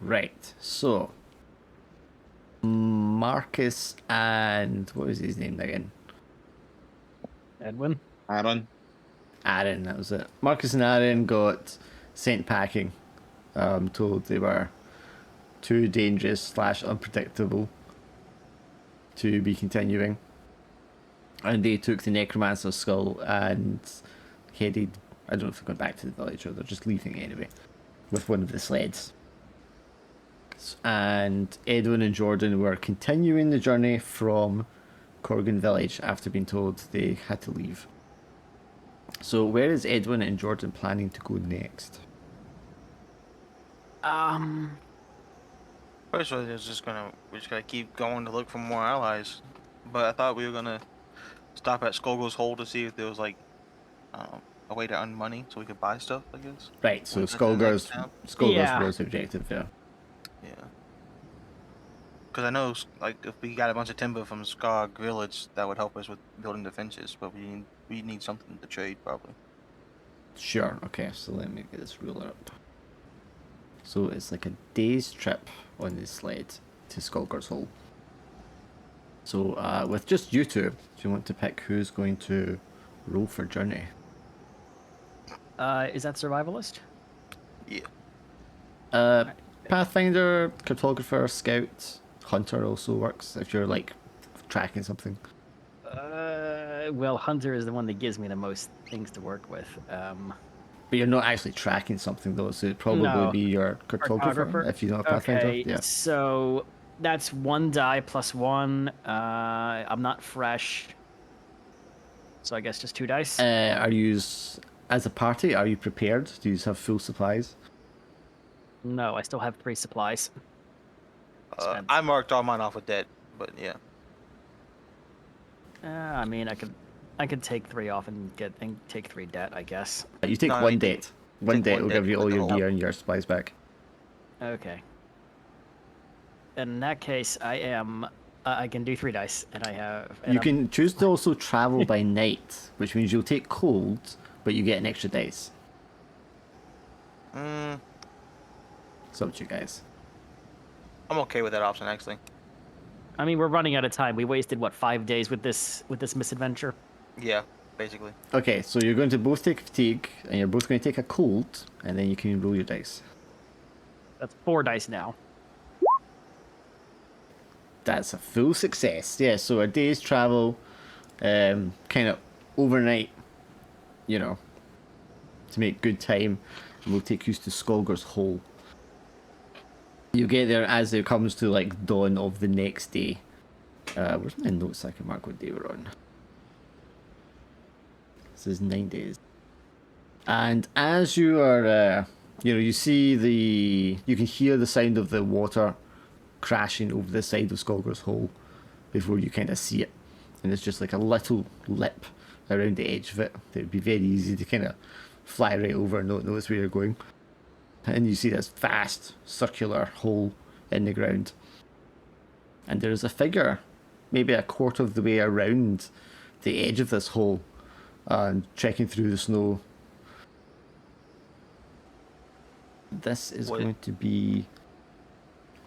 Right, so Marcus and what was his name again? Edwin? Aaron. Aaron, that was it. Marcus and Aaron got sent packing, told they were too dangerous slash unpredictable to be continuing. And they took the necromancer's skull and headed, I don't know if they're going back to the village or they're just leaving anyway, with one of the sleds. And Edwin and Jordan were continuing the journey from Corgan village after being told they had to leave. So where is Edwin and Jordan planning to go next? First of all, we're just gonna keep going to look for more allies. But I thought we were gonna stop at Skogo's Hole to see if there was like a way to earn money so we could buy stuff, I guess. Right, so Went to the next town. Skullgirls was the objective, yeah. Yeah. Because I know, like, if we got a bunch of timber from Skog Village, that would help us with building the fences. But we need something to trade, probably. Sure, okay, so let me get this ruler up. So it's like a day's trip on this sled to Skullgirls Hole. So with just you two, do you want to pick who's going to roll for journey? Is that survivalist? Yeah. Pathfinder, cartographer, scout, hunter also works if you're like tracking something. Well, hunter is the one that gives me the most things to work with. But you're not actually tracking something though, so it'd probably be your cartographer if you don't have Pathfinder. Okay, Yeah. so that's 1 die plus 1. I'm not fresh, so I guess just 2 dice. Are you, as a party, are you prepared? Do you have full supplies? No, I still have 3 supplies. I marked all mine off with debt, but yeah. I mean, I could take 3 off and take 3 debt, I guess. You take one debt. One debt will give you all your gear and your supplies back. Okay. In that case, I can do 3 dice, and I have. And You can choose to also travel by night, which means you'll take cold, but you get an extra dice. It's up to you guys. I'm okay with that option, actually. I mean, we're running out of time. We wasted what 5 days with this misadventure. Yeah, basically. Okay, so you're going to both take fatigue, and you're both going to take a cold, and then you can roll your dice. That's 4 dice now. That's a full success. Yeah, so a day's travel, kind of overnight, you know, to make good time, and we'll take you to Skolger's Hole. You get there as it comes to like dawn of the next day. Where's my notes so I can mark what day we're on? This is 9 days. And as you are, you see you can hear the sound of the water crashing over the side of Skolger's Hole before you kind of see it. And it's just like a little lip around the edge of it. It would be very easy to kind of fly right over and not notice where you're going. And you see this vast circular hole in the ground. And there's a figure, maybe a quarter of the way around the edge of this hole, and trekking through the snow. This is going to be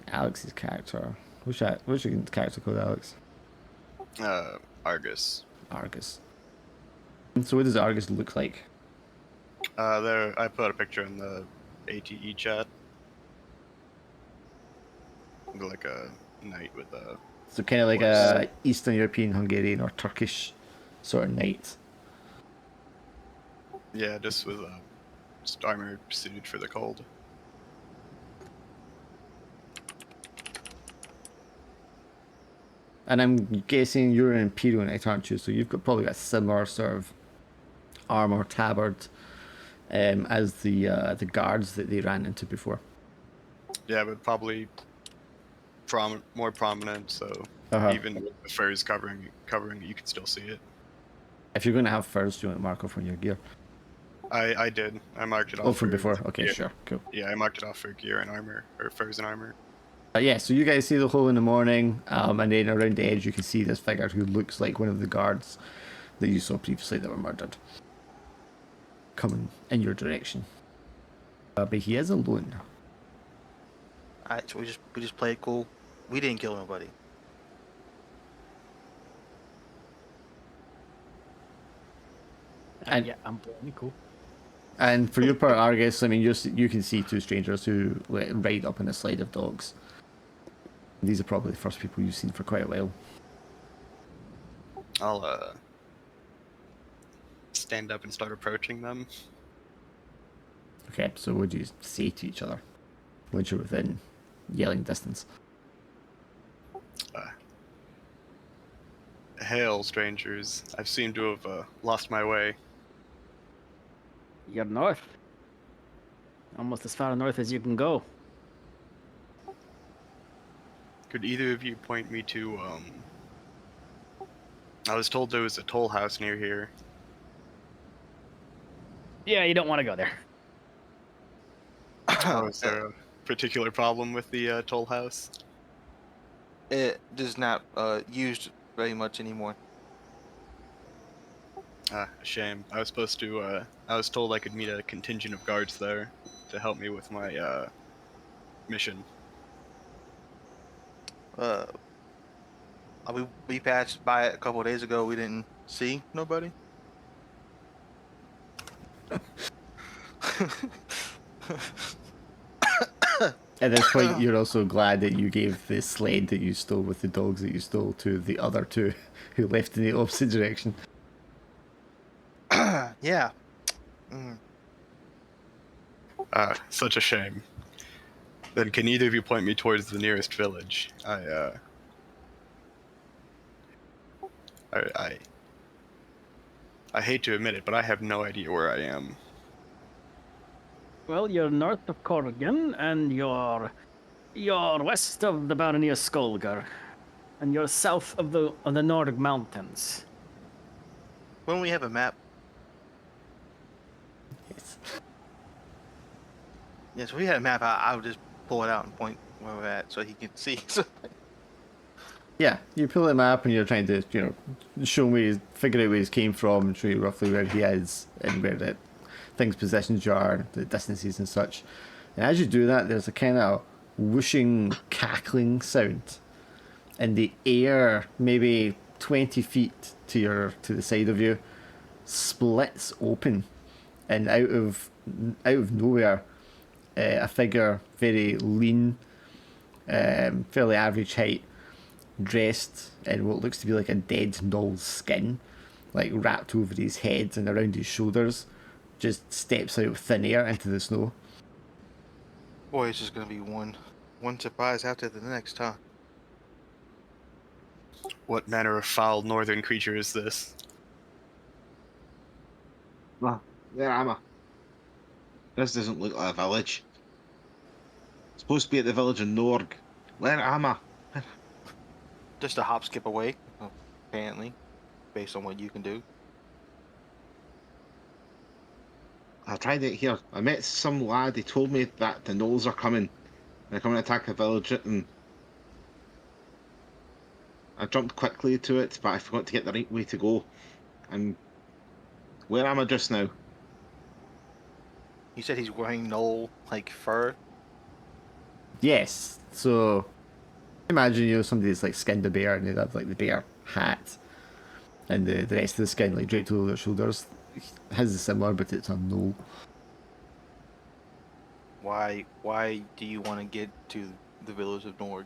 Alex's character. What's your character called, Alex? Argus. Argus. So what does Argus look like? There, I put a picture in the ATE chat. Like a knight with a... So kind of like a Eastern European, Hungarian, or Turkish sort of knight. Yeah, just with a armor suited for the cold. And I'm guessing you're an Imperial Knight, aren't you? So you've probably got a similar sort of armor tabard as the guards that they ran into before. Yeah, but probably more prominent, so even with the furs covering it, you can still see it. If you're going to have furs, do you want to mark off on your gear? I did. I marked it off. Oh, from before? Okay, yeah. Sure, cool. Yeah, I marked it off for gear and armor, or furs and armor. Yeah, so you guys see the hole in the morning, and then around the edge you can see this figure who looks like one of the guards that you saw previously that were murdered, coming in your direction. But he is alone. Alright, so we just played cool. We didn't kill nobody. And- Yeah, I'm playing cool. And for your part, Argus, I mean, you can see two strangers who ride up on a sled of dogs. These are probably the first people you've seen for quite a while. I'll stand up and start approaching them. Okay, so what do you say to each other once you're within yelling distance? Hail, strangers. I seem to have lost my way. You're north. Almost as far north as you can go. Could either of you point me to, I was told there was a toll house near here. Yeah, you don't want to go there. Oh, is there a particular problem with the toll house? It is not used very much anymore. Ah, a shame. I was supposed to, I was told I could meet a contingent of guards there to help me with my, mission. We passed by it a couple of days ago. We didn't see nobody. At this point, you're also glad that you gave the sled that you stole with the dogs that you stole to the other two who left in the opposite direction. Yeah. Mm. Ah, such a shame. Then can either of you point me towards the nearest village? I hate to admit it, but I have no idea where I am. Well, you're north of Corrigan, and you're west of the barony of Skolgar, and you're south of the Nordic mountains. When we have a map. Yes. Yes, if we had a map, I would just pull it out and point where we're at so he can see. Yeah, you pull the map and you're trying to, show me, figure out where he came from, and show you roughly where he is and where the things positions you are, the distances and such. And as you do that, there's a kind of whooshing, cackling sound in the air, maybe 20 feet to the side of you, splits open, and out of nowhere, a figure, very lean, fairly average height, dressed in what looks to be like a dead gnoll's skin, like wrapped over his head and around his shoulders, just steps out of thin air into the snow. Boy, it's just gonna be one surprise after the next, huh? What manner of foul northern creature is this? Well, where am I? This doesn't look like a village. It's supposed to be at the village of Norg. Where am I? Just a hop skip away, apparently, based on what you can do. I tried it here. I met some lad. He told me that the gnolls are coming. They're coming to attack the village, and I jumped quickly to it, but I forgot to get the right way to go. And where am I just now? You said he's wearing gnoll like fur. Yes, so imagine somebody that's like skinned a bear and they have like the bear hat and the rest of the skin like draped over their shoulders. His is similar, but it's a gnoll. Why do you want to get to the village of Norg?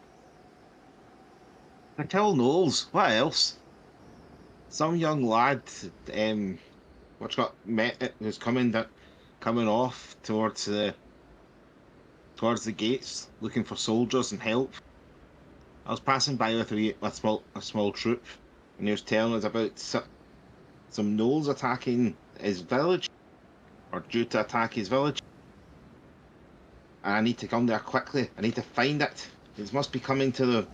I kill gnolls. What else? Some young lad, which got met, who's coming off towards the gates, looking for soldiers and help. I was passing by with a small troop, and he was telling us about some gnolls attacking his village, or due to attack his village. And I need to come there quickly. I need to find it. It must be coming to the.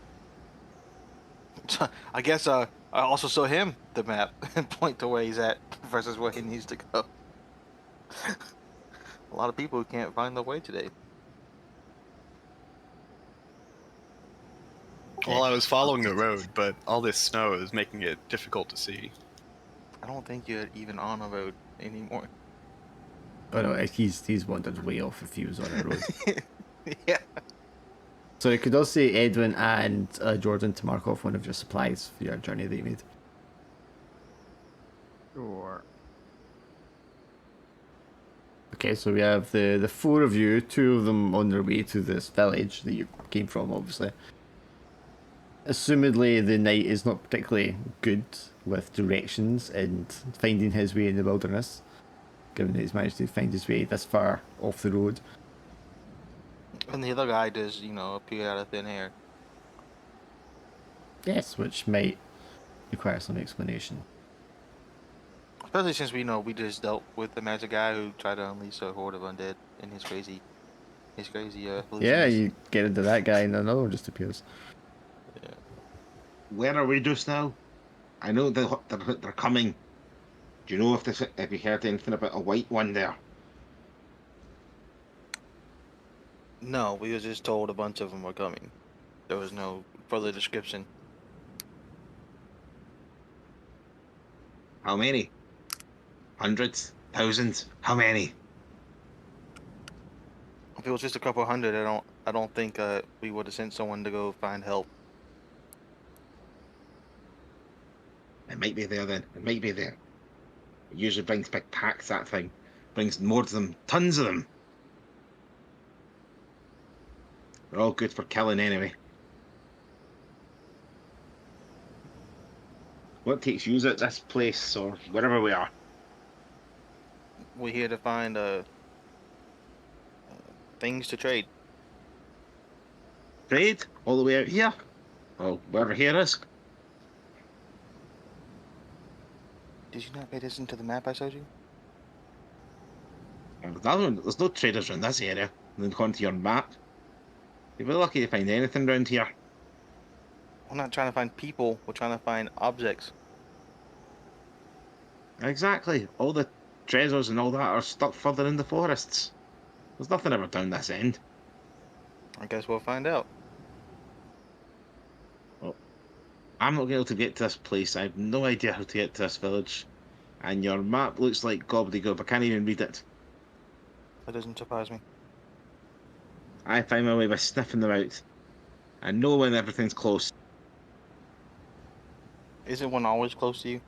I guess I also show him the map and point to where he's at versus where he needs to go. A lot of people who can't find their way today. Well, I was following the road, but all this snow is making it difficult to see. I don't think you're even on a road anymore. Oh no, he's wandered way off if he was on a road. Yeah. So it could also say Edwin and Jordan to mark off one of your supplies for your journey that you made. Sure. Okay, so we have the four of you, two of them on their way to this village that you came from, obviously. Assumedly, the knight is not particularly good with directions and finding his way in the wilderness, given that he's managed to find his way this far off the road. And the other guy does, appear out of thin air. Yes, which might require some explanation. Especially since we just dealt with the magic guy who tried to unleash a horde of undead in his crazy Yeah, hallucinations. you get into that guy and another one just appears. Yeah. Where are we just now? I know they're coming. Do you know if you heard anything about a white one there? No, we were just told a bunch of them were coming. There was no further description. How many? Hundreds? Thousands? How many? If it was just a couple hundred, I don't think we would have sent someone to go find help. It might be there then. It might be there. It usually brings big packs, that thing. Brings more of them. Tons of them. They're all good for killing anyway. What takes you at this place or wherever we are? We're here to find things to trade. Trade? All the way out here? Well, wherever here is. Did you not pay attention to the map I showed you? There's no traders around this area. And according to your map, you'll be lucky to find anything around here. We're not trying to find people, we're trying to find objects. Exactly. All the treasures and all that are stuck further in the forests. There's nothing ever down this end. I guess we'll find out. Well, I'm not able to get to this place. I have no idea how to get to this village. And your map looks like gobbledygook. I can't even read it. That doesn't surprise me. I find my way by sniffing them out. I know when everything's close. Isn't one always close to you?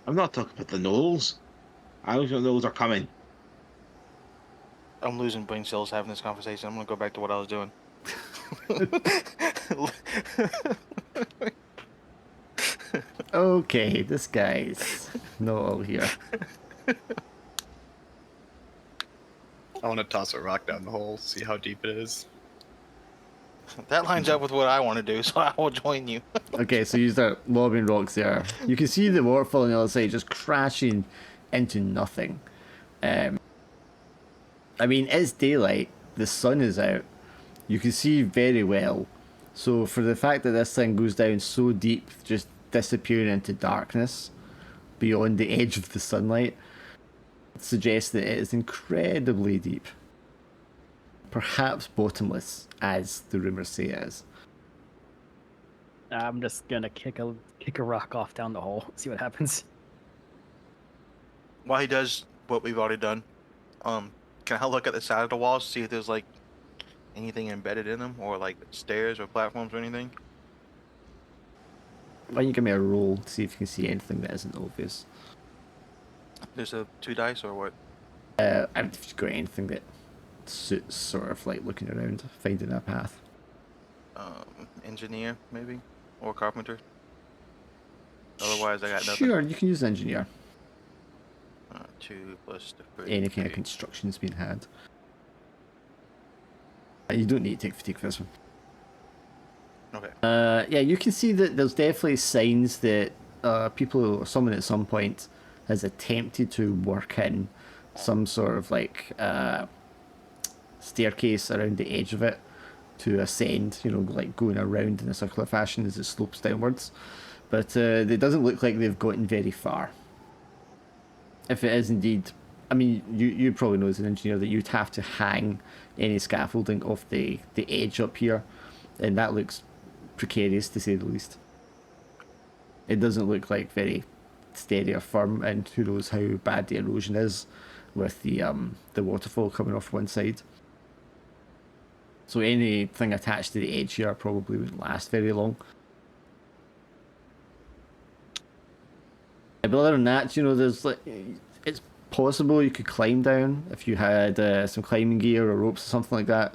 I'm not talking about the gnolls. I always know those are coming. I'm losing brain cells having this conversation. I'm gonna go back to what I was doing. Okay, this guy's not all here. I want to toss a rock down the hole, see how deep it is. That lines up with what I want to do, so I will join you. Okay, so you start lobbing rocks there. You can see the waterfall on the other side just crashing into nothing. I mean, it's daylight. The sun is out. You can see very well. So for the fact that this thing goes down so deep, just disappearing into darkness beyond the edge of the sunlight, suggests that it is incredibly deep. Perhaps bottomless, as the rumours say it is. I'm just gonna kick a rock off down the hole. See what happens. While he does what we've already done, can I look at the side of the walls, see if there's like anything embedded in them, or like stairs or platforms or anything? Why don't you give me a roll to see if you can see anything that isn't obvious? There's a 2 dice or what? I've just got anything that suits sort of like looking around, finding a path. Engineer maybe, or carpenter. Otherwise, I got nothing. Sure, you can use engineer. 2 plus the 3. Any kind of construction's been had. You don't need to take fatigue for this one. Okay. Yeah, you can see that there's definitely signs that people or someone at some point has attempted to work in some sort of like staircase around the edge of it to ascend, like going around in a circular fashion as it slopes downwards. But it doesn't look like they've gotten very far. If it is indeed, I mean, you probably know as an engineer that you'd have to hang any scaffolding off the edge up here, and that looks precarious to say the least. It doesn't look like very steady or firm, and who knows how bad the erosion is with the waterfall coming off one side. So anything attached to the edge here probably wouldn't last very long. But other than that, you know, there's like, it's possible you could climb down if you had some climbing gear or ropes or something like that.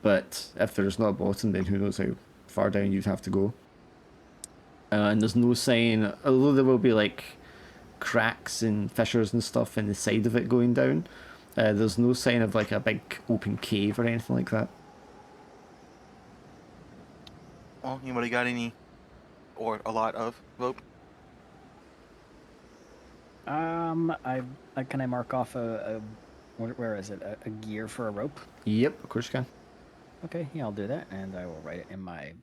But if there's not a bottom, then who knows how far down you'd have to go. And there's no sign, although there will be like cracks and fissures and stuff in the side of it going down. There's no sign of like a big open cave or anything like that. Well, anybody got any, or a lot of rope? Can I mark off where is it? A gear for a rope? Yep, of course you can. Okay, yeah, I'll do that, and I will write it in my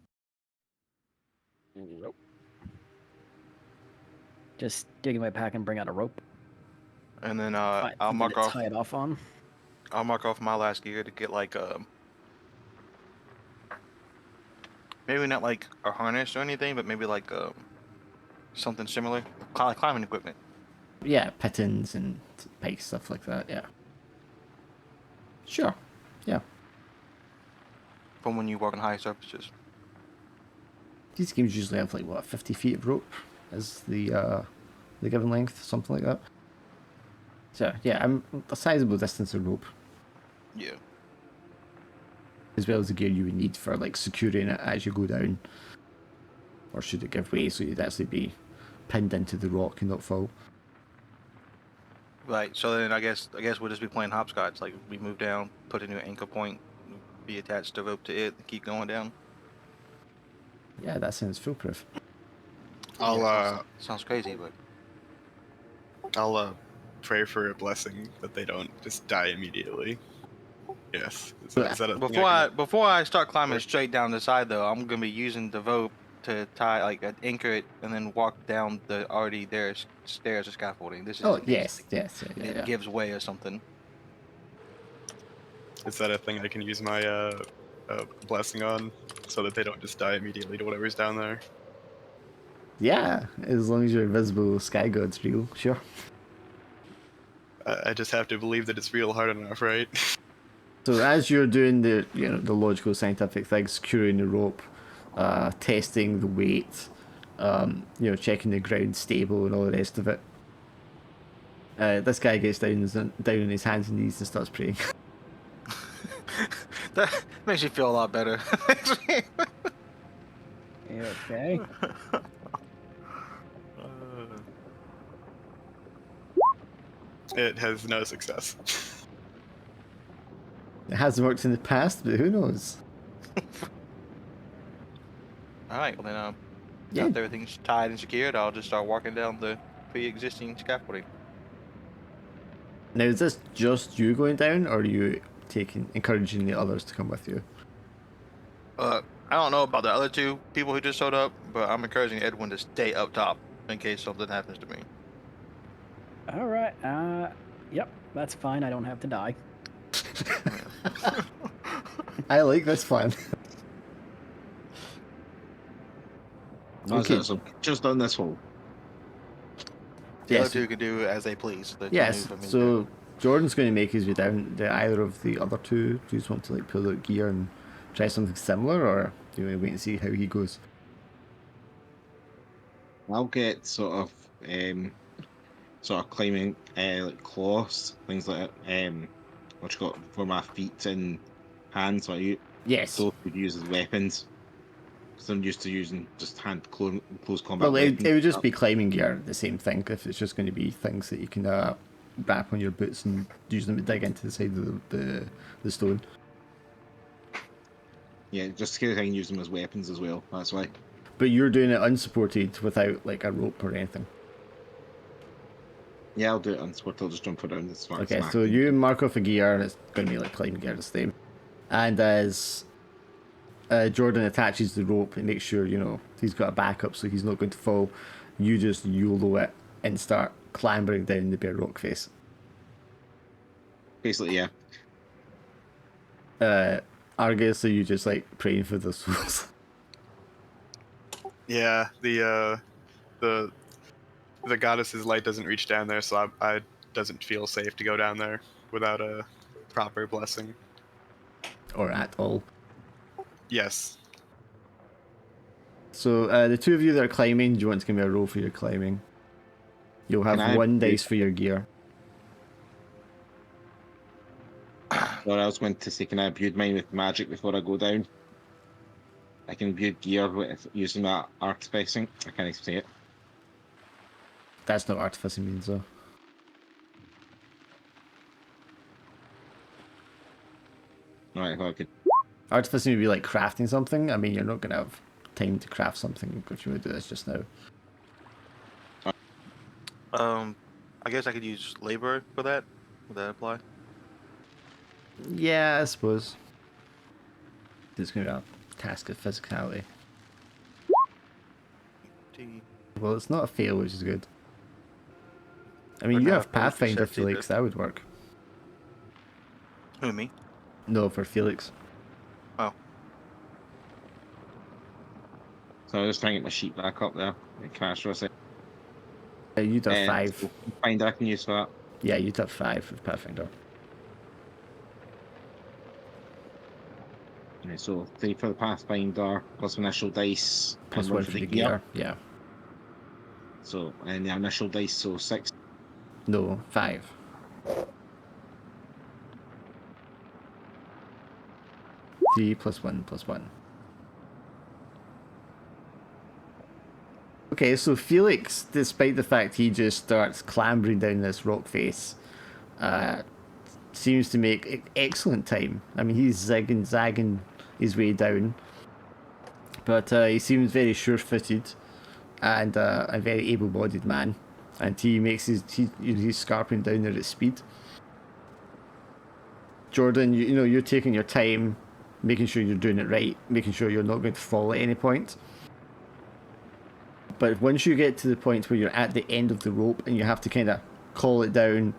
rope. Just dig in my pack and bring out a rope. And then I'll mark off. Tie it off on. I'll mark off my last gear to get like maybe not like a harness or anything, but maybe like something similar, climbing equipment. Yeah, pittons and pikes, stuff like that, yeah. Sure, yeah. From when you walk on high surfaces. These games usually have like, what, 50 feet of rope is the given length, something like that. So, yeah, I'm a sizable distance of rope. Yeah. As well as the gear you would need for like securing it as you go down. Or should it give way so you'd actually be pinned into the rock and not fall. Right. So then I guess we'll just be playing hopscotch. Like we move down, put a new anchor point, be attached to rope to it, and keep going down. Yeah, that sounds foolproof. Sounds crazy, but I'll pray for a blessing that they don't just die immediately. Yes. Is that a thing before I start climbing straight down the side though, I'm gonna be using the rope to tie, like anchor it, and then walk down the already there stairs of scaffolding. This is yes, it gives way or something. Is that a thing I can use my blessing on, so that they don't just die immediately to whatever's down there? Yeah, as long as your invisible sky god's real, sure. I just have to believe that it's real hard enough, right? So as you're doing the the logical scientific things, securing the rope, testing the weight, checking the ground stable and all the rest of it, this guy gets down on his hands and knees and starts praying. That makes you feel a lot better. Okay. It has no success. It hasn't worked in the past, but who knows? Alright, well then, Yeah. after everything's tied and secured, I'll just start walking down the pre-existing scaffolding. Now, is this just you going down, or are you encouraging the others to come with you? I don't know about the other two people who just showed up, but I'm encouraging Edwin to stay up top in case something happens to me. All right. Yep, that's fine. I don't have to die. I like this plan. Okay, so just on this hole. The Yes. other two can do as they please. Yes, so Jordan's going to make his way down. Do either of the other two just want to like pull out gear and try something similar, or do you want to wait and see how he goes? I'll get sort of climbing like cloths, things like that. What you got for my feet and hands, so Yes. those could use as weapons. Because I'm used to using just close combat. Well, weapons. it would just be climbing gear, the same thing, if it's just going to be things that you can wrap on your boots and use them to dig into the side of the stone. Yeah, just in case I can use them as weapons as well. That's why. But you're doing it unsupported without like a rope or anything. Yeah, I'll do it unsupported. I'll just jump around. It's fine. Okay, so you mark off a gear, and it's going to be like climbing gear the same. And as Jordan attaches the rope and makes sure, he's got a backup so he's not going to fall, you just YOLO it and start clambering down the bare rock face. Basically, yeah. Argus, are you just like praying for the souls? Yeah, the goddess's light doesn't reach down there, so I doesn't feel safe to go down there without a proper blessing. or at all. Yes. So the two of you that are climbing, do you want to give me a roll for your climbing? You'll Can have I one do- dice for your gear. Or I was going to say, can I imbue mine with magic before I go down? I can imbue gear using my artificing. I can't say it. That's not artificing means though. Right, I thought I could. Artificing would be like crafting something. I mean, you're not going to have time to craft something if you would do this just now. I guess I could use labor for that. Would that apply? Yeah, I suppose. It's going to be a task of physicality. Well, it's not a fail, which is good. I mean, We're you gonna have have police Pathfinder, perceptive Felix. That would work. Who, me? No, for Felix. Oh. So I was just trying to get my sheet back up there. Crash for a second. You'd have 5. So find I can use for that. Yeah, you'd have 5 with Pathfinder. Right, so 3 for the Pathfinder, plus initial dice, Plus and 1 for the gear. Yeah. So, and the initial dice, so 6. No, 5. Three plus 1 plus 1. Okay, so Felix, despite the fact he just starts clambering down this rock face, seems to make excellent time. I mean, he's zigging, zagging his way down, but he seems very sure-footed and a very able-bodied man, and he makes he's scarping down there at speed. Jordan, you know you're taking your time, making sure you're doing it right, making sure you're not going to fall at any point. But once you get to the point where you're at the end of the rope and you have to kind of call it down,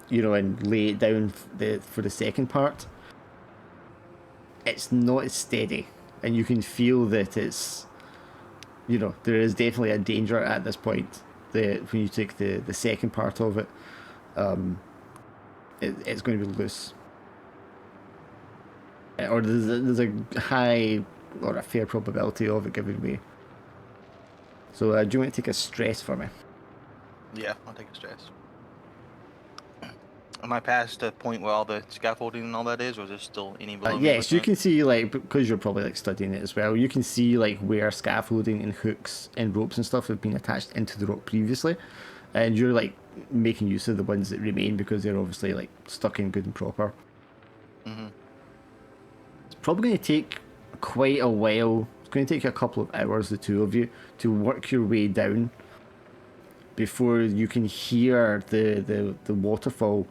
you know, and lay it down for the second part, it's not as steady, and you can feel that it's, you know, there is definitely a danger at this point. When you take the second part of it, it's going to be loose, or there's a high or a fair probability of it giving way. So do you want to take a stress for me? Yeah, I'll take a stress. Am I past the point where all the scaffolding and all that is, or is there still any below me? Yes, you can see, like, because you're probably like studying it as well, you can see like where scaffolding and hooks and ropes and stuff have been attached into the rope previously, and you're like making use of the ones that remain because they're obviously like stuck in good and proper. Mm-hmm. It's probably going to take quite a while. It's going to take you a couple of hours, the two of you, to work your way down before you can hear the waterfall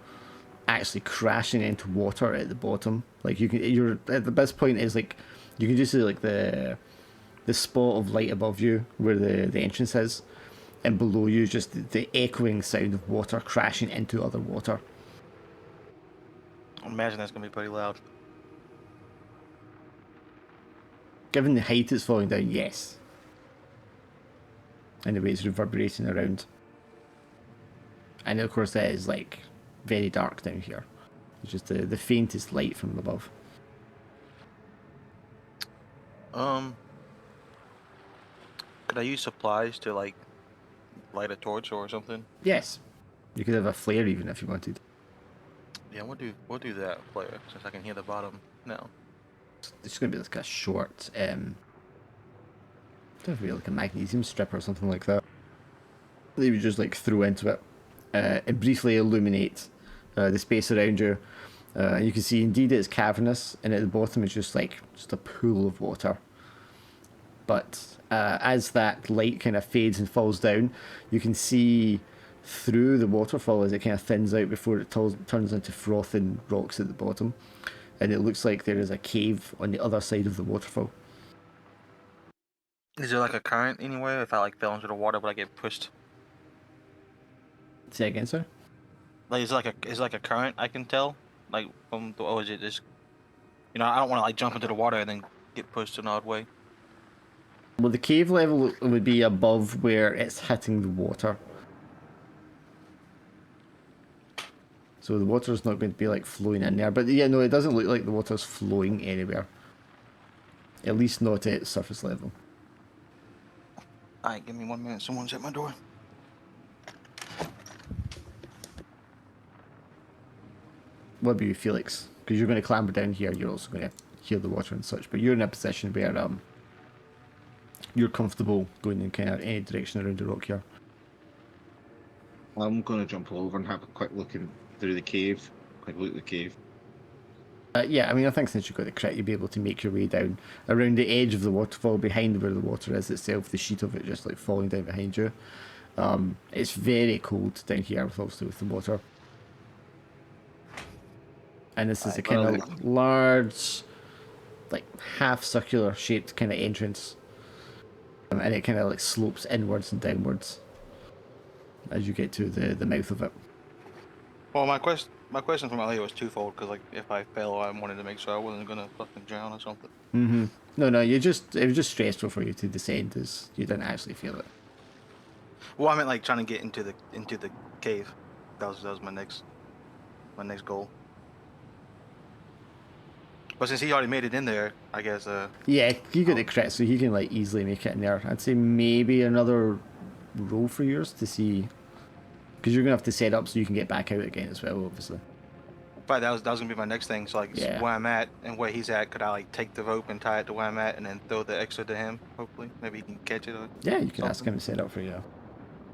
actually crashing into water at the bottom. Like you're at the best point is like you can just see like the spot of light above you where the entrance is, and below you just the echoing sound of water crashing into other water. I imagine that's gonna be pretty loud. Given the height it's falling down, yes. And the way it's reverberating around. And of course that is like very dark down here. It's just the faintest light from above. Could I use supplies to like light a torch or something? Yes. You could have a flare even if you wanted. Yeah, we'll do that, player, since I can hear the bottom now. It's going to be like a short, don't know if it'd be like a magnesium strip or something like that. That you would just like throw into it and briefly illuminate the space around you. And you can see indeed it's cavernous, and at the bottom it's just a pool of water. But as that light kind of fades and falls down, you can see through the waterfall as it kind of thins out before it turns into frothing rocks at the bottom. And it looks like there is a cave on the other side of the waterfall. Is there like a current anywhere? If I like fell into the water, would I get pushed? Say again, sir? Like, is there like a current I can tell? Like from the, or is it just, you know, I don't want to like jump into the water and then get pushed an odd way. Well, the cave level would be above where it's hitting the water. So the water's not going to be like flowing in there. But yeah, no, it doesn't look like the water's flowing anywhere. At least not at surface level. Alright, give me 1 minute. Someone's at my door. What about you, Felix? Because you're going to clamber down here, you're also going to hear the water and such. But you're in a position where you're comfortable going in kind of any direction around the rock here. I'm gonna jump over and have a quick look through the cave. Quick look at the cave. Yeah, I mean, I think since you've got the crit, you'll be able to make your way down around the edge of the waterfall, behind where the water is itself, the sheet of it just like falling down behind you. It's very cold down here, obviously with the water. And this is a kind of large, like half circular shaped kind of entrance. And it kind of like slopes inwards and downwards as you get to the mouth of it. Well, my question from earlier was twofold, because like if I fell, I wanted to make sure I wasn't gonna fucking drown or something. Mm-hmm. No, it was just stressful for you to descend, as you didn't actually feel it. Well, I meant like trying to get into the cave. That was my next goal. But since he already made it in there, I guess. Yeah, you got the crit, so he can like easily make it in there. I'd say maybe another roll for yours to see, because you're gonna have to set up so you can get back out again as well, obviously. But that was gonna be my next thing. So like where I'm at and where he's at, could I like take the rope and tie it to where I'm at, and then throw the extra to him? Hopefully, maybe he can catch it. Or yeah, you can something. ask him to set up for you.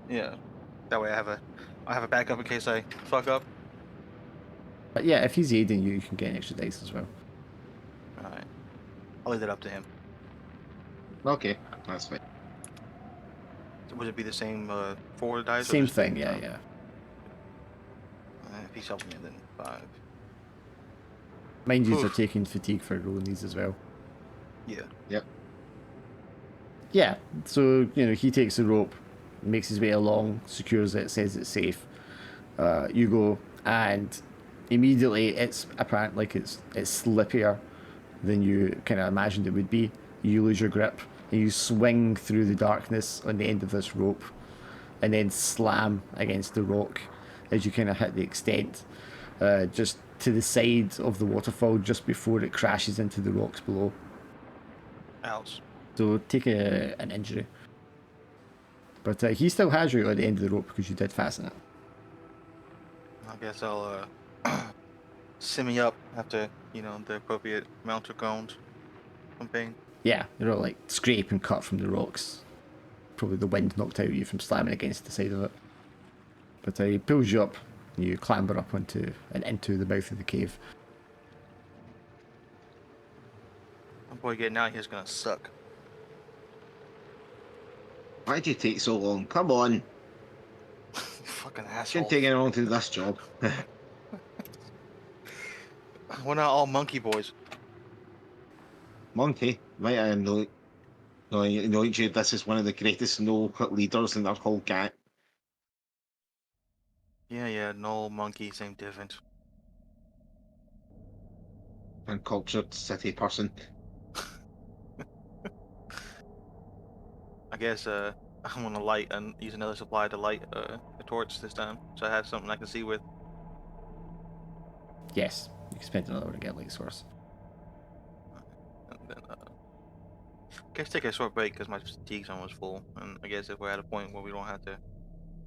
Yeah, that way I have a backup in case I fuck up. But yeah, if he's aiding you, you can get an extra dice as well. All right, I'll leave that up to him. Okay, that's fine. Would it be the same 4 dice? Same thing, yeah. If he's helping me, then 5. Mind you, are taking fatigue for rolling these as well. Yeah. Yep. Yeah, so he takes the rope, makes his way along, secures it, says it's safe. You go, and immediately it's apparent like it's slippier than you kind of imagined it would be. You lose your grip and you swing through the darkness on the end of this rope, and then slam against the rock as you kind of hit the extent just to the side of the waterfall just before it crashes into the rocks below. Ouch. So take an injury. But he still has you at the end of the rope because you did fasten it. I guess I'll simmy up after the appropriate amount of groans from pain. Yeah, you're all like scrape and cut from the rocks. Probably the wind knocked out you from slamming against the side of it. But he pulls you up and you clamber up into the mouth of the cave. My boy getting out here is gonna suck. Why'd you take so long? Come on. Fucking asshole. Shouldn't take anyone to this job. We're not all monkey boys. Monkey, right? I know. No, you. This is one of the greatest gnoll leaders in their whole gang. Yeah, gnoll, monkey, same difference. And cultured city person. I guess I'm gonna light and use another supply to light a torch this time, so I have something I can see with. Yes, you can spend another one to get light source. And then I guess take a short break because my fatigue's almost full, and I guess if we're at a point where we don't have to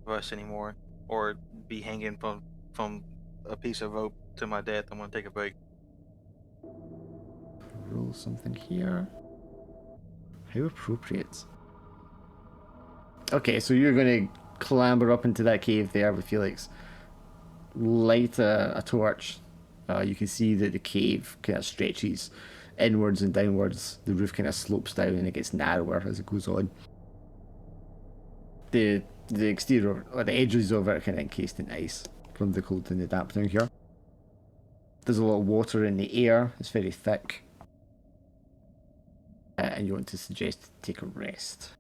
rush anymore or be hanging from a piece of rope to my death, I'm gonna take a break. Roll something here. How appropriate. Okay, so you're going to clamber up into that cave there with Felix. Light a torch. You can see that the cave kind of stretches inwards and downwards. The roof kind of slopes down and it gets narrower as it goes on. The exterior, or the edges of it, are kind of encased in ice from the cold and the damp down here. There's a lot of water in the air. It's very thick. And you want to suggest take a rest.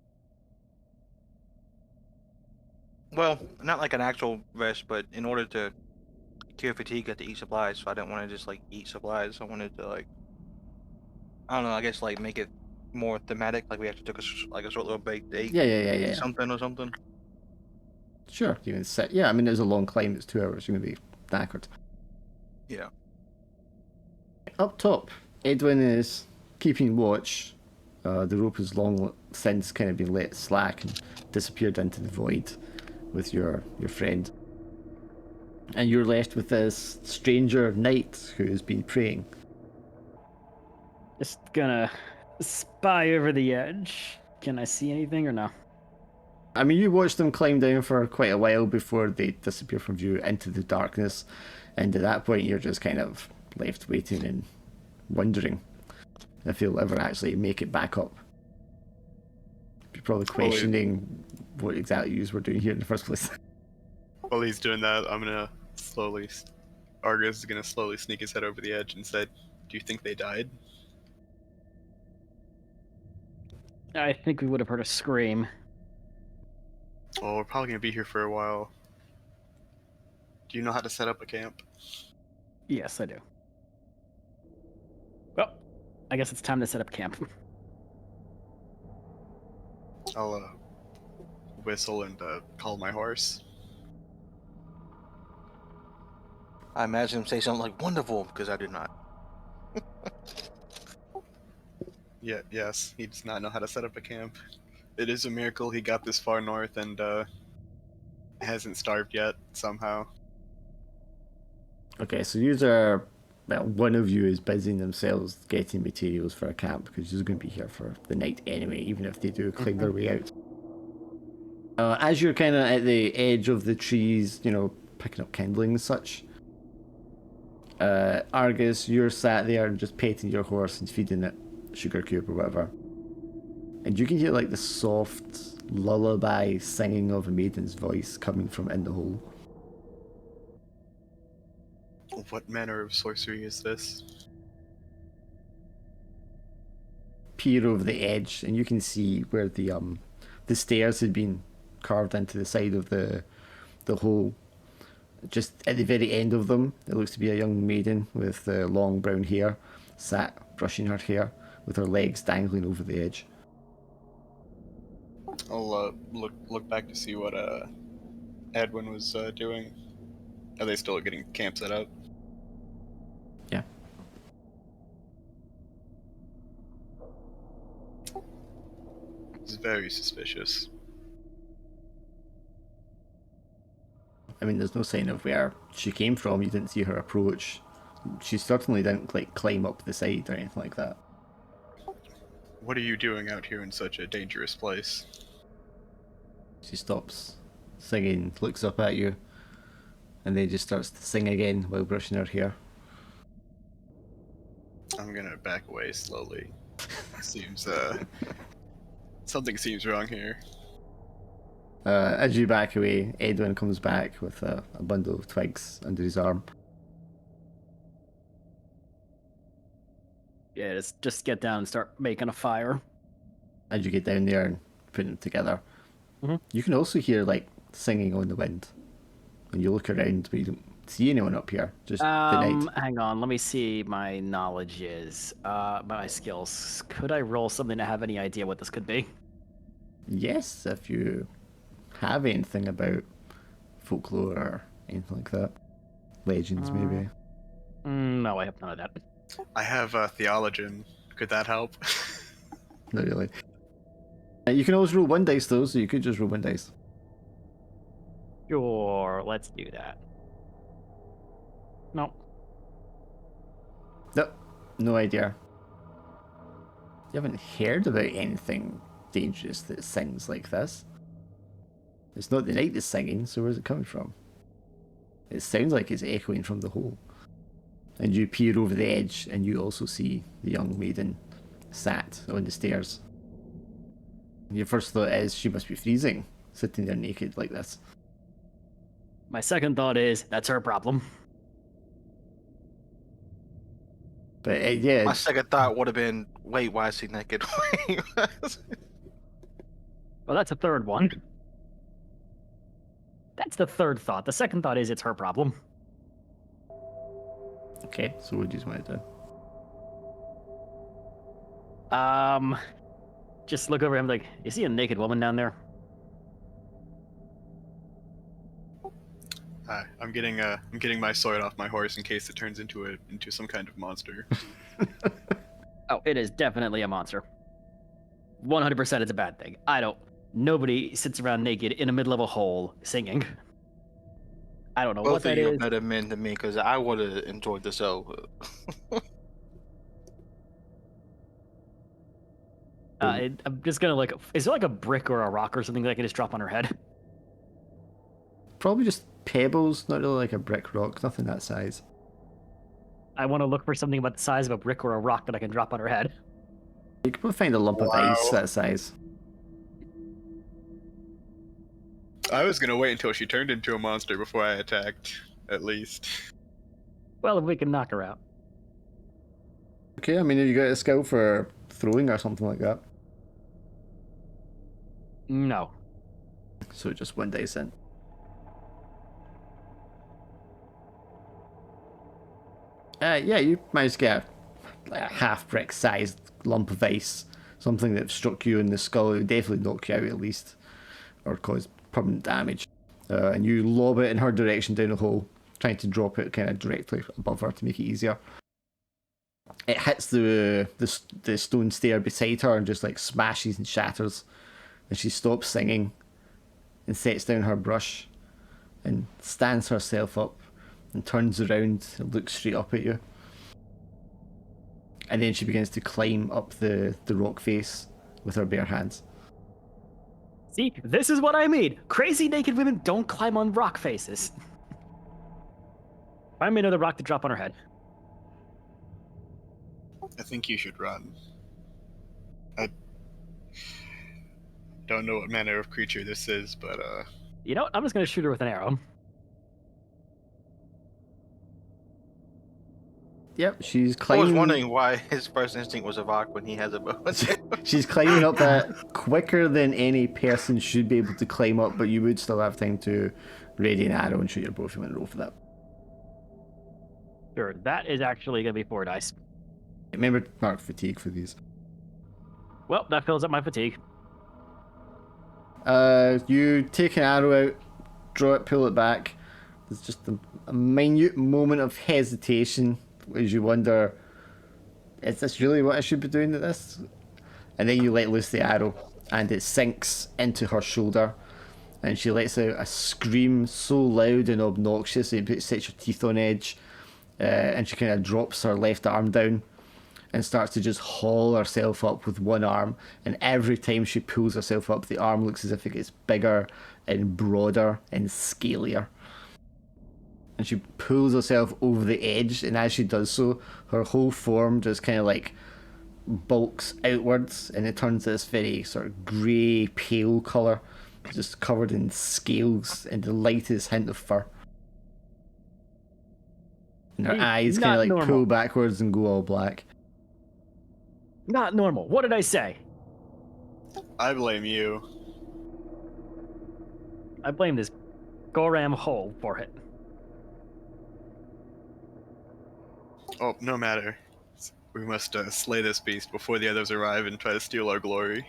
Well, not like an actual rest, but in order to cure fatigue, I had to eat supplies. So I didn't want to just like eat supplies. I wanted to I don't know. I guess like make it more thematic. Like we actually took a short little break to eat. Yeah. Something or something. Sure, you can sit. Yeah, I mean, it's a long climb. It's 2 hours. You're going to be knackered. Yeah. Up top, Edwin is keeping watch. The rope has long since kind of been let slack and disappeared into the void with your friend. And you're left with this stranger knight who has been praying. Just gonna spy over the edge. Can I see anything or no? I mean, you watched them climb down for quite a while before they disappear from view into the darkness, and at that point you're just kind of left waiting and wondering if they'll ever actually make it back up. You're probably questioning what exactly you were doing here in the first place. While he's doing that, Argus is gonna slowly sneak his head over the edge and say, "Do you think they died?" I think we would have heard a scream. Well, we're probably gonna be here for a while. Do you know how to set up a camp? Yes, I do. Well, I guess it's time to set up camp. I'll whistle and call my horse. I imagine him say something like "wonderful" because I did not. Yes, he does not know how to set up a camp. It is a miracle he got this far north and hasn't starved yet somehow. Okay, so one of you is busying themselves getting materials for a camp because you're going to be here for the night anyway, even if they do climb their way out. As you're kind of at the edge of the trees, picking up kindling and such, Argus, you're sat there and just petting your horse and feeding it sugar cube or whatever. And you can hear like the soft lullaby singing of a maiden's voice coming from in the hole. What manner of sorcery is this? Peer over the edge and you can see where the stairs had been carved into the side of the hole. Just at the very end of them, it looks to be a young maiden with long brown hair, sat brushing her hair with her legs dangling over the edge. I'll look back to see what Edwin was doing. Are they still getting camp set up? Yeah. It's very suspicious. I mean, there's no sign of where she came from. You didn't see her approach. She certainly didn't climb up the side or anything like that. What are you doing out here in such a dangerous place? She stops singing, looks up at you, and then just starts to sing again while brushing her hair. I'm gonna back away slowly. Seems something seems wrong here. As you back away, Edwin comes back with a bundle of twigs under his arm. Yeah, just get down and start making a fire. As you get down there and put them together, you can also hear singing on the wind. And you look around, but you don't see anyone up here. Just the night. Hang on, let me see my knowledge is. My skills. Could I roll something to have any idea what this could be? Yes, if you have anything about folklore or anything like that. Legends, maybe. No, I have none of that. I have theologian. Could that help? Not really. You can always roll one dice though, so you could just roll one dice. Sure, let's do that. Nope. Nope, no idea. You haven't heard about anything dangerous that sings like this. It's not the night that's singing, so where's it coming from? It sounds like it's echoing from the hole. And you peer over the edge, and you also see the young maiden sat on the stairs. Your first thought is she must be freezing, sitting there naked like this. My second thought is that's her problem. But yeah. My second thought would have been, wait, why is he naked? Well, that's a third one. That's the third thought. The second thought is it's her problem. Okay, so what do you want to do? Just look over him like, is he a naked woman down there? I'm getting my sword off my horse in case it turns into some kind of monster. Oh, it is definitely a monster. 100% it's a bad thing. Nobody sits around naked in the middle of a hole singing. I don't know what Both of that you are is. better men than me because I would have enjoyed the show. I'm just gonna is there like a brick or a rock or something that I can just drop on her head? Probably just pebbles, not really like a brick rock, nothing that size. I want to look for something about the size of a brick or a rock that I can drop on her head. You could probably find a lump of ice that size. I was gonna wait until she turned into a monster before I attacked, at least. Well, if we can knock her out. Okay, I mean, have you got a skill for throwing or something like that? No. So just 1 dice in. Yeah, you managed to get a half brick sized lump of ice. Something that struck you in the skull. It would definitely knock you out at least. Or cause permanent damage. And you lob it in her direction down the hole, trying to drop it kind of directly above her to make it easier. It hits the stone stair beside her and just like smashes and shatters. And she stops singing and sets down her brush and stands herself up and turns around and looks straight up at you. And then she begins to climb up the rock face with her bare hands. See, this is what I mean. Crazy naked women don't climb on rock faces. Find me another rock to drop on her head. I think you should run. I don't know what manner of creature this is, but You know what? I'm just gonna shoot her with an arrow. Yep, she's I climbing. was wondering why his first instinct was a rock when he has a bow. She's climbing up that quicker than any person should be able to climb up, but you would still have time to ready an arrow and shoot your bow if you want to roll for that. Sure, that is actually gonna be 4 dice. Remember, mark fatigue for these. Well, that fills up my fatigue. You take an arrow out, draw it, pull it back. There's just a minute moment of hesitation as you wonder, is this really what I should be doing to this? And then you let loose the arrow and it sinks into her shoulder and she lets out a scream so loud and obnoxious it sets your teeth on edge, and she kind of drops her left arm down and starts to just haul herself up with one arm, and every time she pulls herself up the arm looks as if it gets bigger and broader and scalier. And she pulls herself over the edge, and as she does so, her whole form just kind of like bulks outwards, and it turns this very sort of grey, pale colour, just covered in scales and the lightest hint of fur. And her eyes kind of like pull backwards and go all black. Not normal. What did I say? I blame you. I blame this Goram hole for it. Oh, no matter. We must slay this beast before the others arrive and try to steal our glory.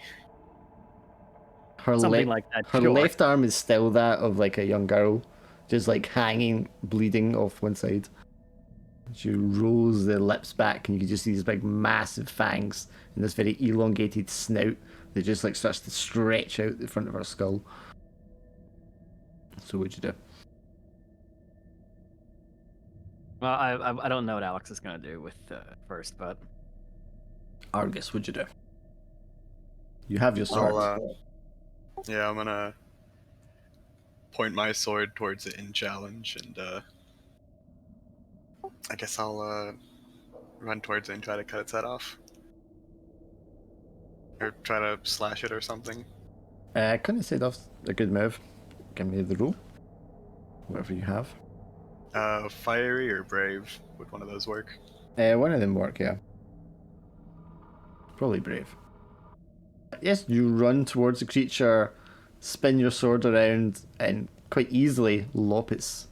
Her Something like that. Her sure. left arm is still that of like a young girl, just like hanging, bleeding off one side. She rolls the lips back, and you can just see these big, massive fangs and this very elongated snout that just like starts to stretch out the front of her skull. So what'd you do? Well, I don't know what Alex is gonna do with first, but Argus, what'd you do? You have your sword. Yeah, I'm gonna point my sword towards it in challenge, and I guess I'll run towards it and try to cut its head off. Or try to slash it or something. I couldn't say that's a good move. Give me the roll. Whatever you have. Fiery or brave? Would one of those work? One of them work, yeah. Probably brave. Yes, you run towards the creature, spin your sword around, and quite easily lop its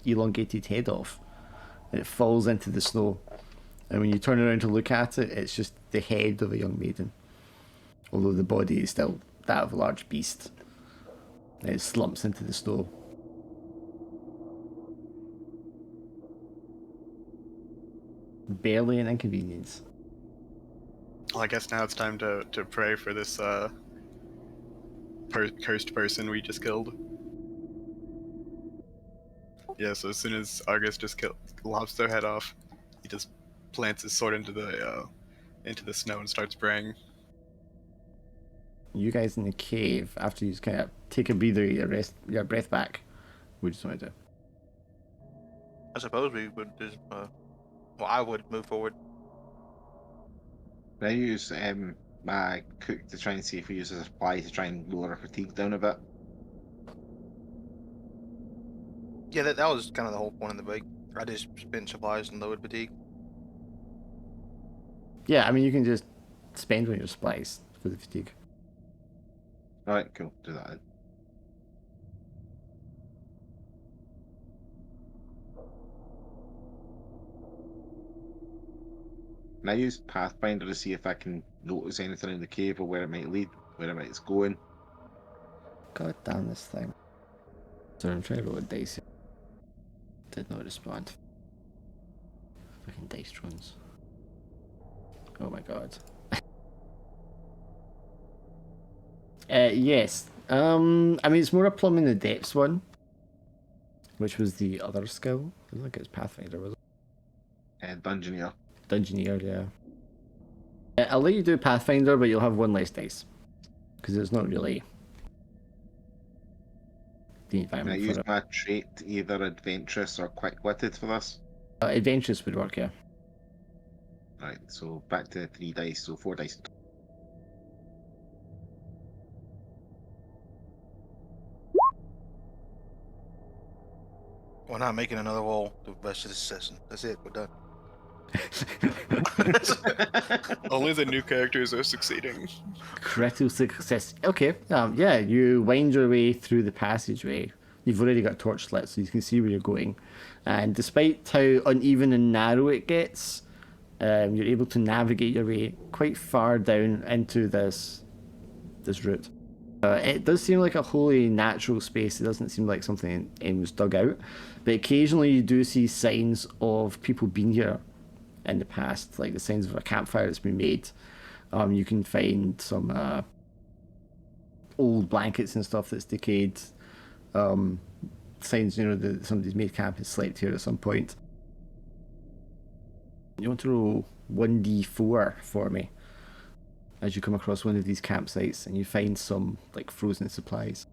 elongated head off. And it falls into the snow. And when you turn around to look at it, it's just the head of a young maiden. Although the body is still that of a large beast. And it slumps into the snow. barely an inconvenience. Well, I guess now it's time to pray for this cursed person we just killed. Yeah, so as soon as Argus just lops their head off, he just plants his sword into the snow and starts praying. You guys in the cave, after you kind of take a breather, your breath back, what do you just want to do? I suppose we would just, well, I would move forward. Can I use my cook to try and see if we use a supply to try and lower our fatigue down a bit? Yeah, that was kind of the whole point of the break. I just spent supplies and lowered fatigue. Yeah, I mean, you can just spend on your supplies for the fatigue. Alright, cool. Do that then. Can I use Pathfinder to see if I can notice anything in the cave or where it might lead, where it might going? God damn this thing. Sorry, I'm trying to roll a dice here. Did not respond. Fucking dice drones. Oh my god. Yes. I mean, it's more a plumbing the depths one, which was the other skill. I don't think it was Pathfinder, was it? Dungeoneer. Dungeoneer, yeah. I'll let you do Pathfinder, but you'll have one less dice. Because it's not really the Can I environment use for it. my trait, either adventurous or quick-witted for this? Adventurous would work, yeah. Right, so back to 3 dice, so 4 dice. We're not making another roll the rest of this session. That's it. We're done. Only the new characters are succeeding. Critical success. Okay, yeah, you wind your way through the passageway. You've already got torch lit, so you can see where you're going. And despite how uneven and narrow it gets, you're able to navigate your way quite far down into this route. It does seem like a wholly natural space. It doesn't seem like something was dug out. But occasionally you do see signs of people being here in the past, like the signs of a campfire that's been made. You can find some old blankets and stuff that's decayed. Signs, that somebody's made camp and slept here at some point. You want to roll 1d4 for me as you come across one of these campsites and you find some like frozen supplies.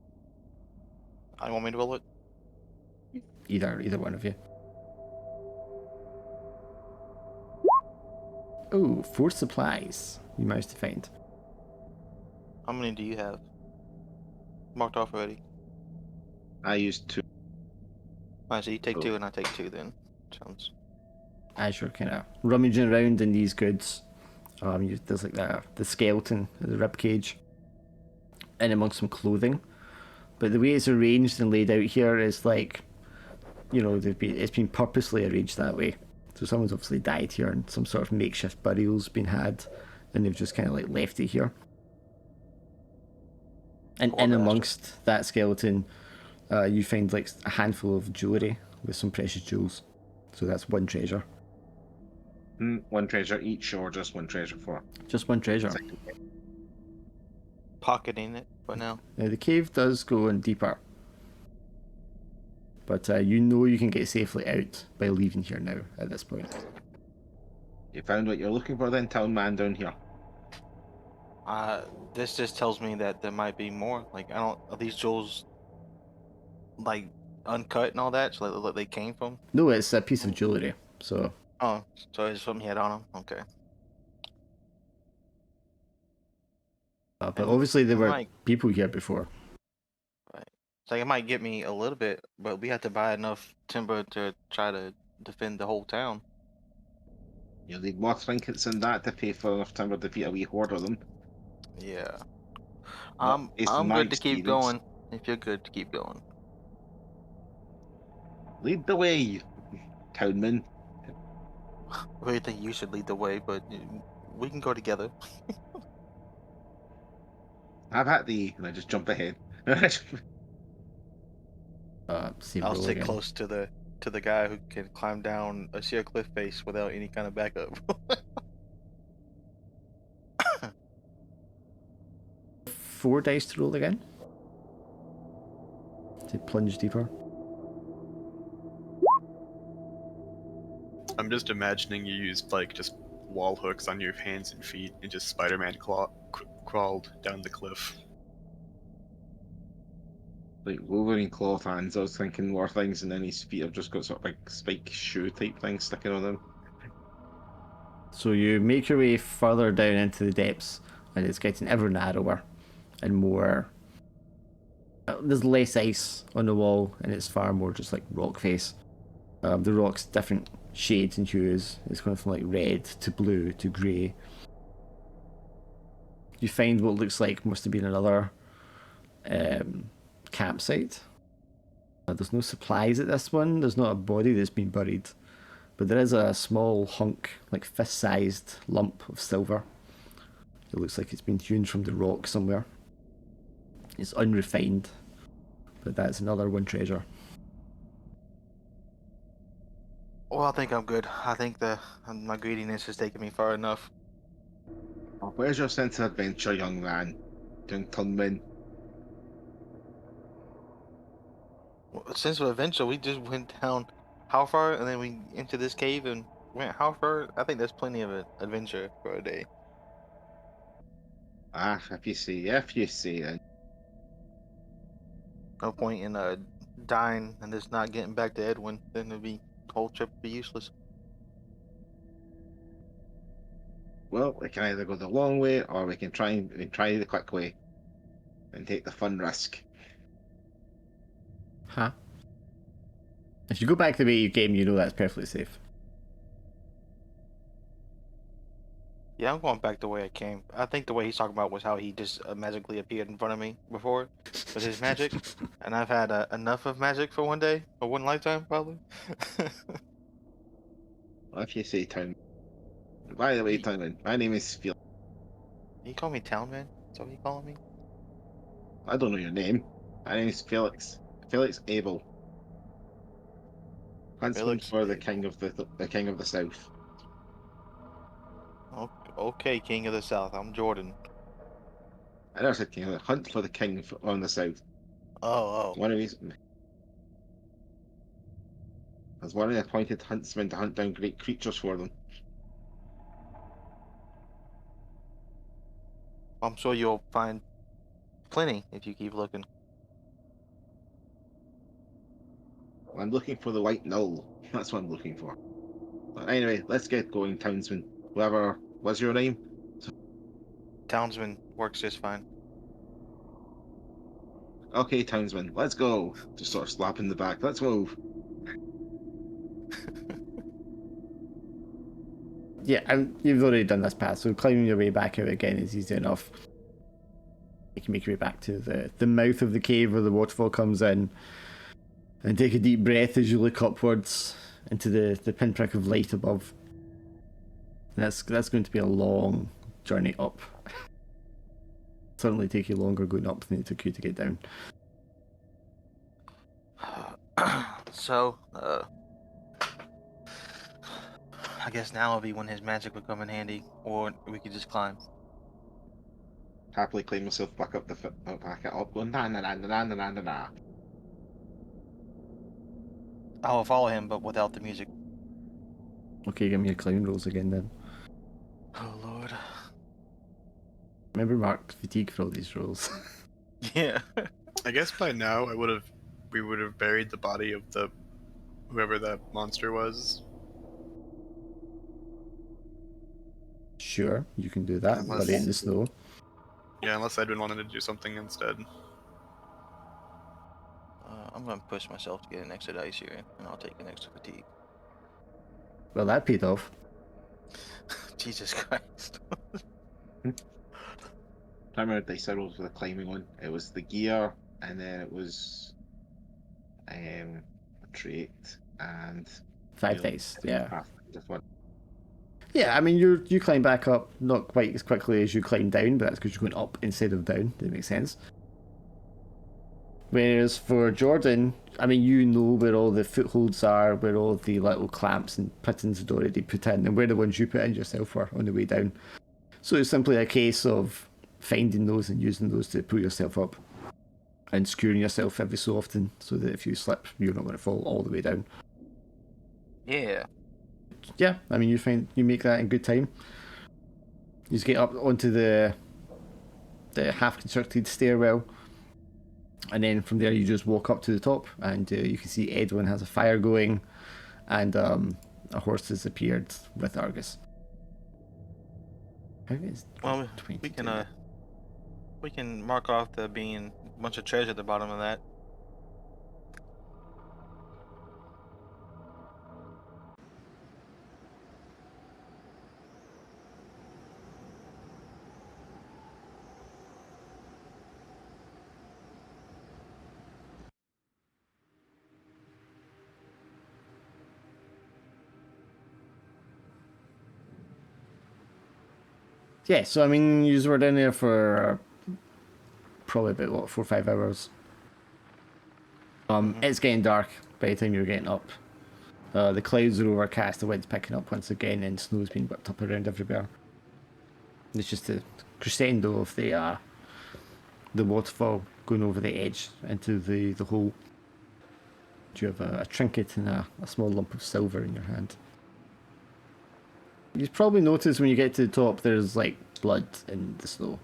I want me to roll it. Either one of you. Oh, 4 supplies you managed to find. How many do you have? Marked off already. I used 2. Alright, so you take 2 and I take 2 then. Sounds. As you're kind of rummaging around in these goods, there's like the skeleton, the rib cage, and amongst some clothing. But the way it's arranged and laid out here is like, it's been purposely arranged that way. So someone's obviously died here, and some sort of makeshift burial's been had, and they've just kind of like left it here. And in amongst that skeleton, you find like a handful of jewelry with some precious jewels. So that's 1 treasure. 1 treasure each, or just 1 treasure for? Just 1 treasure. Pocketing it for now. Now the cave does go in deeper, but you can get safely out by leaving here now at this point. You found what you're looking for then, town man down here? This just tells me that there might be more. Like, are these jewels like uncut and all that? So like they came from? No, it's a piece of jewelry. So. Oh, so it's something he had on him. Okay. But obviously there were Mike. people here before. Right. So it might get me a little bit, but we have to buy enough timber to try to defend the whole town. You'll need more trinkets than that to pay for enough timber to defeat a wee horde of them. Yeah. Well, based on I'm my good to keep experience. going. If you're good to keep going. Lead the way, townman. I really think you should lead the way, but we can go together. Have at thee, and I just jump ahead. Same I'll roll sit again. close to the to the guy who can climb down a sheer cliff face without any kind of backup. 4 dice to roll again. To plunge deeper. I'm just imagining you used like just wall hooks on your hands and feet and just Spider-Man crawled down the cliff. Like Wolverine cloth hands, I was thinking more things, and then his feet have just got sort of big spike shoe type things sticking on them. So you make your way further down into the depths, and it's getting ever narrower and more. There's less ice on the wall, and it's far more just like rock face. The rock's different shades and hues. It's going from like red to blue to grey. You find what looks like must have been another campsite. There's no supplies at this one. There's not a body that's been buried, but there is a small hunk, like fist-sized lump of silver. It looks like it's been hewn from the rock somewhere. It's unrefined, but that's another one treasure. Well, I think I'm good. I think my greediness has taken me far enough. Oh, where's your sense of adventure, young man? Gentleman. Well, since the adventure, we just went down how far, and then we into this cave and went how far? I think that's plenty of an adventure for a day. Ah, if you say, then. No point in dying and just not getting back to Edwin. Then the whole trip would be useless. Well, we can either go the long way, or we can try the quick way, and take the fun risk. Huh? If you go back the way you came, you know that's perfectly safe. Yeah, I'm going back the way I came. I think the way he's talking about was how he just magically appeared in front of me before with his magic, and I've had enough of magic for one day or one lifetime, probably. Well, if you say town. By the way, townman, my name is Felix. You call me Townman? Is that what you calling me? I don't know your name. My name is Felix. Felix Abel. Huntsman Felix for the Abel. king of the king of the south. Okay, King of the South. I'm Jordan. I never said king. Hunt for the king on the south. Oh. One of these. As one of the appointed huntsmen to hunt down great creatures for them. I'm sure you'll find plenty if you keep looking. I'm looking for the white gnoll. That's what I'm looking for. But anyway, let's get going, townsman. Whoever was your name? Townsman works just fine. Okay, townsman, let's go. Just sort of slap in the back. Let's move. Yeah, and you've already done this path, so climbing your way back out again is easy enough. You can make your way back to the mouth of the cave where the waterfall comes in, and take a deep breath as you look upwards into the pinprick of light above. And that's going to be a long journey up. Certainly take you longer going up than it took you to get down. So, I guess now will be when his magic would come in handy, or we could just climb. Happily climb myself back up going na na na na na na na na. I will follow him, but without the music. Okay, give me your climb rolls again then. Oh Lord. Remember, mark fatigue for all these rolls. Yeah. I guess by now we would have buried the body of whoever that monster was. Sure, you can do that. Unless- Bury it in the snow. Yeah, unless Edwin wanted to do something instead. I'm gonna push myself to get an extra dice here, and I'll take an extra fatigue. Well, that paid off. Jesus Christ. I remember dice I rolled for the climbing one. It was the gear, and then it was a trait and 5 dice, yeah. path. Just one. Yeah, I mean, you climb back up not quite as quickly as you climb down, but that's because you're going up instead of down. That makes sense. Whereas for Jordan, I mean, you know where all the footholds are, where all the little clamps and pittons had already put in, and where the ones you put in yourself were on the way down. So it's simply a case of finding those and using those to pull yourself up, and skewering yourself every so often, so that if you slip, you're not going to fall all the way down. Yeah. Yeah, I mean, you make that in good time. You just get up onto the half-constructed stairwell, and then from there you just walk up to the top, and you can see Edwin has a fire going, and a horse has appeared with Argus. How is Well, 22? we can mark off the being a bunch of treasure at the bottom of that. Yeah, so I mean, you were down there for probably about what 4 or 5 hours. It's getting dark by the time you're getting up. The clouds are overcast, the wind's picking up once again, and snow's been whipped up around everywhere. It's just a crescendo of the waterfall going over the edge into the hole. You have a trinket and a small lump of silver in your hand. You probably notice when you get to the top, there's like blood in the snow.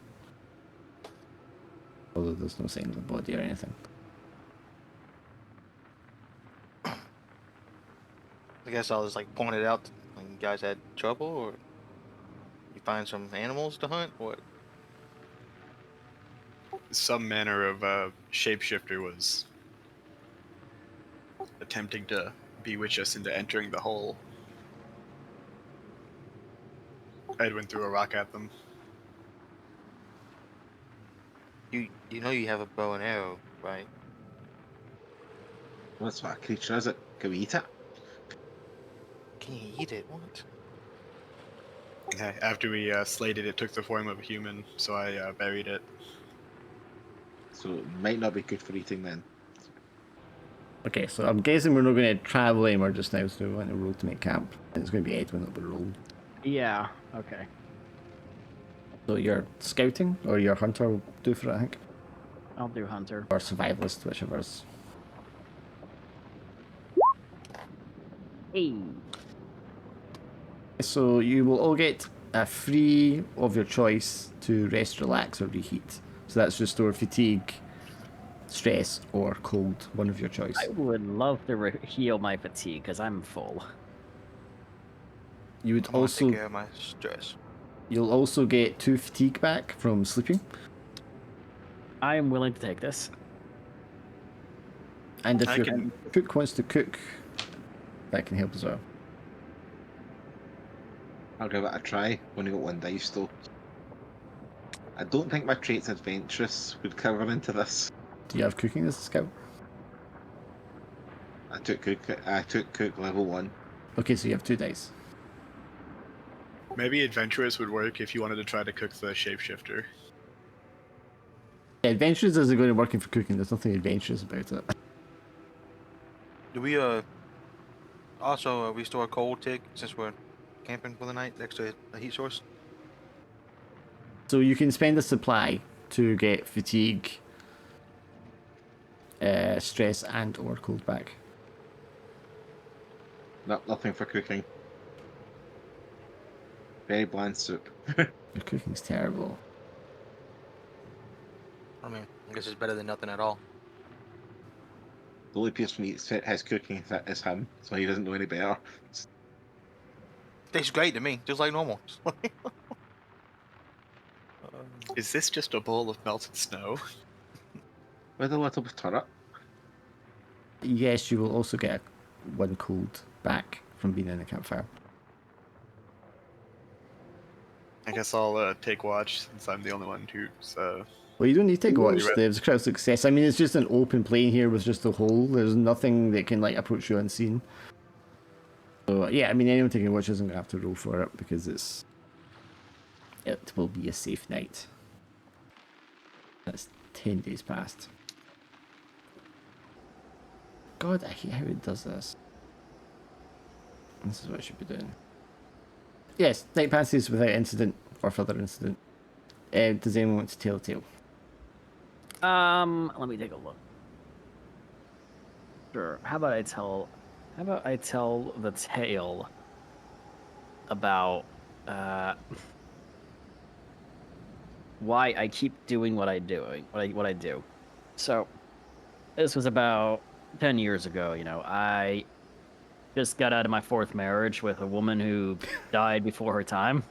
Although there's no sign of a body or anything. I guess I'll just like point it out when you guys had trouble, or you find some animals to hunt. What? Some manner of shapeshifter was attempting to bewitch us into entering the hole. Edwin threw a rock at them. You know you have a bow and arrow, right? What sort of creature is it? Can we eat it? Can you eat it? What? Yeah, after we slayed it, it took the form of a human, so I buried it. So it might not be good for eating then. Okay, so I'm guessing we're not going to travel anywhere just now, so we want to roll to make camp. And it's going to be Edwin that'll be rolling. Yeah. Okay. So you're scouting, or your hunter will do for it, I think. I'll do hunter. Or survivalist, whichever's. Hey. So you will all get a free of your choice to rest, relax, or reheat. So that's restore fatigue, stress, or cold, one of your choice. I would love to heal my fatigue because I'm full. You would I'm gonna also take care of my stress. you'll also get 2 fatigue back from sleeping. I am willing to take this. And if I your can- cook wants to cook, that can help as well. I'll give it a try. Only got 1 dice though. I don't think my traits adventurous would cover into this. Do you have cooking as a scout? I took cook level 1. Okay, so you have 2 dice. Maybe adventurous would work if you wanted to try to cook the shapeshifter. Yeah, adventurous isn't going to working for cooking. There's nothing adventurous about it. Do we also restore cold tick since we're camping for the night next to a heat source? So you can spend a supply to get fatigue, stress, and or cold back. Nothing for cooking. Very bland soup. Your cooking's terrible. I mean, I guess it's better than nothing at all. The only person who eats his cooking is him, so he doesn't know any better. Tastes great to me, just like normal. Is this just a bowl of melted snow? With a little bit of turret. Yes, you will also get 1 cold back from being in the campfire. I guess I'll take watch since I'm the only one who's. Well, you don't need to take watch. Right. There's a crowd success. I mean, it's just an open plain here with just a hole. There's nothing that can like approach you unseen. So yeah, I mean, anyone taking watch isn't gonna have to roll for it because it will be a safe night. That's 10 days past. God, I hate how it does this. This is what I should be doing. Yes, night passes without incident or further incident. Does anyone want to tell a tale? Let me take a look. Sure. How about I tell the tale about why I keep doing what I do. So, this was about 10 years ago, you know. I just got out of my 4th marriage with a woman who died before her time.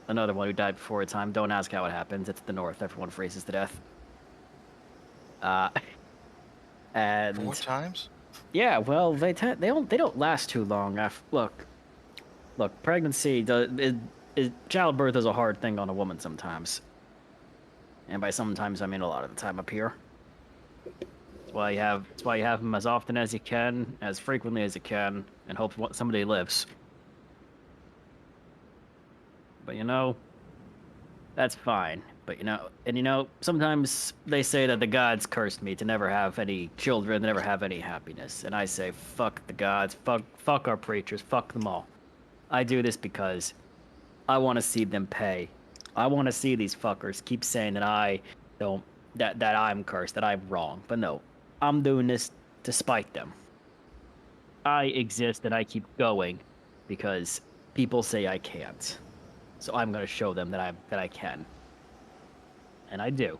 Another one who died before her time. Don't ask how it happens. It's the North. Everyone freezes to death. And 4 times? yeah, well, they don't last too long. Look, pregnancy childbirth is a hard thing on a woman sometimes, and by sometimes I mean a lot of the time up here. That's why you have them as often as you can, as frequently as you can, and hope somebody lives. But you know, that's fine. But you know, sometimes they say that the gods cursed me to never have any children, to never have any happiness. And I say, fuck the gods, fuck our preachers, fuck them all. I do this because I want to see them pay. I want to see these fuckers keep saying that that I'm cursed, that I'm wrong. But no, I'm doing this to spite them. I exist and I keep going because people say I can't. So I'm gonna show them that I can. And I do.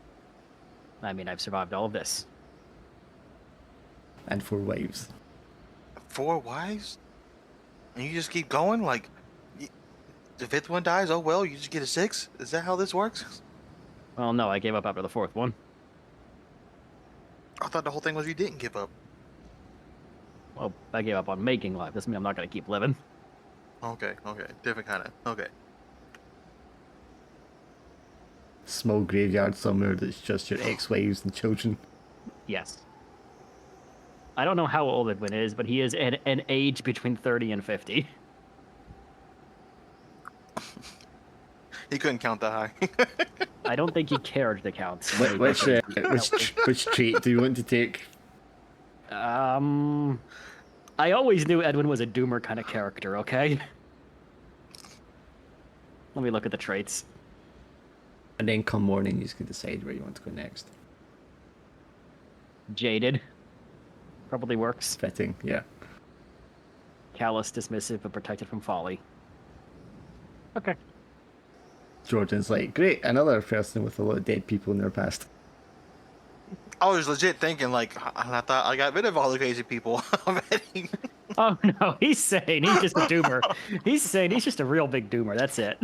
I mean, I've survived all of this. And 4 wives. 4 wives? And you just keep going? Like, the 5th one dies, oh well, you just get a 6? Is that how this works? Well, no, I gave up after the 4th one. I thought the whole thing was you didn't give up. Well, I gave up on making life. Doesn't mean I'm not gonna keep living. Okay, different kind of, okay. Small graveyard somewhere that's just your ex-wives and children. Yes. I don't know how old Edwin is, but he is an age between 30 and 50. He couldn't count that high. I don't think he cared to count. Which trait do you want to take? I always knew Edwin was a doomer kind of character, okay? Let me look at the traits. And then come morning, you can decide where you want to go next. Jaded. Probably works. Fitting, yeah. Callous, dismissive, but protected from folly. Okay. Jordan's like, great, another person with a lot of dead people in their past. I was legit thinking, like, I thought I got rid of all the crazy people already. Oh no, he's saying he's just a doomer. He's saying he's just a real big doomer. That's it.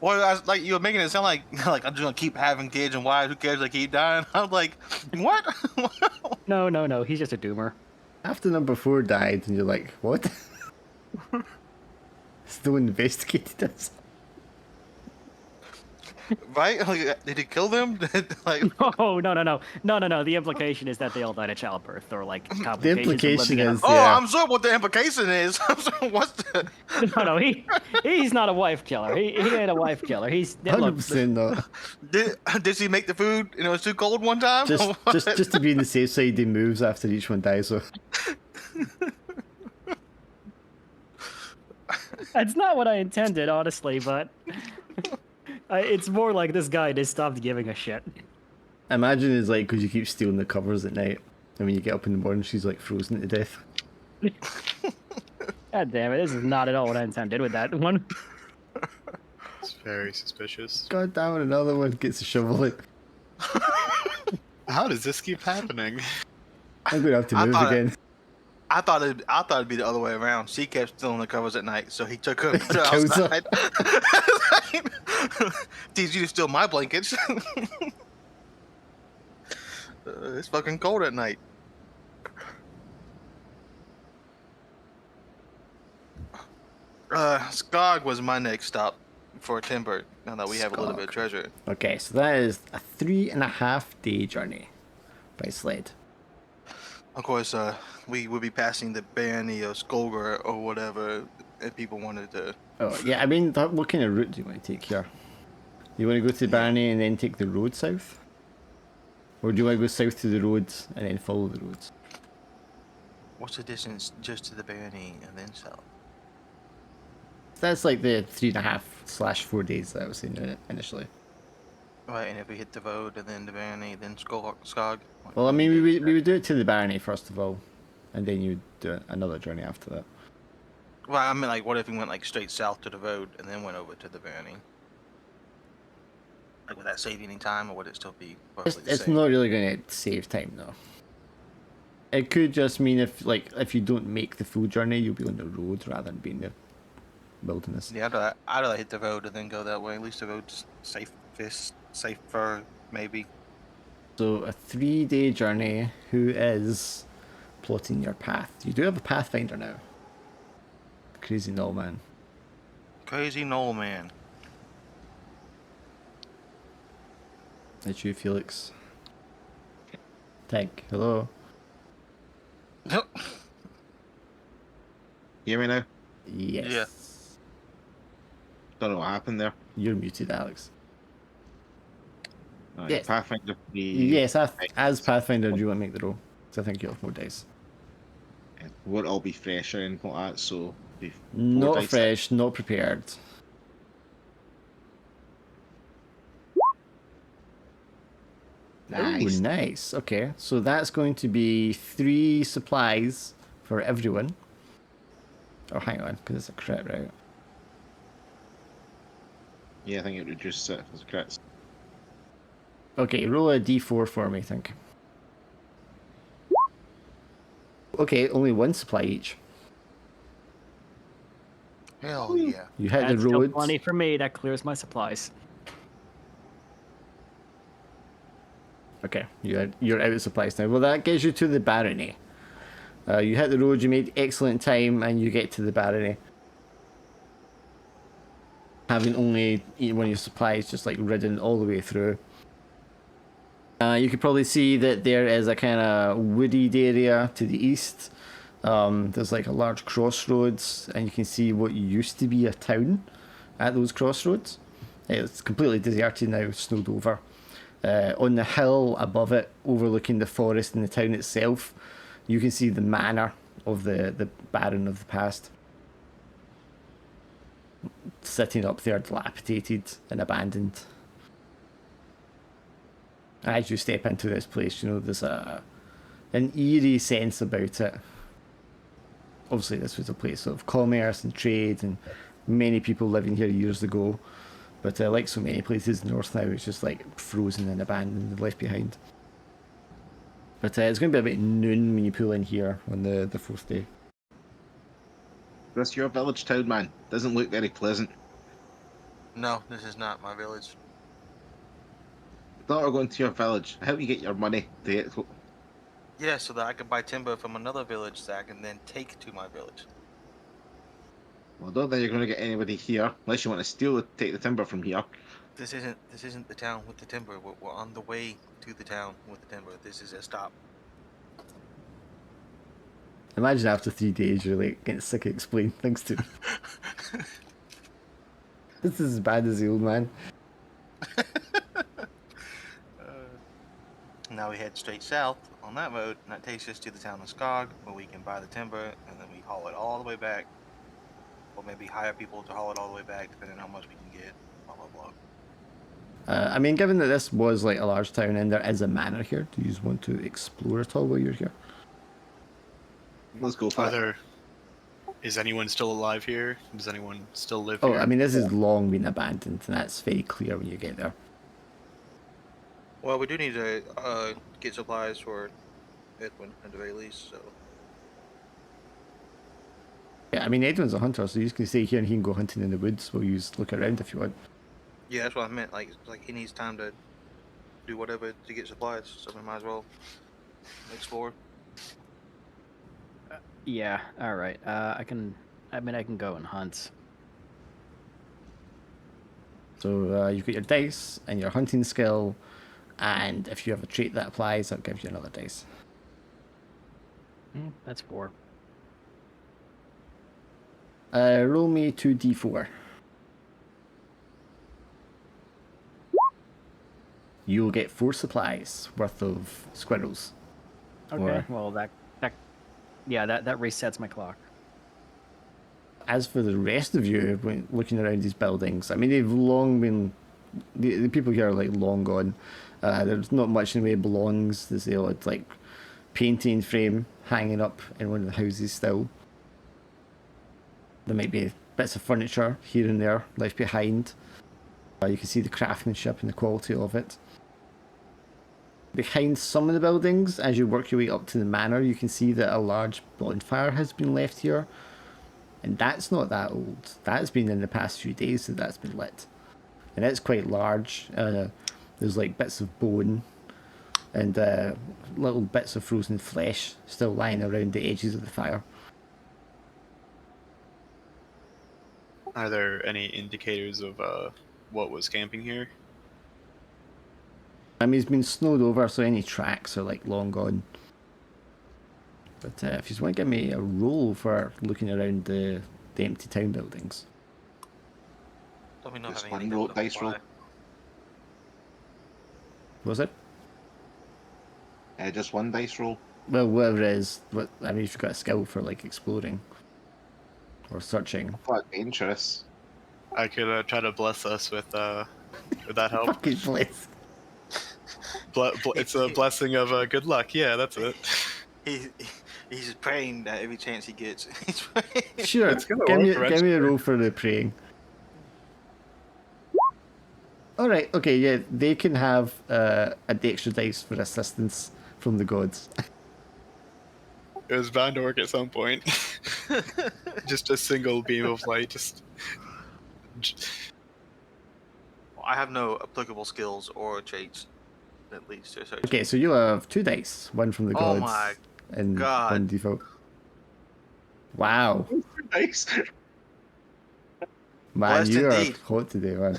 Well, like you were making it sound like I'm just gonna keep having kids and wives. Who cares? They keep dying. I was like, what? No. He's just a doomer. After number 4 died, and you're like, what? Still investigated us. Right? Like, did he kill them? Like, Oh no. The implication is that they all died of childbirth or like complications. The implication is, oh, yeah. I'm sorry what the implication is. What's the? No, he's not a wife killer. He ain't a wife killer. He's 100% not. Did he make the food and it was too cold one time? Just to be in the safe side, he moves after each one dies. So. That's not what I intended, honestly, but it's more like this guy just stopped giving a shit. Imagine it's like because you keep stealing the covers at night, and when you get up in the morning, she's like frozen to death. God damn it! This is not at all what I intended with that one. It's very suspicious. God damn it! Another one gets a shovel. Like, how does this keep happening? I'm gonna have to move again. I thought it'd be the other way around. She kept stealing the covers at night, so he took her to Kills her. outside. Teach you to steal my blankets. It's fucking cold at night. Skog was my next stop for timber. Now that we have a little bit of treasure. Okay, so that is a 3.5-day journey by sled. Of course, we would be passing the Barony of Skolgar or whatever if people wanted to. Oh yeah, I mean, what kind of route do you want to take here? You want to go to the Barony and then take the road south? Or do you want to go south to the roads and then follow the roads? What's the distance just to the barony and then south? That's like the 3.5/4 days that I was saying initially. Right, and if we hit the road and then the barony, then Skog. Well, I mean, we would do it to the barony first of all, and then you would do another journey after that. Well, I mean, like, what if we went like straight south to the road and then went over to the barony? Like, would that save any time, or would it still be roughly the It's same? not really going to save time though. It could just mean if you don't make the full journey, you'll be on the road rather than being in the wilderness. Yeah, I'd rather hit the road and then go that way. At least the road's safer, maybe. So a 3-day journey. Who is plotting your path? You do have a pathfinder now. Crazy Gnoll Man. Crazy Gnoll Man. That's you, Felix. Tank, hello. Hear me now? Yes. Yeah. Don't know what happened there. You're muted, Alex. Right, Yes. Pathfinder. Yes, as Pathfinder, do you want to make the roll? So I think you'll have more dice. It won't all be fresh or anything like that, so be four Not dice. fresh, not prepared. Nice. Oh, nice. Okay, so that's going to be 3 supplies for everyone. Oh, hang on, because it's a crit, right? Yeah, I think it reduces it as crits. Okay, roll a d4 for me, I think. Okay, only 1 supply each. Hell yeah. You hit That's the still road. plenty for me. That clears my supplies. Okay, you're out of supplies now. Well, that gets you to the barony. You hit the road, you made excellent time, and you get to the barony. Having only one of your supplies just like ridden all the way through. You could probably see that there is a kind of wooded area to the east. There's like a large crossroads, and you can see what used to be a town at those crossroads. It's completely deserted now, snowed over. On the hill above it, overlooking the forest and the town itself, you can see the manor of the Baron of the past. Sitting up there, dilapidated and abandoned. As you step into this place, you know, there's an eerie sense about it. Obviously, this was a place of commerce and trade, and many people living here years ago. But like so many places in the north now, it's just like frozen and abandoned and left behind. But it's going to be about noon when you pull in here on the 4th day. That's your village town, man. Doesn't look very pleasant. No, this is not my village. I thought we were going to your village. How do you get your money to get? Yeah, so that I could buy timber from another village that I can then take to my village. Well, I don't think you're going to get anybody here unless you want to take the timber from here. This isn't the town with the timber. We're on the way to the town with the timber. This is a stop. Imagine after 3 days you're like getting sick of explaining things to me. This is as bad as the old man. Now we head straight south on that road, and that takes us to the town of Skog, where we can buy the timber, and then we haul it all the way back. Or maybe hire people to haul it all the way back, depending on how much we can get, blah, blah, blah. I mean, given that this was like a large town and there is a manor here, do you just want to explore at all while you're here? Let's go for it. Is anyone still alive here? Does anyone still live Oh, here? I mean, this has long been abandoned, and that's very clear when you get there. Well, we do need to get supplies for Edwin at the very least, so... Yeah, I mean, Edwin's a hunter, so you can stay here and he can go hunting in the woods while you just look around if you want. Yeah, that's what I meant. Like he needs time to do whatever to get supplies, so we might as well explore. Yeah. All right. I can go and hunt. So you've got your dice and your hunting skill, and if you have a trait that applies, that gives you another dice. That's 4. Roll me 2d4. You'll get 4 supplies worth of squirrels. Okay. Or- Well, that Yeah, that resets my clock. As for the rest of you, when looking around these buildings, I mean, they've long been. The people here are like long gone. There's not much in the way of belongs. There's the odd like painting frame hanging up in one of the houses still. There might be bits of furniture here and there left behind. You can see the craftsmanship and the quality of it. Behind some of the buildings, as you work your way up to the manor, you can see that a large bonfire has been left here. And that's not that old. That's been in the past few days that that's been lit. And it's quite large. There's like bits of bone and little bits of frozen flesh still lying around the edges of the fire. Are there any indicators of what was camping here? I mean, it's been snowed over, so any tracks are like long gone. But if you just want to give me a roll for looking around the empty town buildings. Let me know Just if one anything roll, to dice roll. apply. Was it? Just one dice roll. Well, whatever it is. I mean, if you've got a skill for like exploring or searching. Quite adventurous. I could try to bless us with would that help? Fucking bless. It's a blessing of good luck. Yeah, that's it. He's praying that every chance he gets. He's praying. Sure, It's gonna give work me a roll for the praying. Alright, okay, yeah, they can have an extra dice for assistance from the gods. It was bound to work at some point. Just a single beam of light. I have no applicable skills or traits that leads to a search. Okay, so you have 2 dice, one from the Oh gods my and God. one default. Wow, Nice. man, Blessed you indeed. are hot today, man.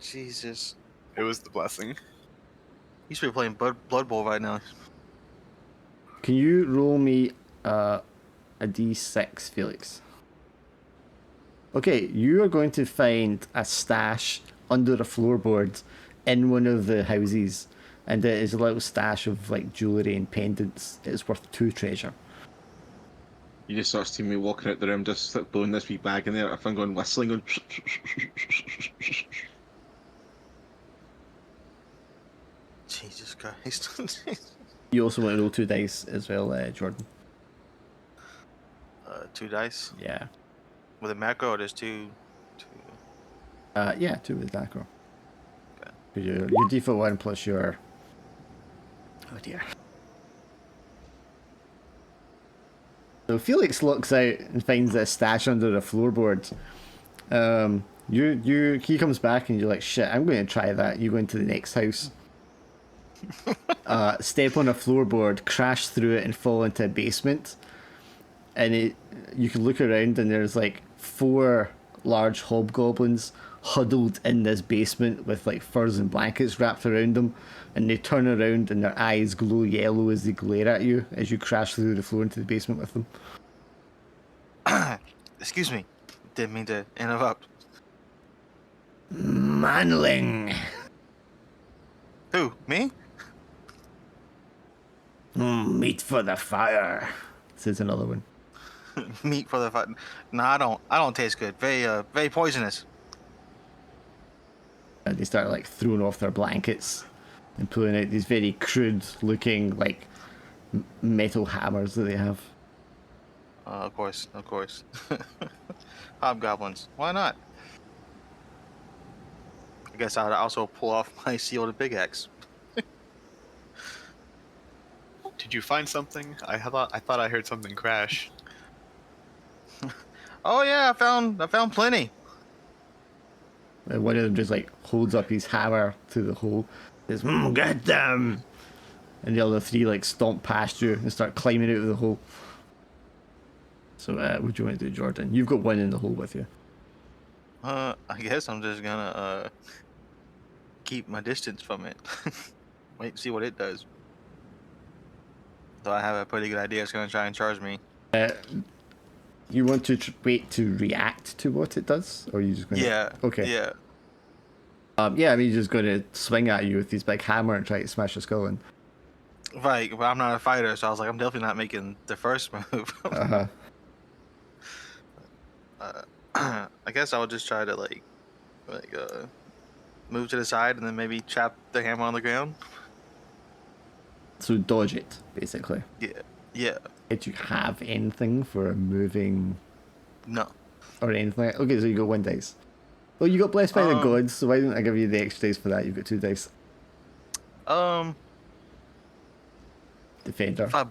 Jesus. It was the blessing. You should be playing Blood Bowl right now. Can you roll me a d6, Felix? Okay, you are going to find a stash under a floorboard in one of the houses, and it is a little stash of like jewellery and pendants. It's worth 2 treasure. You just sort of see me walking out the room, just like, blowing this wee bag in there. If I'm going whistling, going. Jesus Christ. You also want to roll 2 dice as well, Jordan. 2 dice Yeah. with a macro. Or there's two. Yeah, 2 with macro. Okay. Your default 1 plus your. Oh dear. So Felix looks out and finds a stash under a floorboard. He comes back and you're like, shit, I'm going to try that. You go into the next house. Step on a floorboard, crash through it and fall into a basement. And you can look around and there's like 4 large hobgoblins huddled in this basement with like furs and blankets wrapped around them, and they turn around and their eyes glow yellow as they glare at you as you crash through the floor into the basement with them. Excuse me. Didn't mean to interrupt. Manling! Who? Me? Meat for the fire, says another one. Meat for the fight. No, I don't. I don't taste good. Very poisonous. And they start like throwing off their blankets and pulling out these very crude looking like metal hammers that they have. Of course. Hobgoblins. Why not? I guess I'd also pull off my seal to big axe. Did you find something? I thought I heard something crash. Oh yeah, I found plenty. And one of them just like holds up his hammer to the hole, says, get them! And the other 3 like stomp past you and start climbing out of the hole. So what do you want to do, Jordan? You've got 1 in the hole with you. I guess I'm just gonna keep my distance from it. Wait and see what it does. So I have a pretty good idea it's gonna try and charge me. You want to wait to react to what it does, or are you just going to... Yeah. Okay. Yeah. Yeah, I mean, he's just going to swing at you with his big hammer and try to smash your skull in. Right, but I'm not a fighter, so I was like, I'm definitely not making the first move. Uh-huh. I guess I would just try to move to the side and then maybe chop the hammer on the ground. So dodge it, basically. Yeah, yeah, Did you have anything for moving no. or anything? Okay, so you got 1 dice. Well, you got blessed by the gods, so why don't I give you the extra dice for that? You've got 2 dice. Defender. If I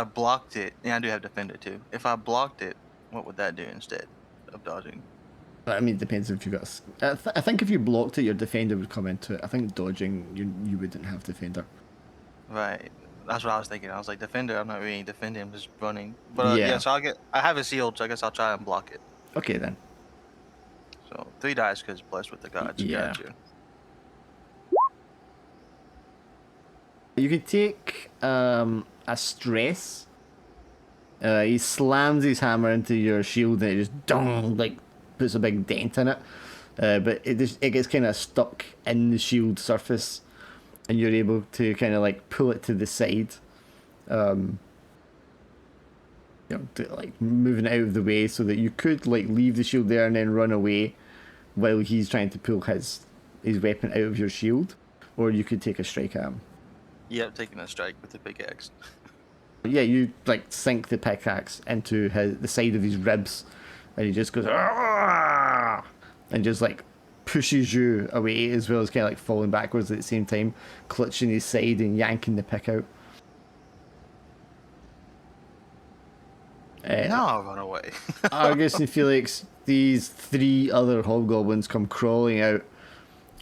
blocked it, yeah, I do have defender too. If I blocked it, what would that do instead of dodging? I mean, it depends if you got. I think if you blocked it, your defender would come into it. I think dodging, you wouldn't have defender. Right, that's what I was thinking. I was like, defender. I'm not really defending. I'm just running. But Yeah. yeah, so I have it sealed, so I guess I'll try and block it. Okay then. So 3 dice because blessed with the gods. Yeah. Gotcha. You can take a stress. He slams his hammer into your shield and it just dong, like puts a big dent in it. But it gets kind of stuck in the shield surface, and you're able to kind of like pull it to the side. Like moving it out of the way so that you could like leave the shield there and then run away while he's trying to pull his weapon out of your shield, or you could take a strike at him. Yep, taking a strike with the pickaxe. Yeah, you like sink the pickaxe into the side of his ribs, and he just goes "Argh!" and just like pushes you away, as well as kind of like falling backwards at the same time, clutching his side and yanking the pick out. Now I'll run away. Argus and Felix, these 3 other hobgoblins come crawling out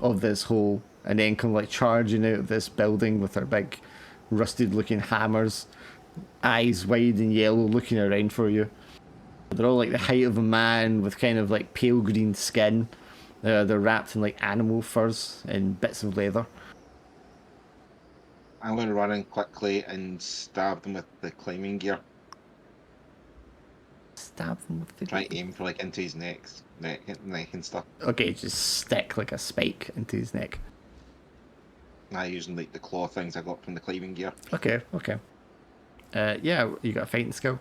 of this hole and then come like charging out of this building with their big rusted looking hammers, eyes wide and yellow, looking around for you. They're all like the height of a man with kind of like pale green skin. They're wrapped in like animal furs and bits of leather. I'm going to run in quickly and stab them with the climbing gear. Stab them with the... Try to aim for like into his neck and stuff. Okay, just stick like a spike into his neck. Using like the claw things I got from the climbing gear. Okay. Yeah, you got a fighting skill?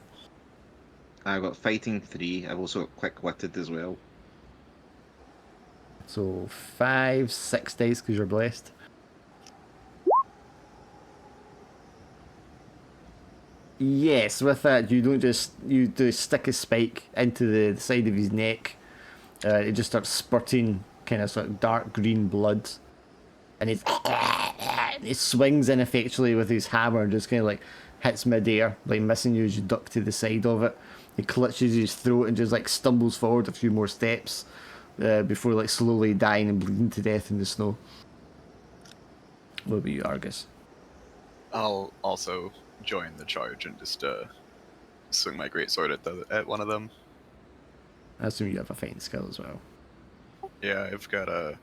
I've got fighting 3. I've also got quick-witted as well. So 5, 6 dice because you're blessed. Yes, with that you do stick a spike into the side of his neck. It just starts spurting kind of sort of dark green blood, and he swings ineffectually with his hammer and just kind of like hits midair, like missing you as you duck to the side of it. He clutches his throat and just like stumbles forward a few more steps before like slowly dying and bleeding to death in the snow. What about you, Argus? I'll also join the charge and just swing my greatsword at one of them. I assume you have a fighting skill as well. Yeah, I've got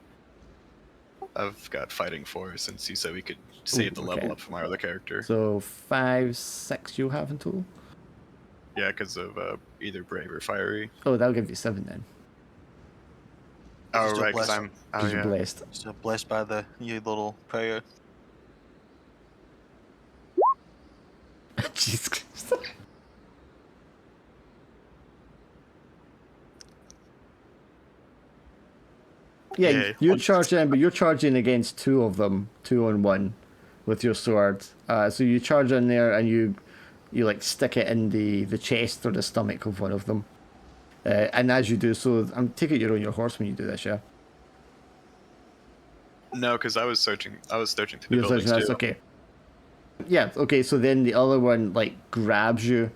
fighting 4 since you said we could save the level up for my other character. So 5, 6 you'll have in total? Yeah, because of either brave or fiery. Oh, that'll give you 7 then. Oh, right, because I'm You're blessed. Still blessed by the your little prayer. Jesus Christ. Yeah, you're charging, but you're charging against 2 of them, 2 on 1, with your sword. So you charge in there and you like stick it in the chest or the stomach of one of them. And as you do so, I'm taking you're on your horse when you do this, yeah? No, because I was searching through the buildings too. Okay. Yeah, okay, so then the other one like grabs you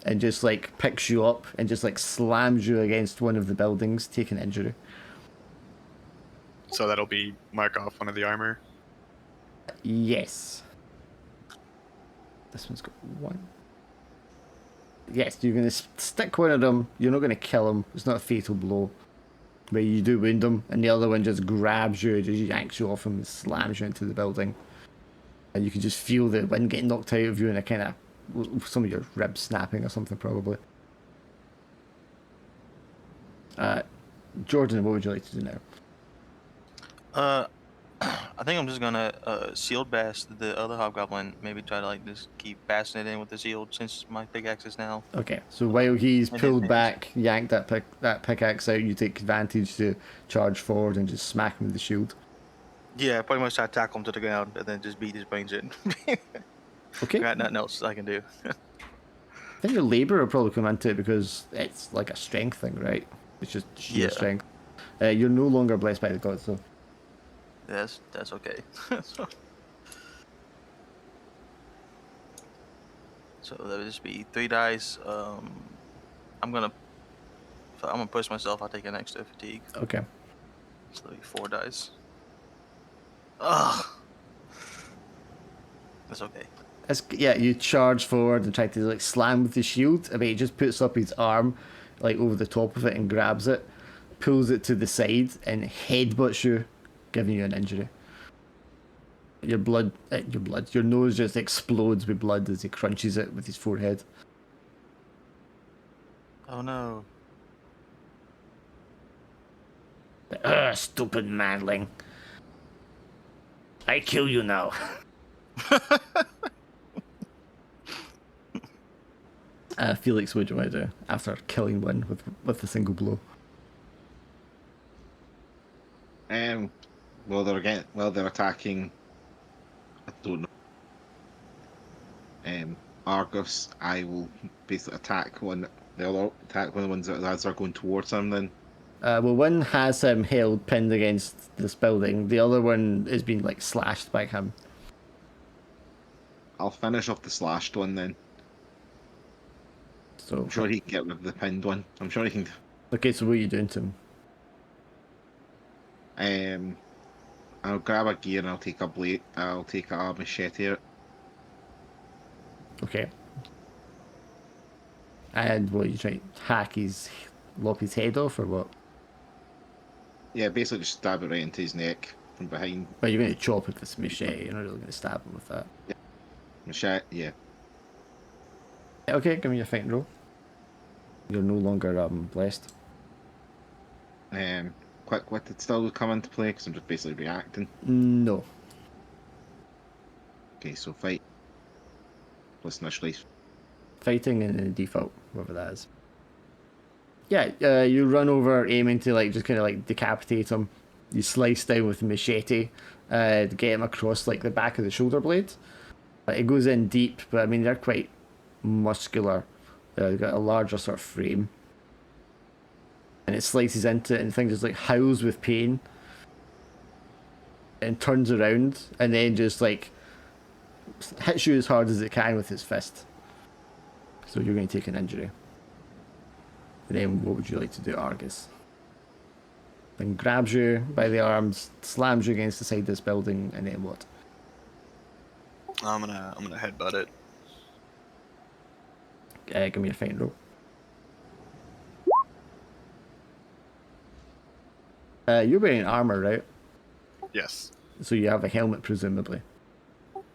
and just like picks you up and just like slams you against one of the buildings, taking injury. So that'll be mark off one of the armor? Yes. This one's got 1. Yes, you're going to stick one of them. You're not going to kill him. It's not a fatal blow. But you do wound him, and the other one just grabs you, just yanks you off him and slams you into the building. And you can just feel the wind getting knocked out of you and a kind of some of your ribs snapping or something probably. Jordan, what would you like to do now? I I think I'm just gonna shield bash the other hobgoblin. Maybe try to like just keep bashing it in with the shield since my pickaxe is now. Okay, so while he's And pulled advantage. back, yanked that pickaxe out, you take advantage to charge forward and just smack him with the shield. Yeah, pretty much try to tackle him to the ground and then just beat his brains in. Okay. Got nothing else I can do. I think your labor will probably come into it because it's like a strength thing, right? It's just sheer Yeah. strength. You're no longer blessed by the gods, though. That's okay. So that would just be 3 dice. I'm gonna push myself. I'll take an extra fatigue. Okay. So that'll be 4 dice. Ugh. That's okay. Yeah, you charge forward and try to like slam with the shield. I mean, he just puts up his arm like over the top of it and grabs it, pulls it to the side, and headbutts you, giving you an injury. Your nose just explodes with blood as he crunches it with his forehead. Oh no. Stupid manling. I kill you now. Felix, what do you want to do after killing one with a single blow? Well, they're attacking. I don't know. Argus, I will basically attack one. They'll attack one of the ones that are going towards him. Then. Well, one has him held pinned against this building. The other one is being like slashed by him. I'll finish off the slashed one then. So I'm sure he can get rid of the pinned one. I'm sure he can. Okay, so what are you doing to him? I'll grab a gear and I'll take a blade. I'll take a machete out. Okay. And what, you trying to lop his head off or what? Yeah, basically just stab it right into his neck from behind. Well, you're going to chop with this machete. You're not really going to stab him with that. Machete, yeah. Okay, give me your fighting roll. You're no longer blessed. Quick witted still come into play because I'm just basically reacting. No. Okay, so fight. Plus initially. Fighting and then default, whatever that is. Yeah, you run over aiming to like just kind of like decapitate him. You slice down with the machete to get him across like the back of the shoulder blade. It goes in deep, but I mean they're quite muscular. They've got a larger sort of frame. And it slices into it and the thing just like howls with pain. And turns around and then just like hits you as hard as it can with its fist. So you're going to take an injury. And then what would you like to do, Argus? Then grabs you by the arms, slams you against the side of this building, and then what? I'm gonna headbutt it. Give me a fighting roll. You're wearing armor, right? Yes. So you have a helmet, presumably.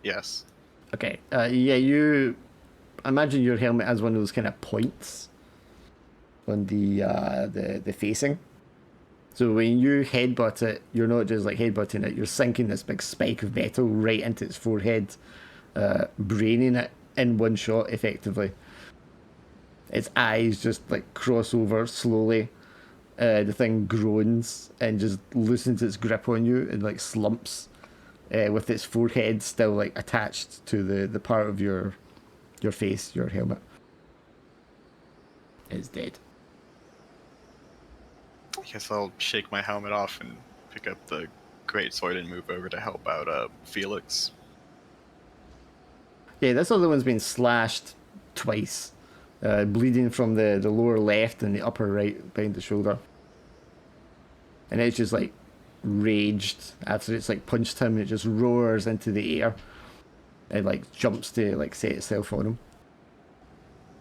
Yes. Okay. Yeah, you imagine your helmet has one of those kind of points on the facing. So when you headbutt it, you're not just like headbutting it, you're sinking this big spike of metal right into its forehead, braining it in one shot effectively. Its eyes just like cross over slowly. The thing groans and just loosens its grip on you and like slumps with its forehead still like attached to the part of your face, your helmet. It's dead. I guess I'll shake my helmet off and pick up the greatsword and move over to help out Felix. Yeah, this other one's been slashed twice. Bleeding from the lower left and the upper right behind the shoulder. And it's just like raged after it's like punched him. It just roars into the air and like jumps to like set itself on him.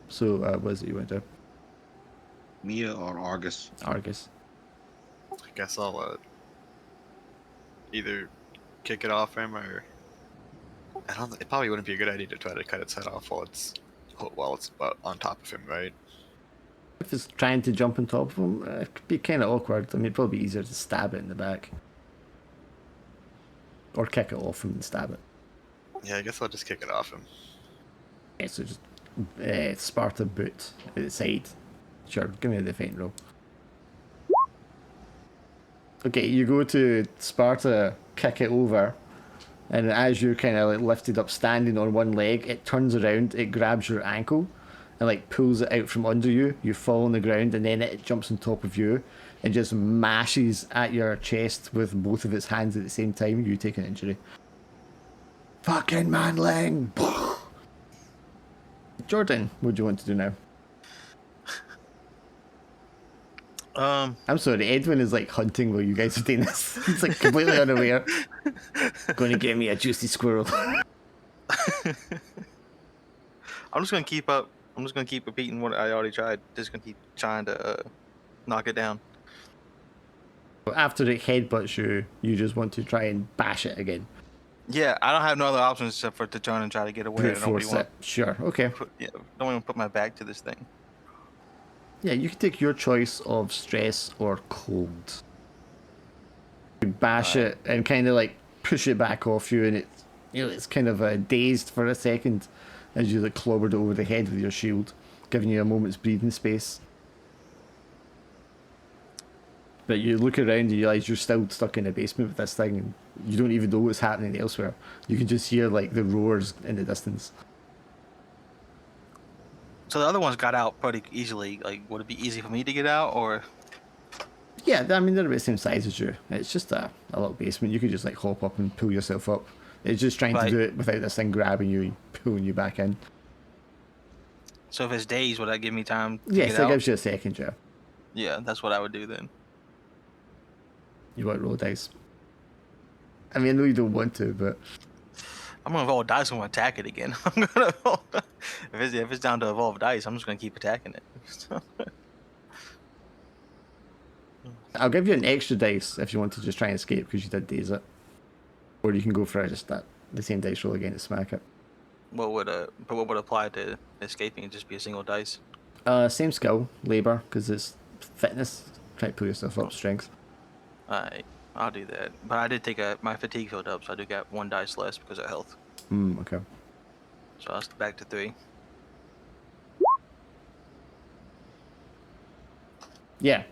So what is it you want to do? Mia or Argus? Argus. I guess I'll either kick it off him or it probably wouldn't be a good idea to try to cut its head off while it's on top of him, right? If it's trying to jump on top of him, it could be kind of awkward. I mean, it'd probably be easier to stab it in the back. or kick it off him and stab it. Yeah, I guess I'll just kick it off him. Yeah, so just Sparta boot at the side. Sure, give me a defend roll. Okay, you go to Sparta, kick it over, and as you're kind of like lifted up standing on one leg, it turns around, it grabs your ankle, and like pulls it out from under you. You fall on the ground, and then it jumps on top of you, and just mashes at your chest with both of its hands at the same time. You take an injury. Fucking manling! Jordan, what do you want to do now? I'm sorry, Edwin is like hunting while you guys are doing this. He's like completely unaware. Going to get me a juicy squirrel. I'm just gonna keep up. I'm just gonna keep repeating what I already tried. Just gonna keep trying to knock it down. After it headbutts you, you just want to try and bash it again. Yeah, I don't have no other options except for to turn and try to get away. Brute force it. Sure, okay. Don't even put my back to this thing. Yeah, you can take your choice of stress or cold. You bash it and kind of like push it back off you, and it's kind of dazed for a second as you like clobbered over the head with your shield, giving you a moment's breathing space. But you look around and you realise you're still stuck in a basement with this thing, and you don't even know what's happening elsewhere. You can just hear like the roars in the distance. So the other ones got out pretty easily. Like, would it be easy for me to get out, or? Yeah, I mean, they're about the same size as you. It's just a little basement. You could just like hop up and pull yourself up. It's just trying to do it without this thing grabbing you and pulling you back in. So if it's days, would that give me time to yes, get that out? gives you a second, yeah. Yeah, that's what I would do then. You want to roll dice? I mean, I know you don't want to, but... I'm going to evolve dice and attack it again. I'm gonna if it's down to evolve dice, I'm just going to keep attacking it. I'll give you an extra dice if you want to just try and escape because you did daze it. Or you can go for just the same dice roll again to smack it. What would apply to escaping? It'd just be a single dice. Same skill, labour, because it's fitness. Try to pull yourself up, strength. Alright, I'll do that. But I did take my fatigue filled up, so I do got 1 dice less because of health. Okay. So I was back to 3. Yeah,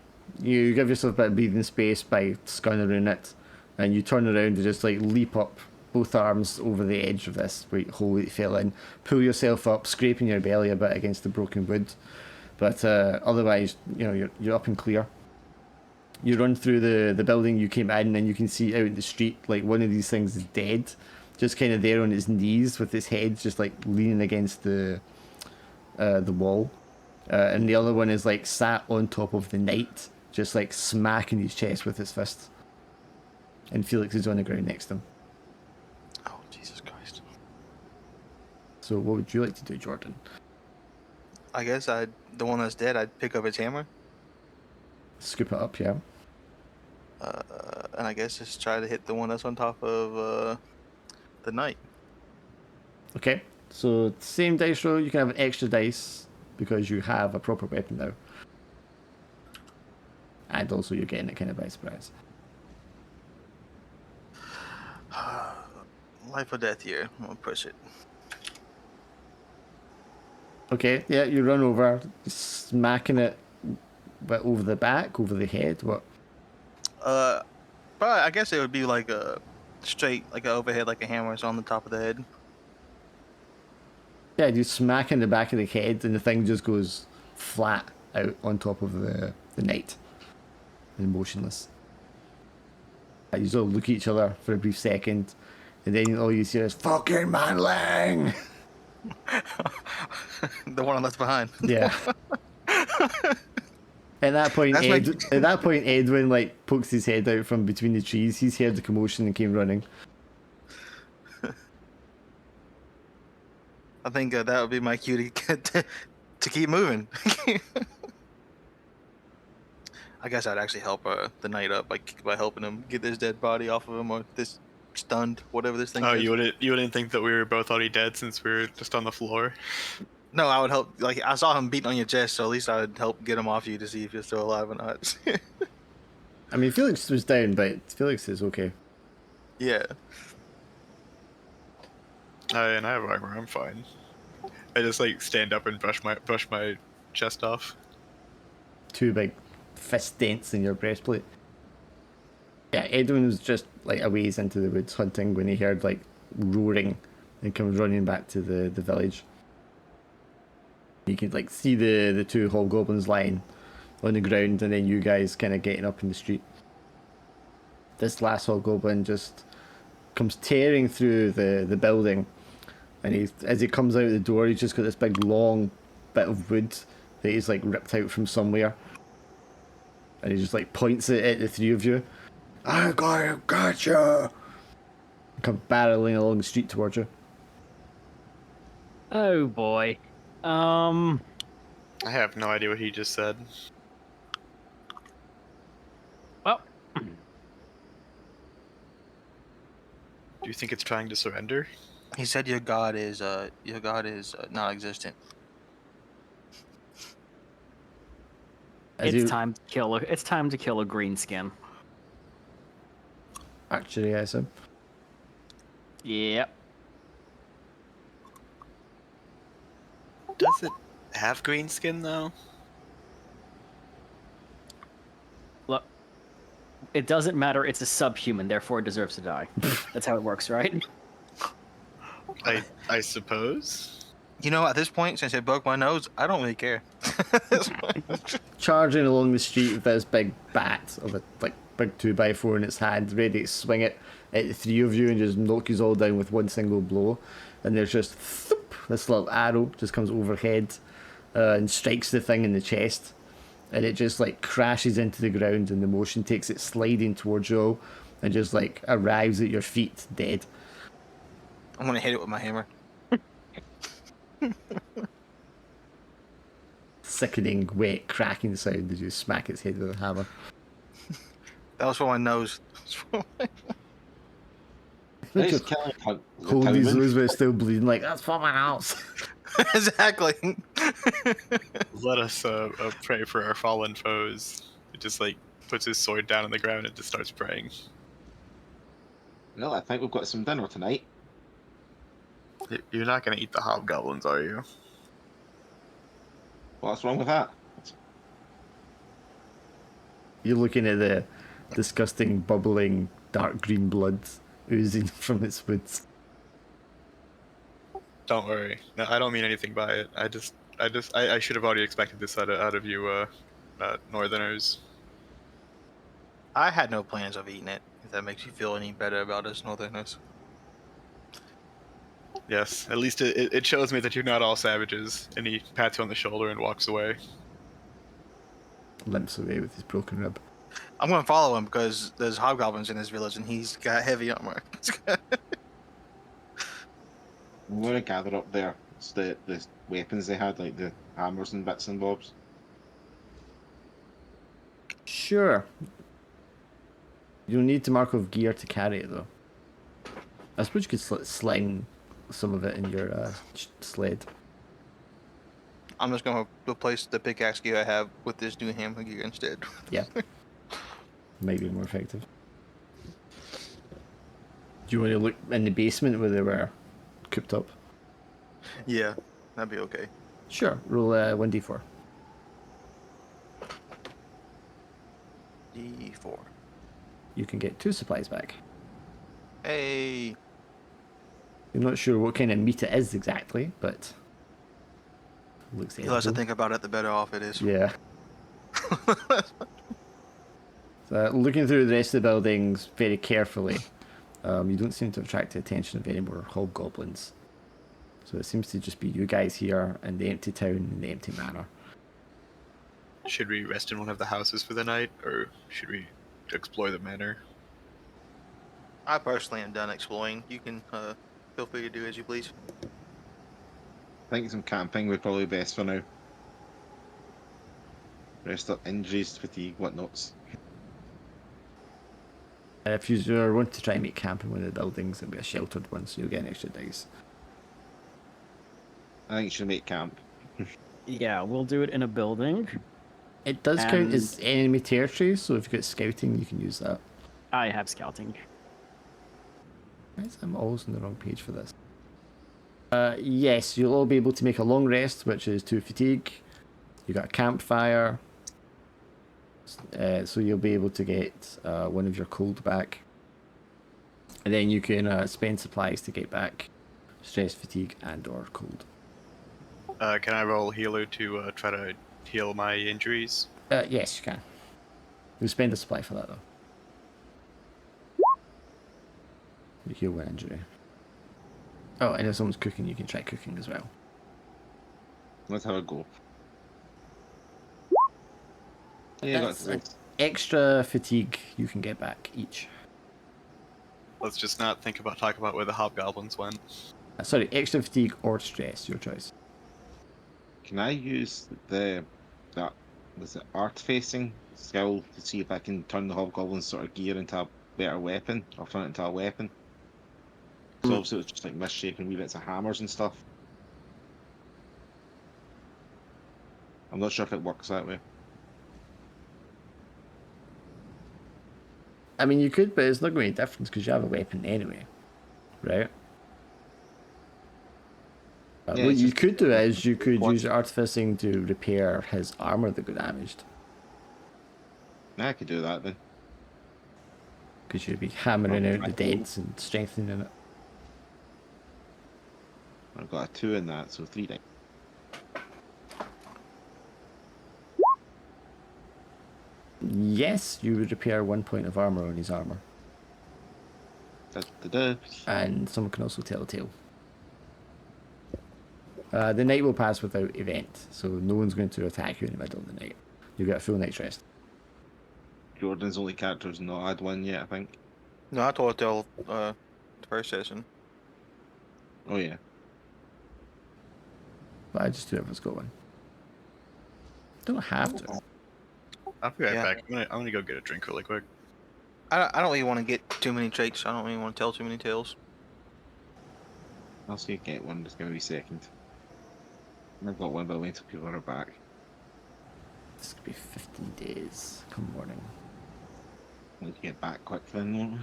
you give yourself a bit of breathing space by scouring it, and you turn around and just like leap up both arms over the edge of this hole that you fell in, pull yourself up, scraping your belly a bit against the broken wood, but otherwise, you're up and clear. You run through the building you came in, and you can see out in the street like one of these things is dead, just kind of there on its knees with its head just like leaning against the wall. And the other one is like sat on top of the knight, just like smacking his chest with his fist. And Felix is on the ground next to him. Oh, Jesus Christ. So what would you like to do, Jordan? I guess the one that's dead, I'd pick up its hammer. Scoop it up, yeah. And I guess just try to hit the one that's on top of the knight. Okay, so same dice roll, you can have an extra dice because you have a proper weapon now. And also you're getting it kind of by surprise. Life or death here. I'm gonna push it. Okay, yeah, you run over, smacking it but over the back, over the head, what? But I guess it would be like a straight, like an overhead, like a hammer is on the top of the head. Yeah, you smack in the back of the head and the thing just goes flat out on top of the knight. And motionless. You all look at each other for a brief second, and then all you see is fucking manling! The one left behind. Yeah. At that point, Edwin like pokes his head out from between the trees. He's heard the commotion and came running. I think that would be my cue to keep moving. I guess I'd actually help the knight up by helping him get this dead body off of him, or this stunned, whatever this thing is. You wouldn't think that we were both already dead since we were just on the floor? No, I would help. Like, I saw him beating on your chest, so at least I would help get him off you to see if you're still alive or not. I mean, Felix was down, but Felix is okay. Yeah. And I have armor. I'm fine. I just like stand up and brush my chest off. 2 big fist dents in your breastplate. Yeah, Edwin was just like a ways into the woods hunting when he heard like roaring and comes running back to the village. You can like see the 2 hobgoblins lying on the ground, and then you guys kind of getting up in the street. This last hobgoblin just comes tearing through the building, and as he comes out the door, he's just got this big long bit of wood that he's like ripped out from somewhere, and he just like points it at the 3 of you. I gotcha! Come barreling along the street towards you. Oh boy. I have no idea what he just said. Well. Do you think it's trying to surrender? He said your god is non-existent. It's time to kill a greenskin. Actually, I assume. Yep. Does it have green skin though? Look, it doesn't matter. It's a subhuman, therefore it deserves to die. That's how it works, right? I suppose. You know, at this point, since it broke my nose, I don't really care. Charging along the street with this big bat of a like big 2x4 in its hand, ready to swing it at the 3 of you and just knock you all down with one single blow. And there's just thoop, this little arrow just comes overhead and strikes the thing in the chest, and it just like crashes into the ground, and the motion takes it sliding towards you all and just like arrives at your feet dead. I'm gonna hit it with my hammer. Sickening, wet, cracking sound as you smack its head with a hammer. That was for my nose. Nice killing hunt. Hold these lows but it's still bleeding like, that's for my house. Exactly. Let us pray for our fallen foes. It just like puts his sword down on the ground and just starts praying. Well, I think we've got some dinner tonight. You're not gonna eat the hobgoblins, are you? What's wrong with that? You're looking at the disgusting, bubbling, dark green blood oozing from its woods. Don't worry. No, I don't mean anything by it. I should have already expected this out of you, Northerners. I had no plans of eating it, if that makes you feel any better about us Northerners. Yes, at least it shows me that you're not all savages. And he pats you on the shoulder and walks away. Limps away with his broken rib. I'm gonna follow him because there's hobgoblins in his village and he's got heavy armor. I'm going to gather up there the weapons they had, like the hammers and bits and bobs. Sure. You'll need to mark off gear to carry it, though. I suppose you could sling some of it in your sled. I'm just gonna replace the pickaxe gear I have with this new hammer gear instead. Yeah. Might be more effective. Do you want to look in the basement where they were cooped up? Yeah, that'd be okay. Sure. Roll 1d4. D4. You can get 2 supplies back. Hey. You're not sure what kind of meat it is exactly, but looks The less I edible. think about it, the better off it is. Yeah. So, looking through the rest of the buildings very carefully, you don't seem to attract the attention of any more hobgoblins. So it seems to just be you guys here in the empty town and the empty manor. Should we rest in one of the houses for the night, or should we explore the manor? I personally am done exploring. You can feel free to do as you please. I think some camping would probably be best for now. Rest up injuries, fatigue, whatnots. If you want to try and make camp in one of the buildings, it'll be a sheltered one, so you'll get an extra dice. I think you should make camp. Yeah, we'll do it in a building. It does count as enemy territory, so if you've got scouting, you can use that. I have scouting. I'm always on the wrong page for this. Yes, you'll all be able to make a long rest, which is 2 fatigue. You got a campfire, so you'll be able to get 1 of your cold back. And then you can spend supplies to get back stress, fatigue, and or cold. Can I roll healer to try to heal my injuries? Yes, you can. You spend a supply for that though. You heal 1 injury. Oh, and if someone's cooking, you can try cooking as well. Let's have a go. That's an extra fatigue you can get back each. Let's just not talk about where the hobgoblins went. Sorry, extra fatigue or stress, your choice. Can I use that was it art facing skill to see if I can turn the hobgoblin's sort of gear into a better weapon, or turn it into a weapon? So obviously it's just like misshapen wee bits of hammers and stuff. I'm not sure if it works that way. I mean, you could, but it's not going to make a difference because you have a weapon anyway, right? Yeah, what it's you just- could do is you could What? use artificing to repair his armor that got damaged, Yeah, I could do that then. because you'd be hammering Oh, out the right. dents and strengthening it. I've got a 2 in that, so 3 dice. Yes, you would repair 1 point of armor on his armor, Da-da-da. and someone can also tell a tale. The night will pass without event, so no one's going to attack you in the middle of the night. You get a full night's rest. Jordan's only character's not had one yet, I think. No, I told Del the first session. Oh yeah. But I just do whoever's got one. Don't have to. I'll be right Yeah. back. I'm gonna go get a drink really quick. I don't really want to get too many traits. I don't really want to tell too many tales. I'll see you get one, just give me a second. I've got one, but I'll wait until people are back. This could be 15 days. Come morning. I'll get back quick then, won't we?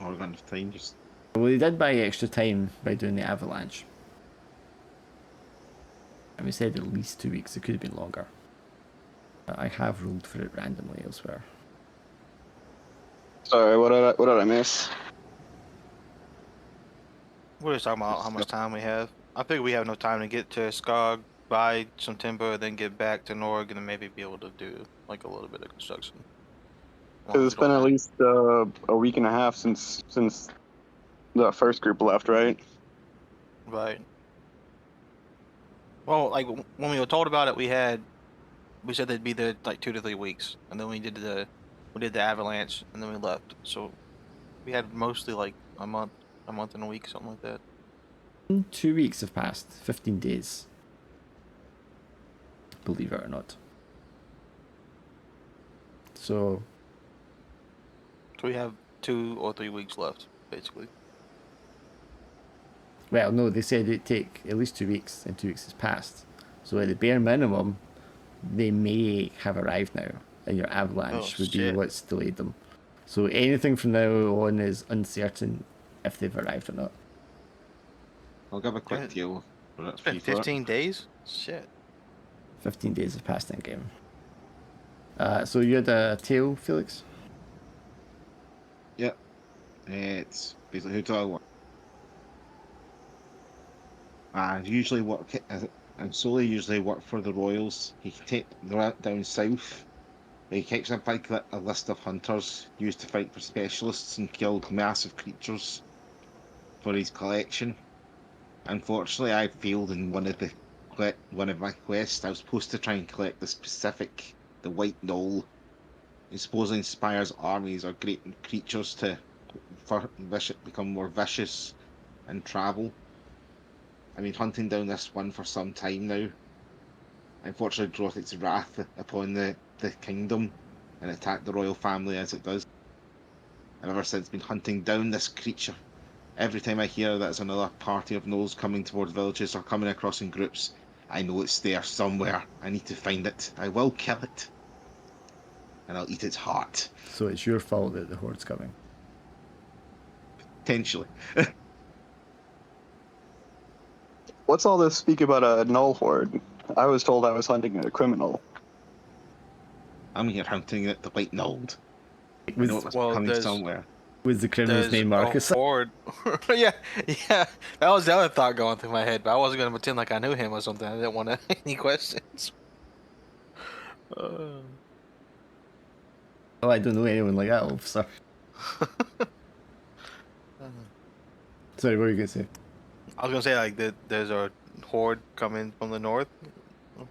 Or we've got enough time, just... Well, they did buy extra time by doing the avalanche. And we said at least 2 weeks. It could have been longer. But I have rolled for it randomly elsewhere. Sorry, what did I miss? We're just talking about how much time we have. I figure we have enough time to get to Skog, buy some timber, then get back to Norg, and then maybe be able to do like a little bit of construction. Because it's been at least a week and a half since the first group left, right? Right. Well, like when we were told about it, we said they'd be there like 2 to 3 weeks, and then we did the avalanche, and then we left. So we had mostly like a month and a week, something like that. 2 weeks have passed. 15 days. Believe it or not. So So we have 2 or 3 weeks left, basically. well, no, they said it'd take at least 2 weeks, and 2 weeks has passed. So at the bare minimum, they may have arrived now, and your avalanche would be shit. what's delayed them. So anything from now on is uncertain if they've arrived or not. I'll give a quick Right. deal for it. It's been 15 days? Shit. 15 days have passed in game. So you had a tale, Felix? Yep. It's basically who do I work? I usually work, and solely usually work for the Royals. He can take the route down south. He keeps up like a list of hunters used to fight for specialists and kill massive creatures for his collection. Unfortunately, I failed in one of my quests. I was supposed to try and collect the white gnoll. It supposedly inspires armies or great creatures to become more vicious and travel. I've been hunting down this one for some time now. Unfortunately, it brought its wrath upon the kingdom and attacked the royal family as it does. I've ever since been hunting down this creature. Every time I hear that there's another party of gnolls coming towards villages or coming across in groups, I know it's there somewhere. I need to find it. I will kill it. And I'll eat its heart. So it's your fault that the horde's coming. Potentially. What's all this speak about a gnoll horde? I was told I was hunting a criminal. I'm here hunting it the white gnolls. I know it was Well, coming there's- somewhere. Was the criminal's There's name Marcus? a horde. Yeah, yeah. That was the other thought going through my head, but I wasn't gonna pretend like I knew him or something. I didn't want any questions. Oh, I don't know anyone like that, officer. Sorry, what were you going to say? I was gonna say like there's a horde coming from the north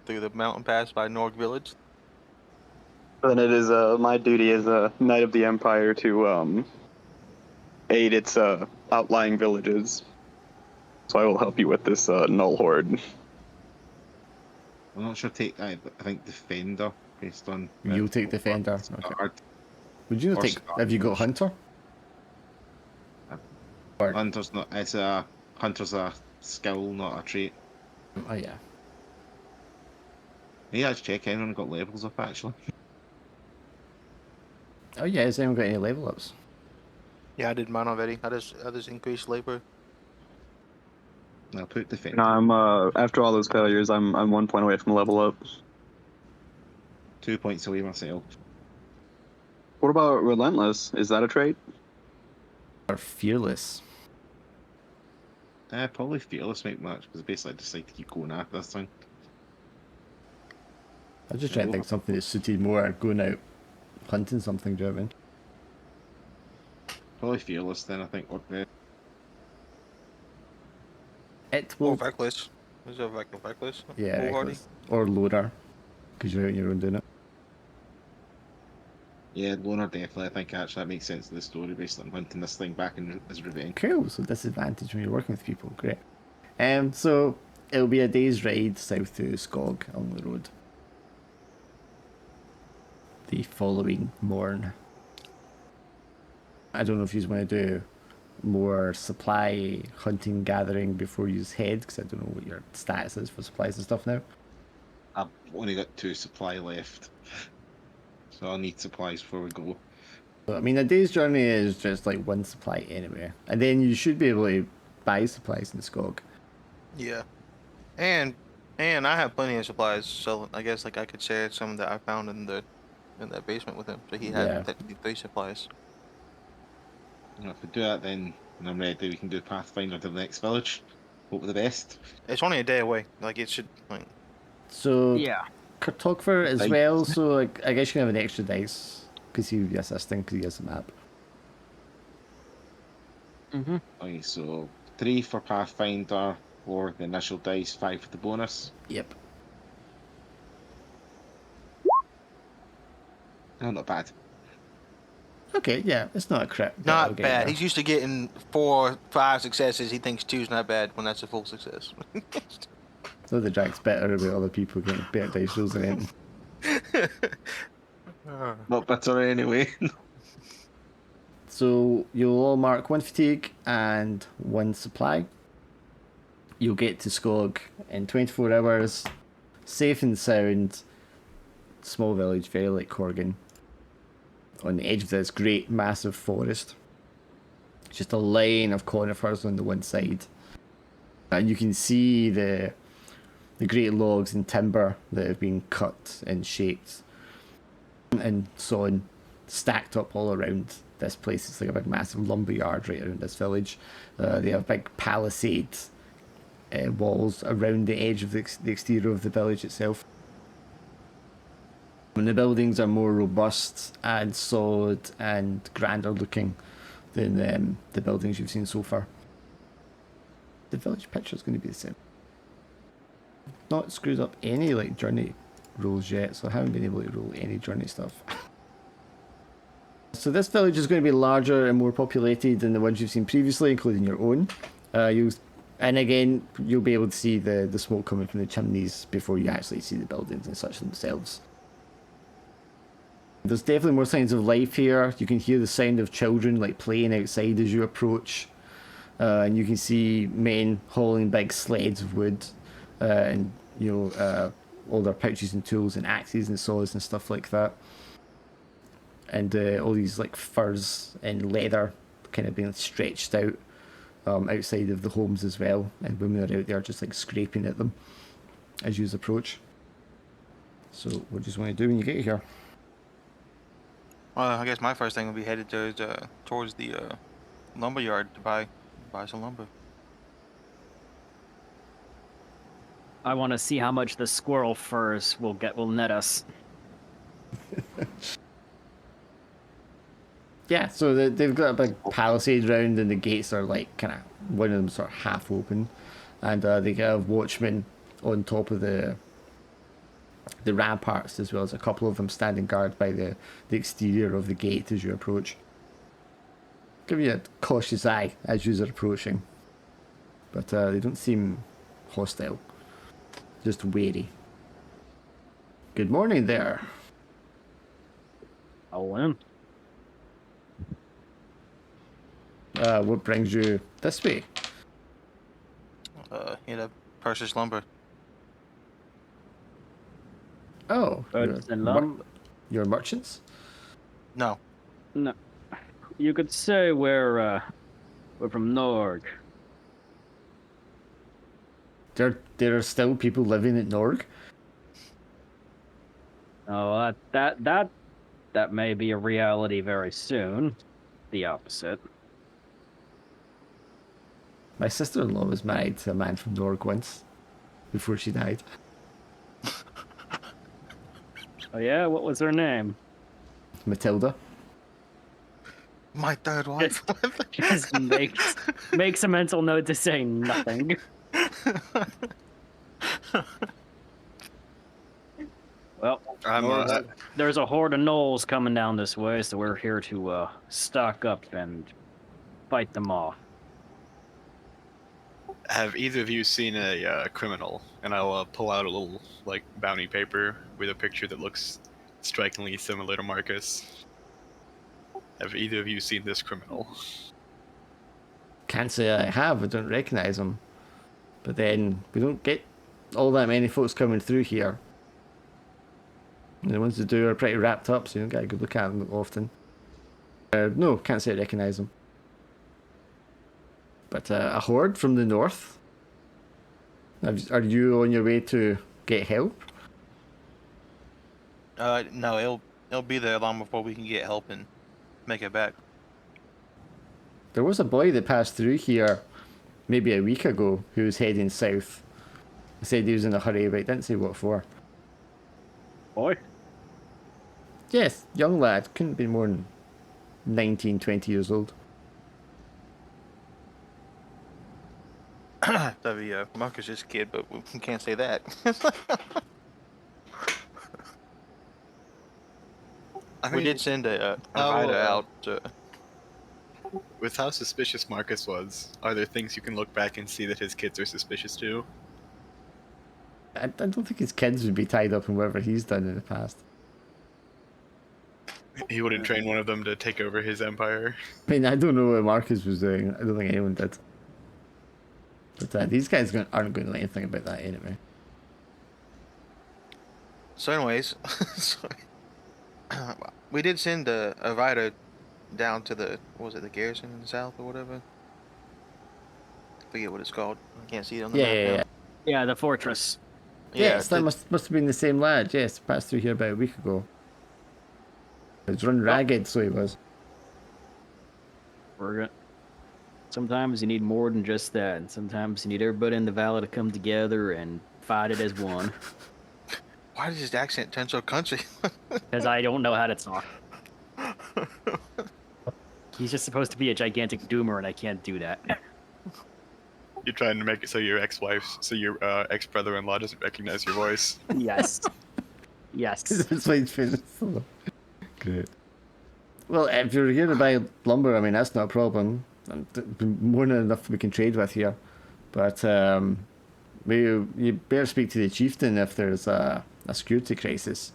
through the mountain pass by Norg Village. Then it is my duty as a knight of the empire to aid its outlying villages. So I will help you with this gnoll horde. I'm not sure I think Defender, based on... You'll take Defender. Okay. Guard. Would you not Or take... Star Have you got Wars. Hunter? Or, Hunter's not... Hunter's a skill, not a trait. oh, yeah. Yeah, let's check anyone got levels up, actually. Oh, yeah, has anyone got any level ups? Yeah, I did mine already. I just increased labor. I'll put Defender. No, I'm after all those failures, I'm 1 point away from level up. 2 points away myself. What about relentless? Is that a trait? Or Fearless? Probably Fearless might match, because basically I decide to keep going after this thing. I was just trying to think something that suited more going out hunting something, do you know what I mean? Probably Fearless then, I think, worked best. It Or will... reckless. Is it reckless? Yeah, Foolhardy? reckless. Or Loader, because you're out on your own doing it. Yeah, Loner definitely, I think actually that makes sense to the story, basically I'm hunting this thing back as revenge. Cool, so disadvantage when you're working with people, great. So it'll be a day's ride south to Skog along the road. The following morn. I don't know if you want to do more supply hunting gathering before you head, because I don't know what your status is for supplies and stuff now. I've only got 2 supply left, so I'll need supplies before we go. So, I mean, a day's journey is just like 1 supply anyway, and then you should be able to buy supplies in Skog. Yeah. And I have plenty of supplies, so I guess like I could share some that I found in that basement with him. So he had Yeah. technically 3 supplies. And if we do that, then when I'm ready, we can do Pathfinder to the next village. Hope for the best. It's only a day away. Like it should like So Yeah. Cartographer as Dice. well, so like, I guess you can have an extra dice, because he would be assisting, because he has the map. Mm-hmm. Okay, so 3 for Pathfinder, for the initial dice, 5 for the bonus. Yep. Oh, not bad. Okay, yeah, it's not a crit. but not I'll get bad. there. He's used to getting 4, 5 successes. He thinks 2's not bad when that's a full success. So the Jack's better about other people getting better dice rolls than him. Not better anyway. So you'll all mark 1 fatigue and 1 supply. You'll get to Skog in 24 hours, safe and sound, small village, very like Corgan, on the edge of this great massive forest. Just a line of conifers on the one side, and you can see the great logs and timber that have been cut and shaped and sawn, stacked up all around this place. It's like a big massive lumber yard right around this village. They have big palisade walls around the edge of the exterior of the village itself. And the buildings are more robust and solid and grander looking than the buildings you've seen so far. The village picture is going to be the same. Not screwed up any like journey rolls yet, so I haven't been able to roll any journey stuff. So this village is going to be larger and more populated than the ones you've seen previously, including your own. And again, you'll be able to see the smoke coming from the chimneys before you actually see the buildings and such themselves. There's definitely more signs of life here. You can hear the sound of children like playing outside as you approach. And you can see men hauling big sleds of wood and all their pouches and tools and axes and saws and stuff like that. And all these like furs and leather kind of being stretched out outside of the homes as well, and women are out there just like scraping at them as you approach. So what do you want to do when you get here? Well, I guess my first thing would be headed towards the lumber yard to buy some lumber. I want to see how much the squirrel furs will net us. Yeah, so they've got a big palisade round, and the gates are like kind of, one of them sort of half open, and they have watchmen on top of the ramparts, as well as a couple of them standing guard by the exterior of the gate as you approach. Give you a cautious eye as you're approaching, but they don't seem hostile, just wary. Good morning there. I'll in. What brings you this way? Purchase lumber. Oh, you're merchants? No. No. You could say we're from Norg. There are still people living at Norg? Oh, that may be a reality very soon. The opposite. My sister-in-law was married to a man from Norg once, before she died. Oh yeah, what was her name? Matilda. My third wife. Just makes a mental note to say nothing. Well, there's a horde of gnolls coming down this way, so we're here to stock up and fight them off. Have either of you seen a criminal? And I'll pull out a little like bounty paper with a picture that looks strikingly similar to Marcus. Have either of you seen this criminal? Can't say I have. I don't recognise him. But then we don't get all that many folks coming through here. And the ones that do are pretty wrapped up, so you don't get a good look at them often. No, can't say I recognise them. But a horde from the north. Are you on your way to get help? No, it'll be there long before we can get help and make it back. There was a boy that passed through here maybe a week ago who was heading south. He said he was in a hurry, but he didn't say what for. Boy? Yes, young lad. Couldn't be more than 19, 20 years old. That'd be Marcus's kid, but we can't say that. We did send a rider out. With how suspicious Marcus was, are there things you can look back and see that his kids are suspicious too? I don't think his kids would be tied up in whatever he's done in the past. He wouldn't train one of them to take over his empire. I mean, I don't know what Marcus was doing. I don't think anyone did. But these guys aren't going to know anything about that anyway. So anyways, we did send a rider down to the garrison in the south or whatever. I forget what it's called. I can't see it on the map now. Yeah, the fortress. Yes, that must have been the same lad. Yes, passed through here about a week ago. He was run ragged, so he was. Sometimes you need more than just that, and sometimes you need everybody in the valley to come together and fight it as one. Why does his accent turn so country? Because I don't know how to talk. He's just supposed to be a gigantic doomer, and I can't do that. You're trying to make it so your ex-brother-in-law doesn't recognize your voice. Yes. Yes. That's why it's great. Well, if you're here to buy lumber, I mean, that's not a problem. More than enough we can trade with here. But you better speak to the chieftain if there's a security crisis.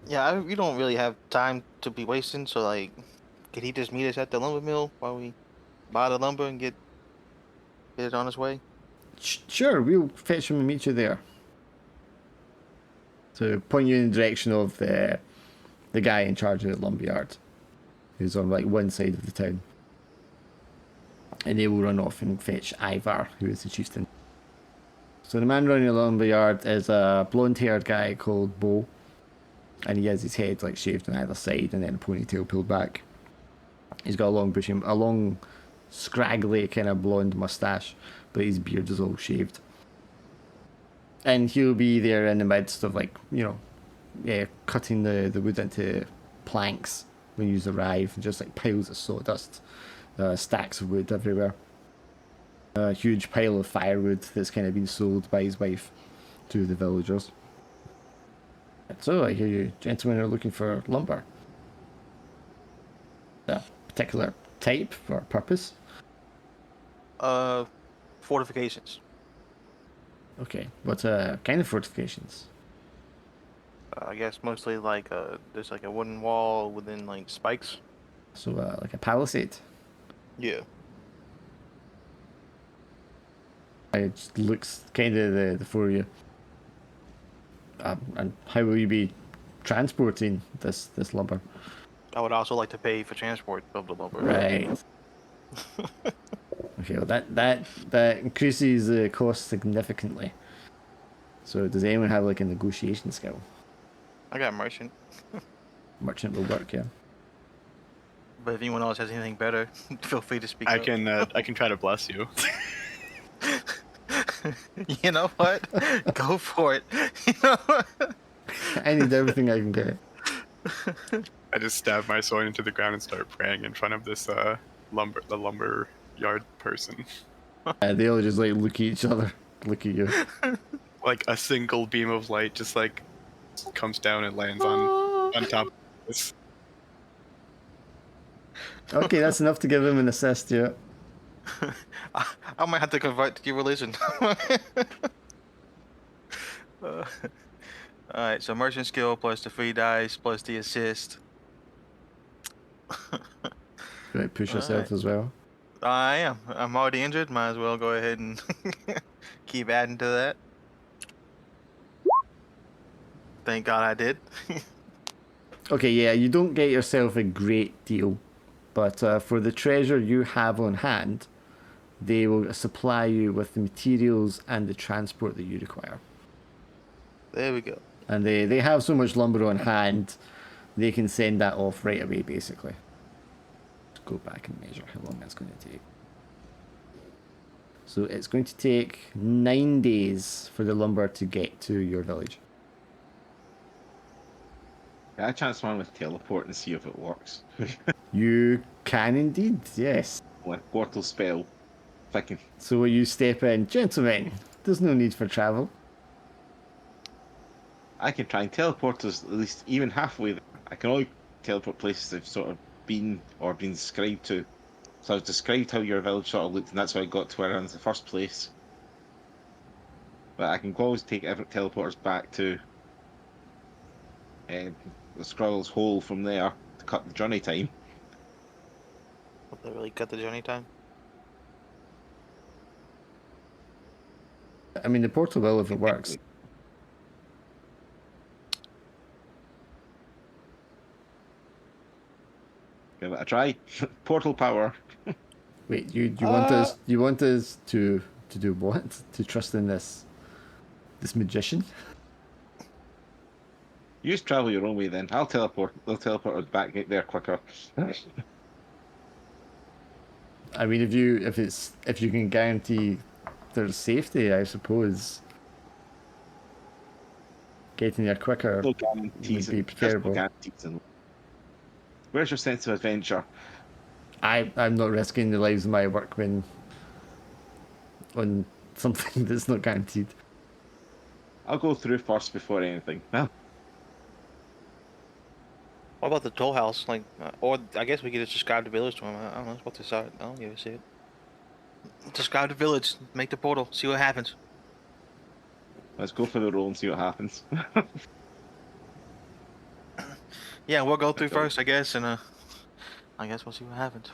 Yeah, we don't really have time to be wasting, so like, could he just meet us at the lumber mill while we buy the lumber and get it on its way? Sure, we'll fetch him and meet you there. So point you in the direction of the guy in charge of the lumberyard, who's on like one side of the town. And they will run off and fetch Ivar, who is the chieftain. So the man running along the yard is a blonde-haired guy called Bo, and he has his head like shaved on either side and then a ponytail pulled back. He's got a long, scraggly kind of blonde mustache, but his beard is all shaved. And he'll be there in the midst of cutting the wood into planks when you arrive, and just like piles of sawdust, stacks of wood everywhere. A huge pile of firewood that's kind of been sold by his wife to the villagers. So I hear you gentlemen are looking for lumber. A particular type or purpose? Fortifications. Okay, what kind of fortifications? I guess mostly like there's like a wooden wall within like spikes. So like a palisade? Yeah. It just looks kind of the four of you. And how will you be transporting this lumber? I would also like to pay for transport of the lumber. Right. Okay, well that increases the cost significantly. So does anyone have like a negotiation skill? I got merchant. Merchant will work, yeah. But if anyone else has anything better, feel free to speak I up. can try to bless you. You know what? Go for it. You know what? I need everything I can get. I just stab my sword into the ground and start praying in front of this lumber yard person. They all just like look at each other, look at you. Like a single beam of light just like comes down and lands on top of this. Okay, that's enough to give him an assist, yeah. I might have to convert to your religion. Alright, so merchant skill plus the free dice plus the assist. You might push yourself as well. I am. I'm already injured. Might as well go ahead and keep adding to that. Thank God I did. Okay, yeah, you don't get yourself a great deal, but for the treasure you have on hand, they will supply you with the materials and the transport that you require. There we go. And they have so much lumber on hand, they can send that off right away, basically. Let's go back and measure how long that's going to take. So it's going to take 9 days for the lumber to get to your village. Can I chance one with teleport and see if it works? You can indeed, yes. Like portal spell. If I can. So you step in, gentlemen, there's no need for travel. I can try and teleport us at least even halfway there. I can only teleport places I've sort of been or been described to. So I was described how your village sort of looked, and that's how I got to where I am in the first place. But I can always take teleporters back to the Skrull's hole from there to cut the journey time. Will that really cut the journey time? I mean, the portal will if it works. Give it a try. Portal power. Wait, you want us to do what? To trust in this magician? You just travel your own way then. I'll teleport. They'll teleport us back there quicker. I mean, if you can guarantee there's safety, I suppose getting there quicker No guarantees. would be There's no preferable. guarantees in- Where's your sense of adventure? I'm not risking the lives of my workmen on something that's not guaranteed. I'll go through first before anything. Well, What about the toll house? Like, or I guess we could just describe the village to him. I don't know what to start. I don't give a shit. Describe the village. Make the portal. See what happens. let's go for the roll and see what happens. Yeah, we'll go through Okay. first, I guess, and I guess we'll see what happens.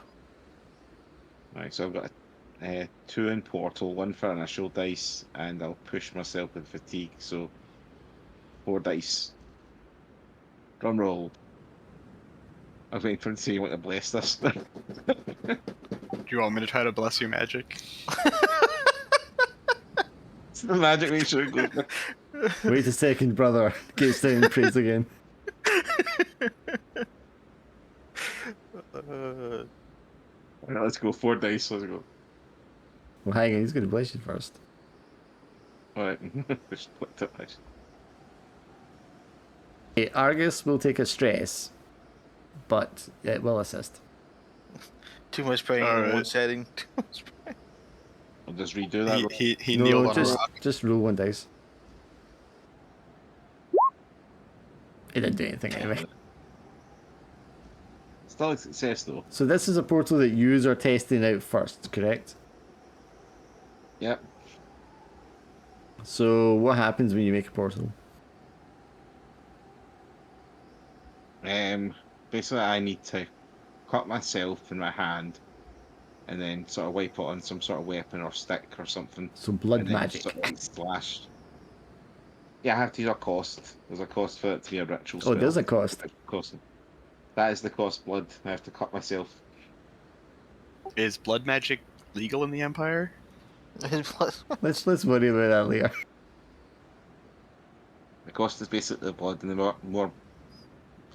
Right, so I've got 2 in portal, 1 for initial dice, and I'll push myself with fatigue, so 4 dice. Drum roll. I was waiting for him to say you want to bless this. Do you want me to try to bless your magic? It's the magic make sure it goes. Wait a second, brother. Gets down and prays again. Alright, let's go. 4 dice. Let's go. Well, hang on, he's going to bless you first. Alright. Just flipped it nice. Okay, Argus will take a stress, but it will assist. Too much praying in Alright. one setting. I'll just redo that. He kneeled No, on a rock. just roll 1 dice. It didn't do anything anyway. Still a success though. So this is a portal that you are testing out first, correct? Yep. So what happens when you make a portal? Basically I need to cut myself in my hand and then sort of wipe it on some sort of weapon or stick or something. So blood And then magic. sort of like slash. Yeah, I have to use a cost. There's a cost for it to be a ritual Oh, spell. there's a cost. Cost. That is the cost blood. I have to cut myself. Is blood magic legal in the Empire? Let's worry about that later. The cost is basically the blood, and the more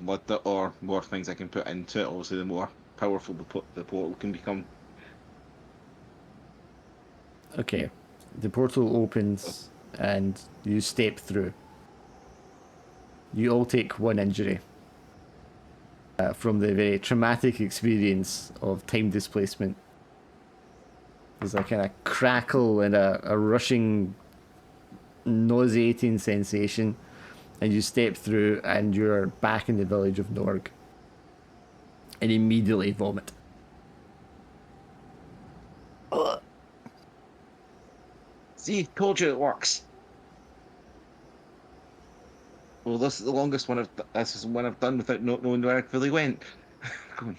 blood that, or more things I can put into it, obviously the more powerful the portal can become. Okay, the portal opens and you step through. You all take 1 injury from the very traumatic experience of time displacement. There's a kind of crackle and a rushing, nauseating sensation, and you step through and you're back in the village of Norg. And immediately vomit. See, told you it works. Well, this is the longest one this is one I've done without not knowing where I really went. Going,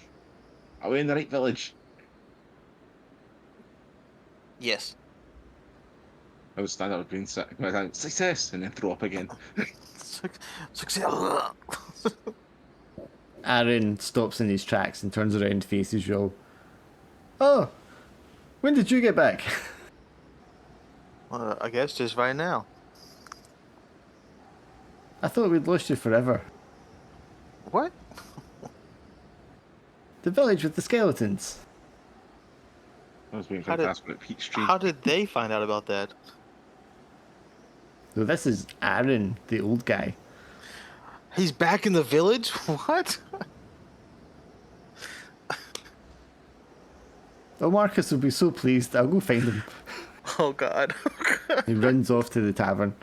are we in the right village? Yes. I would stand up with green success and then throw up again. Success. Aaron stops in his tracks and turns around and faces you all. Oh, when did you get back? I guess just right now. I thought we'd lost you forever. What? The village with the skeletons. I was waiting How for did- the fast at Peach Tree. How did they find out about that? So this is Aaron, the old guy. He's back in the village? What? Oh, Marcus will be so pleased. I'll go find him. Oh god. He runs off to the tavern.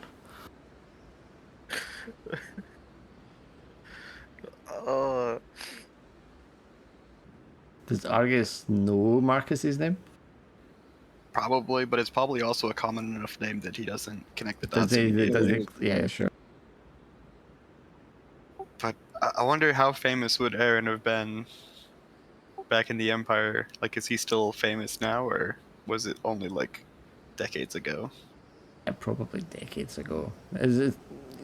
uh, Does Argus know Marcus's name? Probably, but it's probably also a common enough name that he doesn't connect the Does dots. he, immediately. yeah, sure. But I wonder how famous would Aaron have been back in the Empire? Like, is he still famous now, or was it only like decades ago? Yeah, probably decades ago. You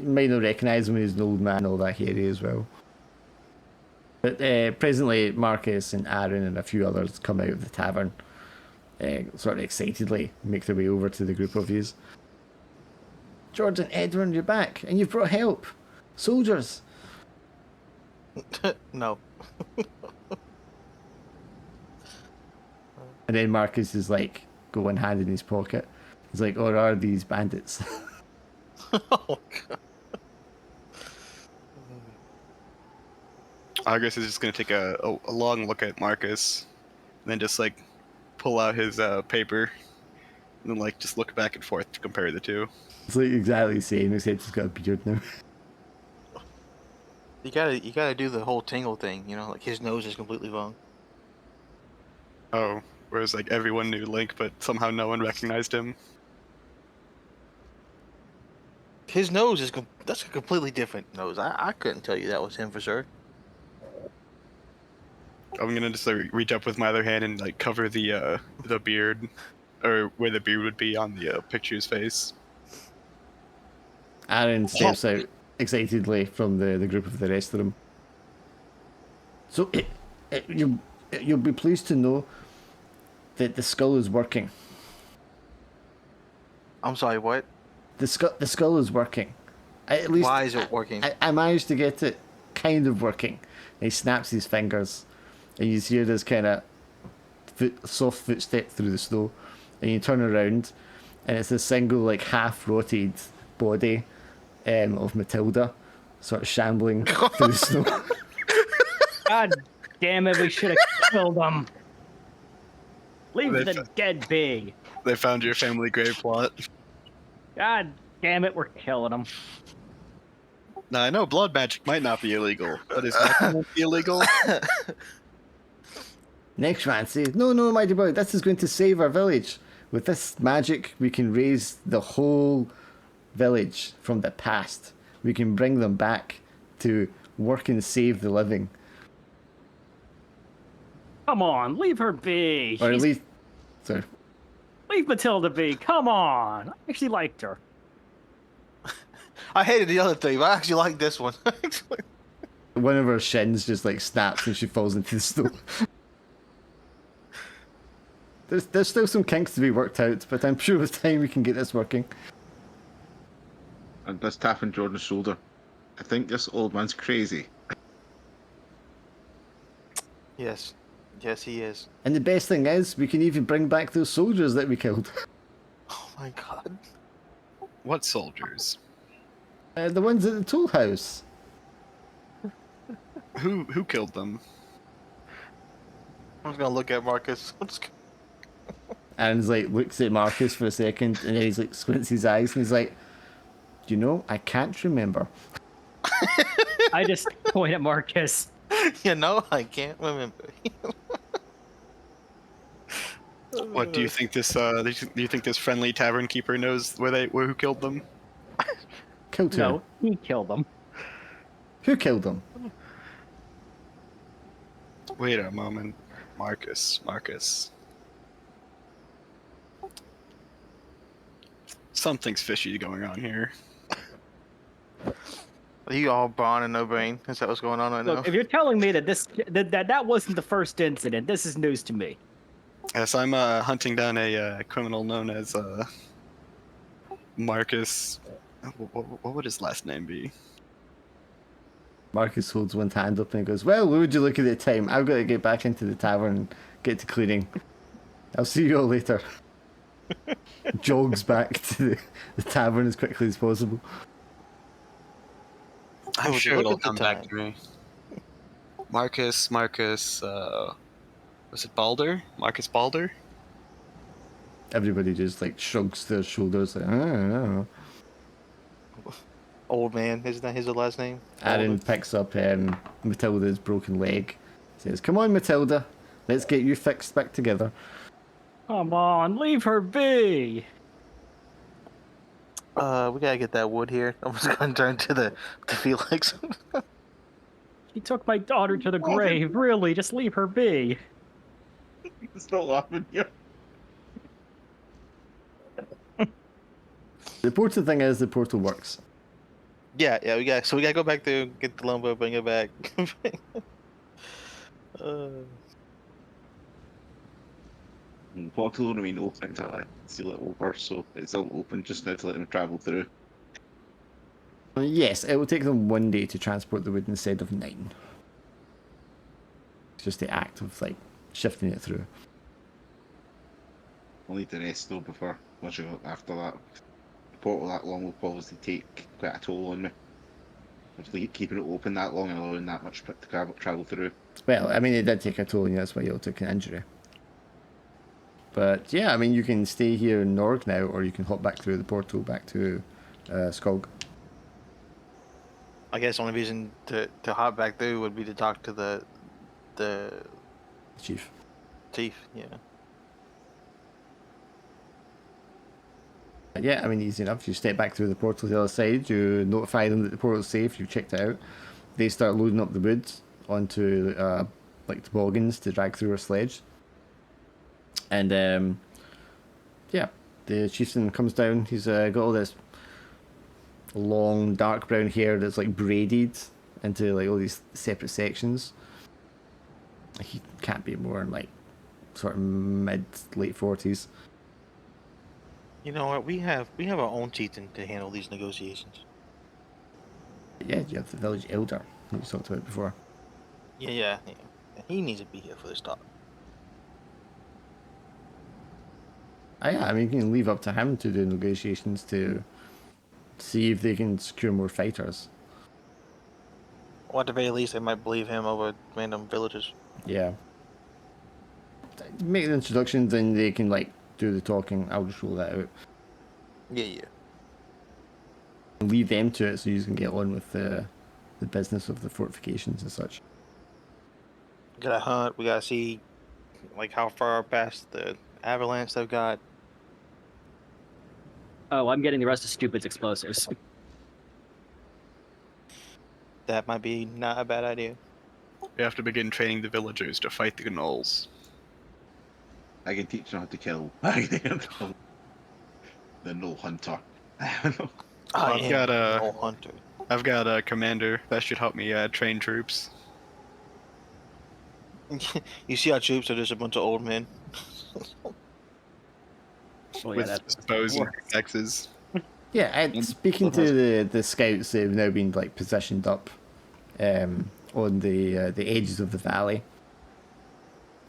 might not recognise him, he's an old man, all that hairy as well. But presently, Marcus and Aaron and a few others come out of the tavern, sort of excitedly make their way over to the group of yous. Jordan, Edwin, you're back, and you've brought help. Soldiers. no. And then Marcus is like, got one hand in his pocket. He's like, or are these bandits? Oh god. Argus is just gonna take a long look at Marcus, and then just like pull out his paper, and then like just look back and forth to compare the two. It's like exactly the same, except he's got a beard now. You gotta do the whole tingle thing, you know, like his nose is completely wrong. Oh, whereas like everyone knew Link, but somehow no one recognized him. His nose is that's a completely different nose. I couldn't tell you that was him for sure. I'm gonna just like reach up with my other hand and like cover the beard, or where the beard would be on the picture's face. Aaron steps out excitedly from the group of the rest of them. So you'll be pleased to know that the skull is working. I'm sorry, what? The skull is working. At least Why is it working? I managed to get it kind of working. And he snaps his fingers, and you hear this kind of soft footstep through the snow, and you turn around, and it's a single like half-rotted body of Matilda, sort of shambling through the snow. God damn it, we should have killed him. Leave the dead be. They found your family grave plot. God damn it, we're killing him. Now I know blood magic might not be illegal, but is necromancy illegal? Necromancy? No, my dear boy, this is going to save our village. With this magic, we can raise the whole village from the past. We can bring them back to work and save the living. Come on, leave her be. Or at least... Sorry. Leave Matilda be. Come on. I actually liked her. I hated the other three, but I actually like this one. One of her shins just like snaps and she falls into the snow. There's still some kinks to be worked out, but I'm sure with time we can get this working. And just tapping Jordan's shoulder. I think this old man's crazy. Yes. Yes, he is. And the best thing is, we can even bring back those soldiers that we killed. Oh my god. What soldiers? The ones at the tool house. Who killed them? I'm just gonna look at Marcus. Aaron's like looks at Marcus for a second, and then he's like squints his eyes, and he's like, "You know, I can't remember." I just point at Marcus. You know, I can't remember. What do you think this? Do you think this friendly tavern keeper knows who killed them? Killed who? No, he killed them. Who killed them? Wait a moment, Marcus. Something's fishy going on here. Are you all brawn and no brain? Is that what's going on right Look, now? if you're telling me that that wasn't the first incident, this is news to me. Yes, I'm hunting down a criminal known as Marcus. What would his last name be? Marcus holds one hand up and goes, "Well, would you look at the time? I've got to get back into the tavern and get to cleaning. I'll see you all later." Jogs back to the tavern as quickly as possible. I'm Would you sure look it'll at the come back time? to me. Marcus, was it Balder? Marcus Balder? Everybody just like shrugs their shoulders like, I don't know. Old man, isn't that his last name? Aaron Older? picks up Matilda's broken leg. Says, "Come on, Matilda. Let's get you fixed back together." Come on, leave her be. We gotta get that wood here. I'm just gonna turn to Felix. He took my daughter to the grave. Really, just leave her be. It's not laughing here. The important thing is the portal works. yeah, we gotta go back there, get the lumber, bring it back. Portal remain open until I seal it over, so it's all open just now to let them travel through. Yes, it will take them 1 day to transport the wood instead of 9. It's just the act of like shifting it through. I'll need to rest though before much after that. The portal that long will probably take quite a toll on me. Obviously keeping it open that long and allowing that much to travel through. Well, I mean, it did take a toll on you, that's why you all took an injury. But yeah, I mean, you can stay here in Norg now, or you can hop back through the portal back to Skog. I guess the only reason to hop back through would be to talk to the Chief. chief. Yeah. Yeah, I mean, easy enough. You step back through the portal to the other side, you notify them that the portal's safe, you've checked it out. They start loading up the wood onto like toboggans to drag through a sledge. And yeah, the chieftain comes down. He's got all this long dark brown hair that's like braided into like all these separate sections. He can't be more than like sort of mid late 40s. You know what? We have our own chieftain to handle these negotiations. Yeah, you have the village elder that we talked about before. Yeah. He needs to be here for this talk. Yeah, I mean, you can leave up to him to do negotiations to see if they can secure more fighters. Or at the very least, I might believe him over random villagers. Yeah. Make the introductions and they can like do the talking. I'll just roll that out. Yeah. Leave them to it so you can get on with the business of the fortifications and such. We gotta hunt. We gotta see, like, how far past the avalanche they've got. Oh, I'm getting the rest of Stupid's explosives. That might be not a bad idea. We have to begin training the villagers to fight the gnolls. I can teach them how to kill. The no hunter. I've got a- no hunter. I've got a commander that should help me train troops. You see our troops are just a bunch of old men. Well, yeah, with that's bows and works. axes. Yeah, and speaking to the scouts, they've now been like positioned up on the edges of the valley.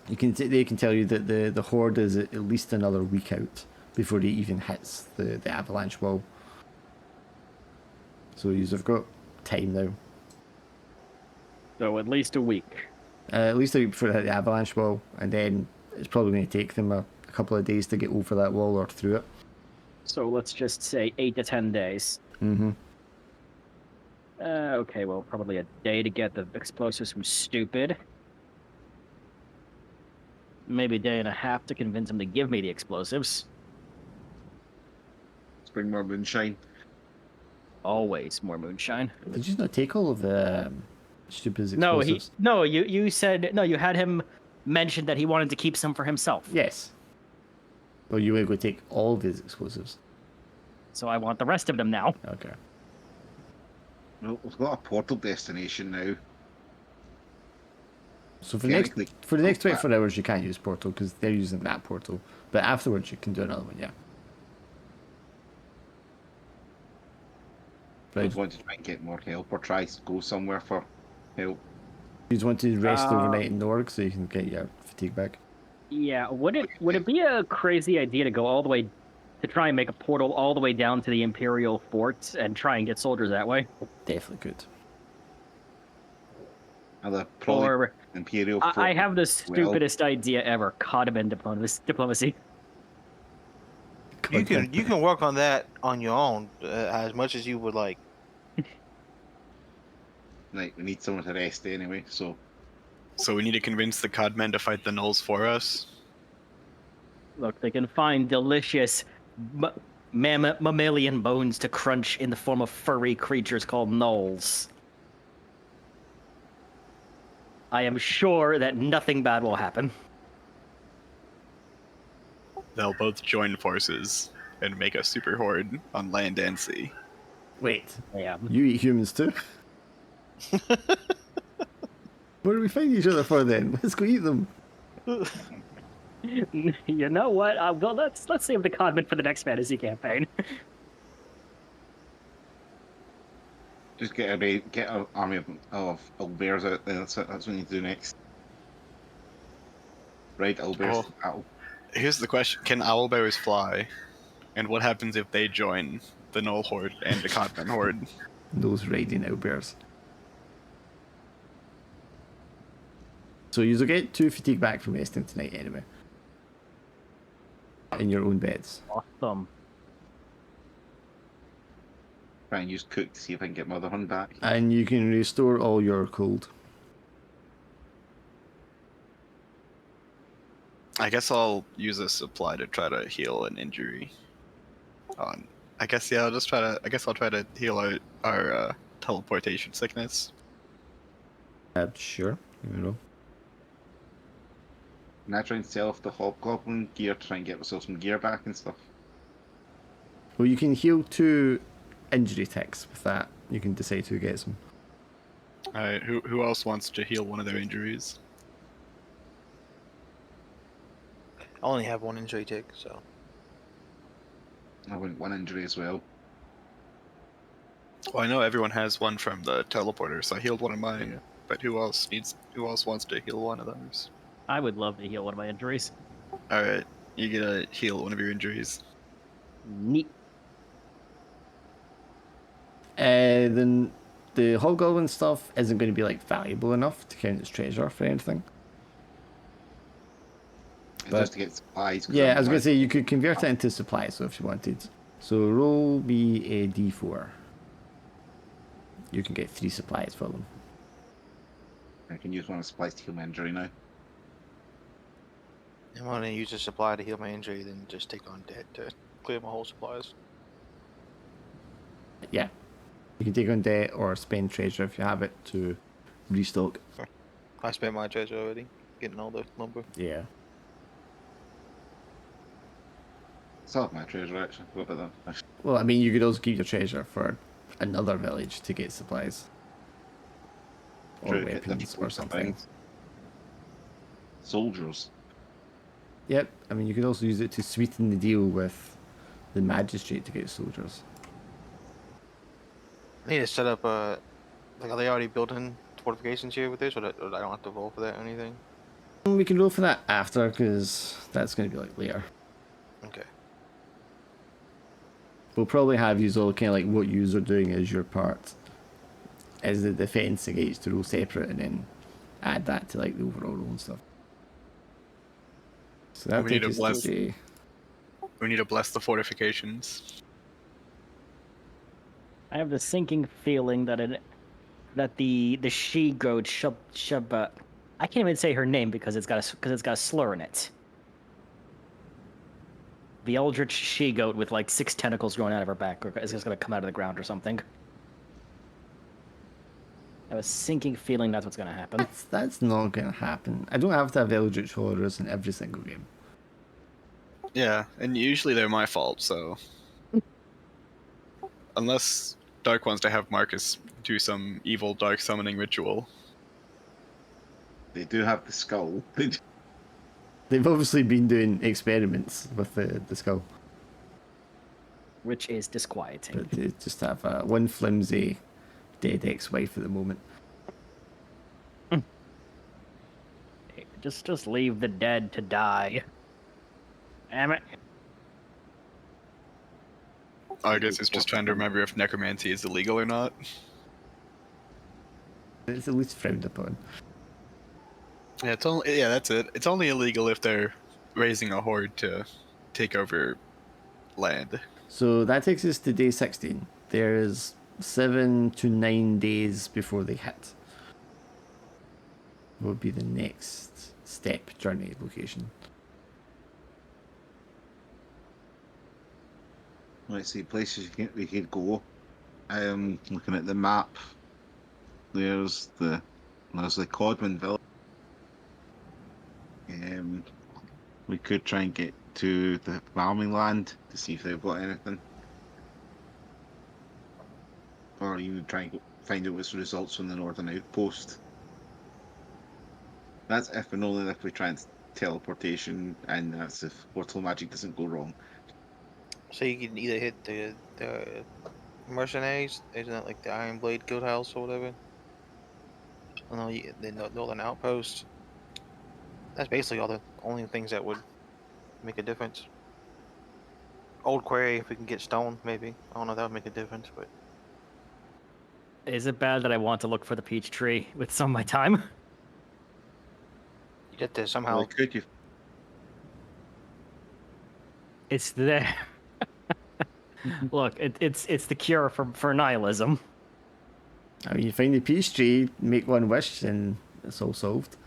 They can tell you that the horde is at least another week out before he even hits the avalanche wall. So you've got time now. So at least a week. At least a week before they hit the avalanche wall, and then it's probably going to take them a couple of days to get over that wall or through it. So let's just say 8 to 10 days. Mm-hmm. Okay, well, probably a day to get the explosives from Stupid. Maybe a day and a half to convince him to give me the explosives. Let's bring more moonshine. Always more moonshine. Did you not take all of the Stupid's explosives? You said you had him mention that he wanted to keep some for himself. Yes. Well, you were going to take all of his explosives. So I want the rest of them now. Okay. Well, we've got a portal destination now. So for the next Technically, 24 hours, you can't use portal because they're using that portal. But afterwards, you can do another one. Yeah. I Right. want to try and get more help or try to go somewhere for help. You just want to rest overnight in Norg so you can get your fatigue back. Yeah, would it be a crazy idea to go all the way to try and make a portal all the way down to the Imperial fort and try and get soldiers that way? Definitely could. Other probably Or Imperial. I fort have the as well. stupidest idea ever: Codman diplomacy. You can work on that on your own as much as you would like. Like, we need someone to rest anyway, so So we need to convince the codmen to fight the gnolls for us. Look, they can find delicious mammalian bones to crunch in the form of furry creatures called gnolls. I am sure that nothing bad will happen. They'll both join forces and make a super horde on land and sea. Wait, Yeah. you eat humans too? What do we find each other for then? Let's go eat them. You know what? Well, let's save the Codman for the next fantasy campaign. just get an army of owlbears out there. That's what we need to do next. Right, owlbears. Oh. Owl. Here's the question: can owlbears fly? And what happens if they join the gnoll horde and the codmen horde? Those raiding owlbears. So you'll get 2 fatigue back from resting tonight anyway. In your own beds. Awesome. Try and use cook to see if I can get my other one back. And you can restore all your cold. I guess I'll use a supply to try to heal an injury. I guess yeah, I'll try to heal our teleportation sickness. Sure. You know. And I try and sell off the hobgoblin gear to try and get myself some gear back and stuff. Well, you can heal 2 injury ticks with that. You can decide who gets them. Alright, who else wants to heal one of their injuries? I only have one injury tick, so. I went 1 injury as well. Well, I know everyone has one from the teleporter, so I healed one of mine. Yeah. But who else wants to heal one of those? I would love to heal one of my injuries. All right, you get to heal one of your injuries. Neat. Then the hobgoblin stuff isn't going to be like valuable enough to count as treasure for anything. It's But- just to get supplies. 'cause Yeah, I'm I was going like- to say you could convert it into supplies so if you wanted. So roll me a d4. You can get 3 supplies for them. I can use one of the supplies to heal my injury now. I'm going to use a supply to heal my injury, then just take on debt to clear my whole supplies. Yeah. You can take on debt or spend treasure if you have it to restock. I spent my treasure already, getting all the lumber. Yeah. Still have my treasure actually. What about that? Well, I mean, you could also keep your treasure for another village to get supplies. Or True, get weapons different or something. things. Soldiers. Yep, I mean, you could also use it to sweeten the deal with the magistrate to get soldiers. I need to set up like, are they already building fortifications here with this, or I don't have to roll for that or anything? We can roll for that after, because that's going to be like later. Okay. We'll probably have you all kind of like what you are doing as your part as the defense against to roll separate, and then add that to like the overall roll and stuff. So that We need takes to us to bless- We need to bless the fortifications. I have the sinking feeling that the she goat Shub I can't even say her name because it's got a slur in it. The eldritch she goat with like 6 tentacles growing out of her back, or is just gonna come out of the ground or something. I have a sinking feeling that's what's gonna happen. That's not going to happen. I don't have to have Eldritch Horrors in every single game. Yeah, and usually they're my fault, so. Unless Dark wants to have Marcus do some evil dark summoning ritual. They do have the skull. They do- They've obviously been doing experiments with the skull, Which is disquieting. but they just have one flimsy dead ex-wife at the moment. Just leave the dead to die. Damn it. Argus is just trying to remember if necromancy is illegal or not. It's at least frowned upon. Yeah, that's it. It's only illegal if they're raising a horde to take over land. So that takes us to day 16. There's 7 to 9 days before they hit. What would be the next step, journey, location? Let's see, places we could go. Looking at the map, there's the Codman Village. We could try and get to the farming land to see if they've got anything, or even try and find out what's the results from the northern outpost. That's if and only if we try and teleportation, and that's if portal magic doesn't go wrong. So you can either hit the mercenaries, isn't it like the Iron Blade Guild House or whatever? I know the Northern Outpost. That's basically all the only things that would make a difference. Old Quarry, if we can get stone, maybe. I don't know if that would make a difference, but Is it bad that I want to look for the peach tree with some of my time? you get to somehow. Well, could you? It's there. Look, it's the cure for nihilism. I mean, you find the peace tree, make one wish, and it's all solved.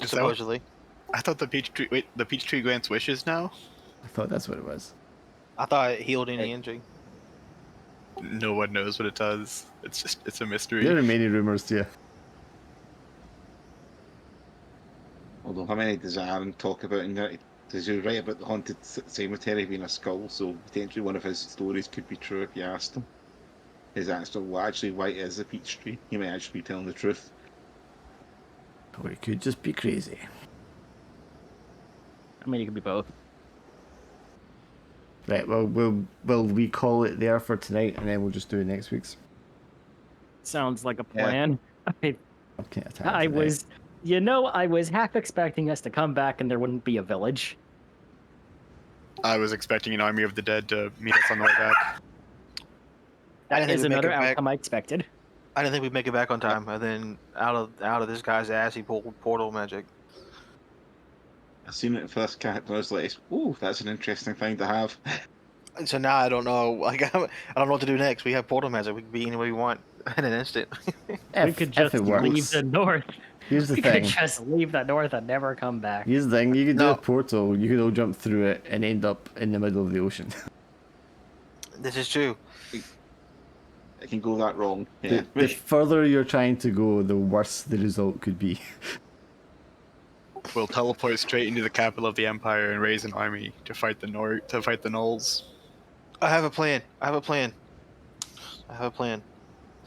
Is that- Supposedly. I thought the peach tree grants wishes now? I thought that's what it was. I thought it healed any injury. No one knows what it does. It's a mystery. There are many rumors too. Although how many does Aaron talk about in that? Does he write about the haunted cemetery being a skull? So potentially one of his stories could be true if you asked him. Is actually why it is a peach tree? He might actually be telling the truth. Or it could just be crazy. I mean, it could be both. Right. Well, we call it there for tonight, and then we'll just do next week's. Sounds like a Yeah. plan. Okay. I was, I was half expecting us to come back and there wouldn't be a village. I was expecting an army of the dead to meet us on the way back. That didn't is think we'd make another it back. outcome I expected. I didn't think we'd make it back on time, and then out of this guy's ass, he pulled portal magic. I seen it for this character. I was like, "Ooh, that's an interesting thing to have." So now I don't know. Like I don't know what to do next. We have portal magic. We can be any way we want in an instant. We If, could if just it leave works. the north. Here's the We thing. could just leave the north and never come back. Here's the thing. You could do No. a portal. You could all jump through it and end up in the middle of the ocean. This is true. It can go that wrong. Yeah. The further you're trying to go, the worse the result could be. We'll teleport straight into the capital of the Empire and raise an army to fight the gnolls. I have a plan.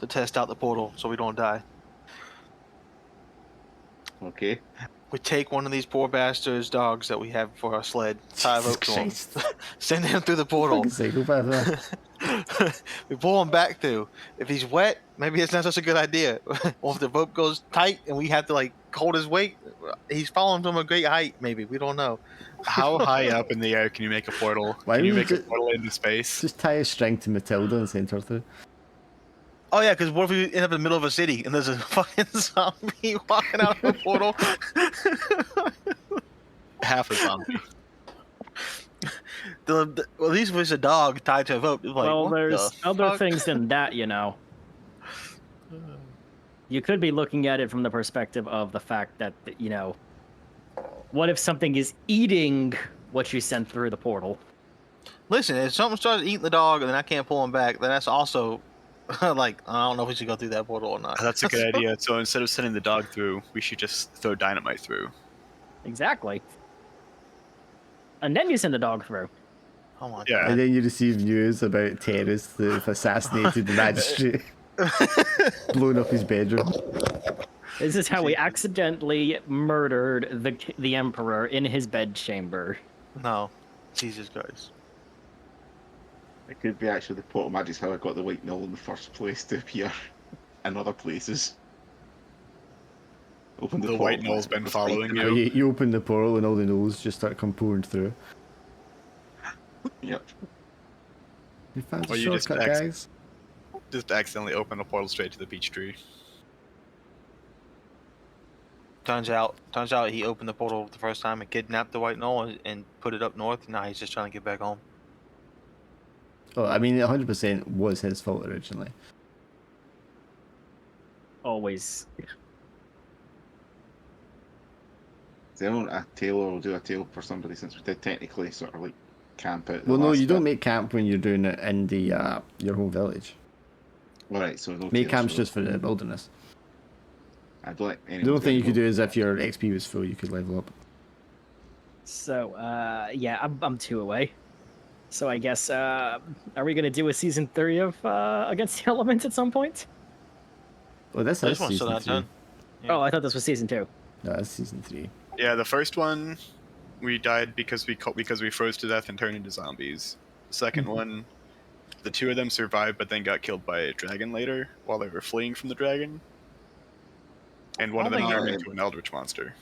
To test out the portal so we don't die. Okay. We take one of these poor bastards' dogs that we have for our sled, tie a Jesus rope to him, Christ. send him through the portal. Fucking psychopath, huh? We pull him back through. If he's wet, maybe it's not such a good idea. Or if the rope goes tight and we have to like hold his weight, he's falling from a great height. Maybe we don't know. How high up in the air can you make a portal? Why Can you don't make you a portal into space? Just tie a string to Matilda and send her through. Oh yeah, because what if we end up in the middle of a city and there's a fucking zombie walking out of the portal? Half a zombie. Well, at least if it's a dog tied to a rope. It's like, Well, what there's the other fuck? things than that, You could be looking at it from the perspective of the fact that, what if something is eating what you sent through the portal? Listen, if something starts eating the dog and then I can't pull him back, then that's also like I don't know if we should go through that portal or not. That's a good idea. So instead of sending the dog through, we should just throw dynamite through. Exactly. And then you send the dog through. Oh my Yeah. And god. then you receive news about terrorists that have assassinated the magistrate, blown up his bedroom. This is how we accidentally murdered the emperor in his bedchamber. No. Jesus Christ. It could be actually the portal magic's how I got the white gnoll in the first place to appear in other places. Open The portal white gnoll's magic been was following like- You open the portal and all the gnolls just start come pouring through. Yep. You found Or a you just shortcut, guys. Just accidentally open a portal straight to the peach tree. Turns out he opened the portal the first time and kidnapped the white gnoll and put it up north. Now he's just trying to get back home. Oh, I mean, 100% was his fault originally. Always. A tailor will do a tail for somebody since we did technically sort of like camp out. the Well, no, last you don't bit. make camp when you're doing it in the your home village. Alright, so no Make tails, camps so just for the wilderness. I'd like The only thing you could do is if your XP was full, you could level up. So, yeah, I'm 2 away. So I guess, are we gonna do a season 3 of Against the Elements at some point? Oh, this This is one's still season not 3. done. Yeah. Oh, I thought this was season 2. No, that's season 3. Yeah, the first one, we died because we froze to death and turned into zombies. The second one, the 2 of them survived, but then got killed by a dragon later while they were fleeing from the dragon. And one of them turned into an eldritch monster.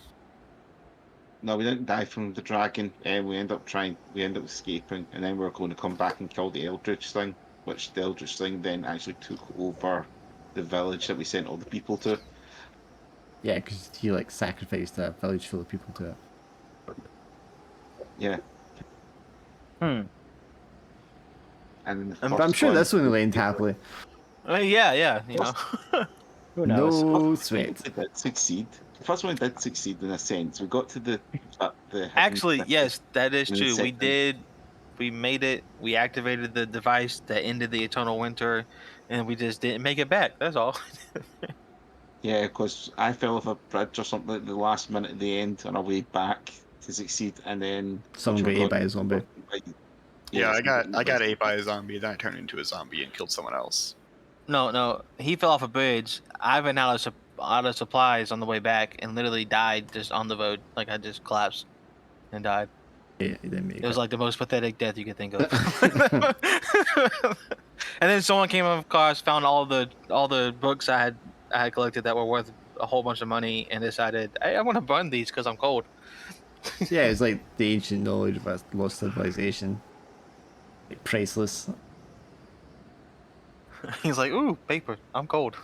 No, we didn't die from the dragon. We end up escaping, and then we were going to come back and kill the Eldritch thing, which the Eldritch thing then actually took over the village that we sent all the people to. Yeah, because he like sacrificed a village full of people to it. Yeah, Hmm. and then the But I'm first sure one- this one will end happily. I mean, yeah, you know. Who knows? No sweat. It did succeed. The first one did succeed in a sense. We got to the Actually, yes, that is And the true. We second- did. We made it. We activated the device that ended the eternal winter, and we just didn't make it back. That's all. Yeah, because I fell off a bridge or something at the last minute at the end on our way back to succeed, and then Someone got ate by a zombie. Yeah, I someone got ate by a zombie, then I turned into a zombie and killed someone else. No, he fell off a bridge. I ran out of supplies on the way back, and literally died just on the road. Like I just collapsed and died. Yeah, he didn't make It was it. like the most pathetic death you could think of. And then someone came across, found all the books I had collected that were worth a whole bunch of money, and decided, hey, I want to burn these because I'm cold. Yeah, it's like the ancient knowledge of a lost civilization. Like, priceless. He's like, ooh, paper. I'm cold.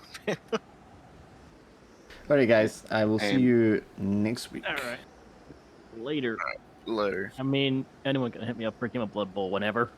Alright, guys, I will see And- you next week. All right. Later. Later. I mean, anyone can hit me up, bring him a Blood Bowl whenever.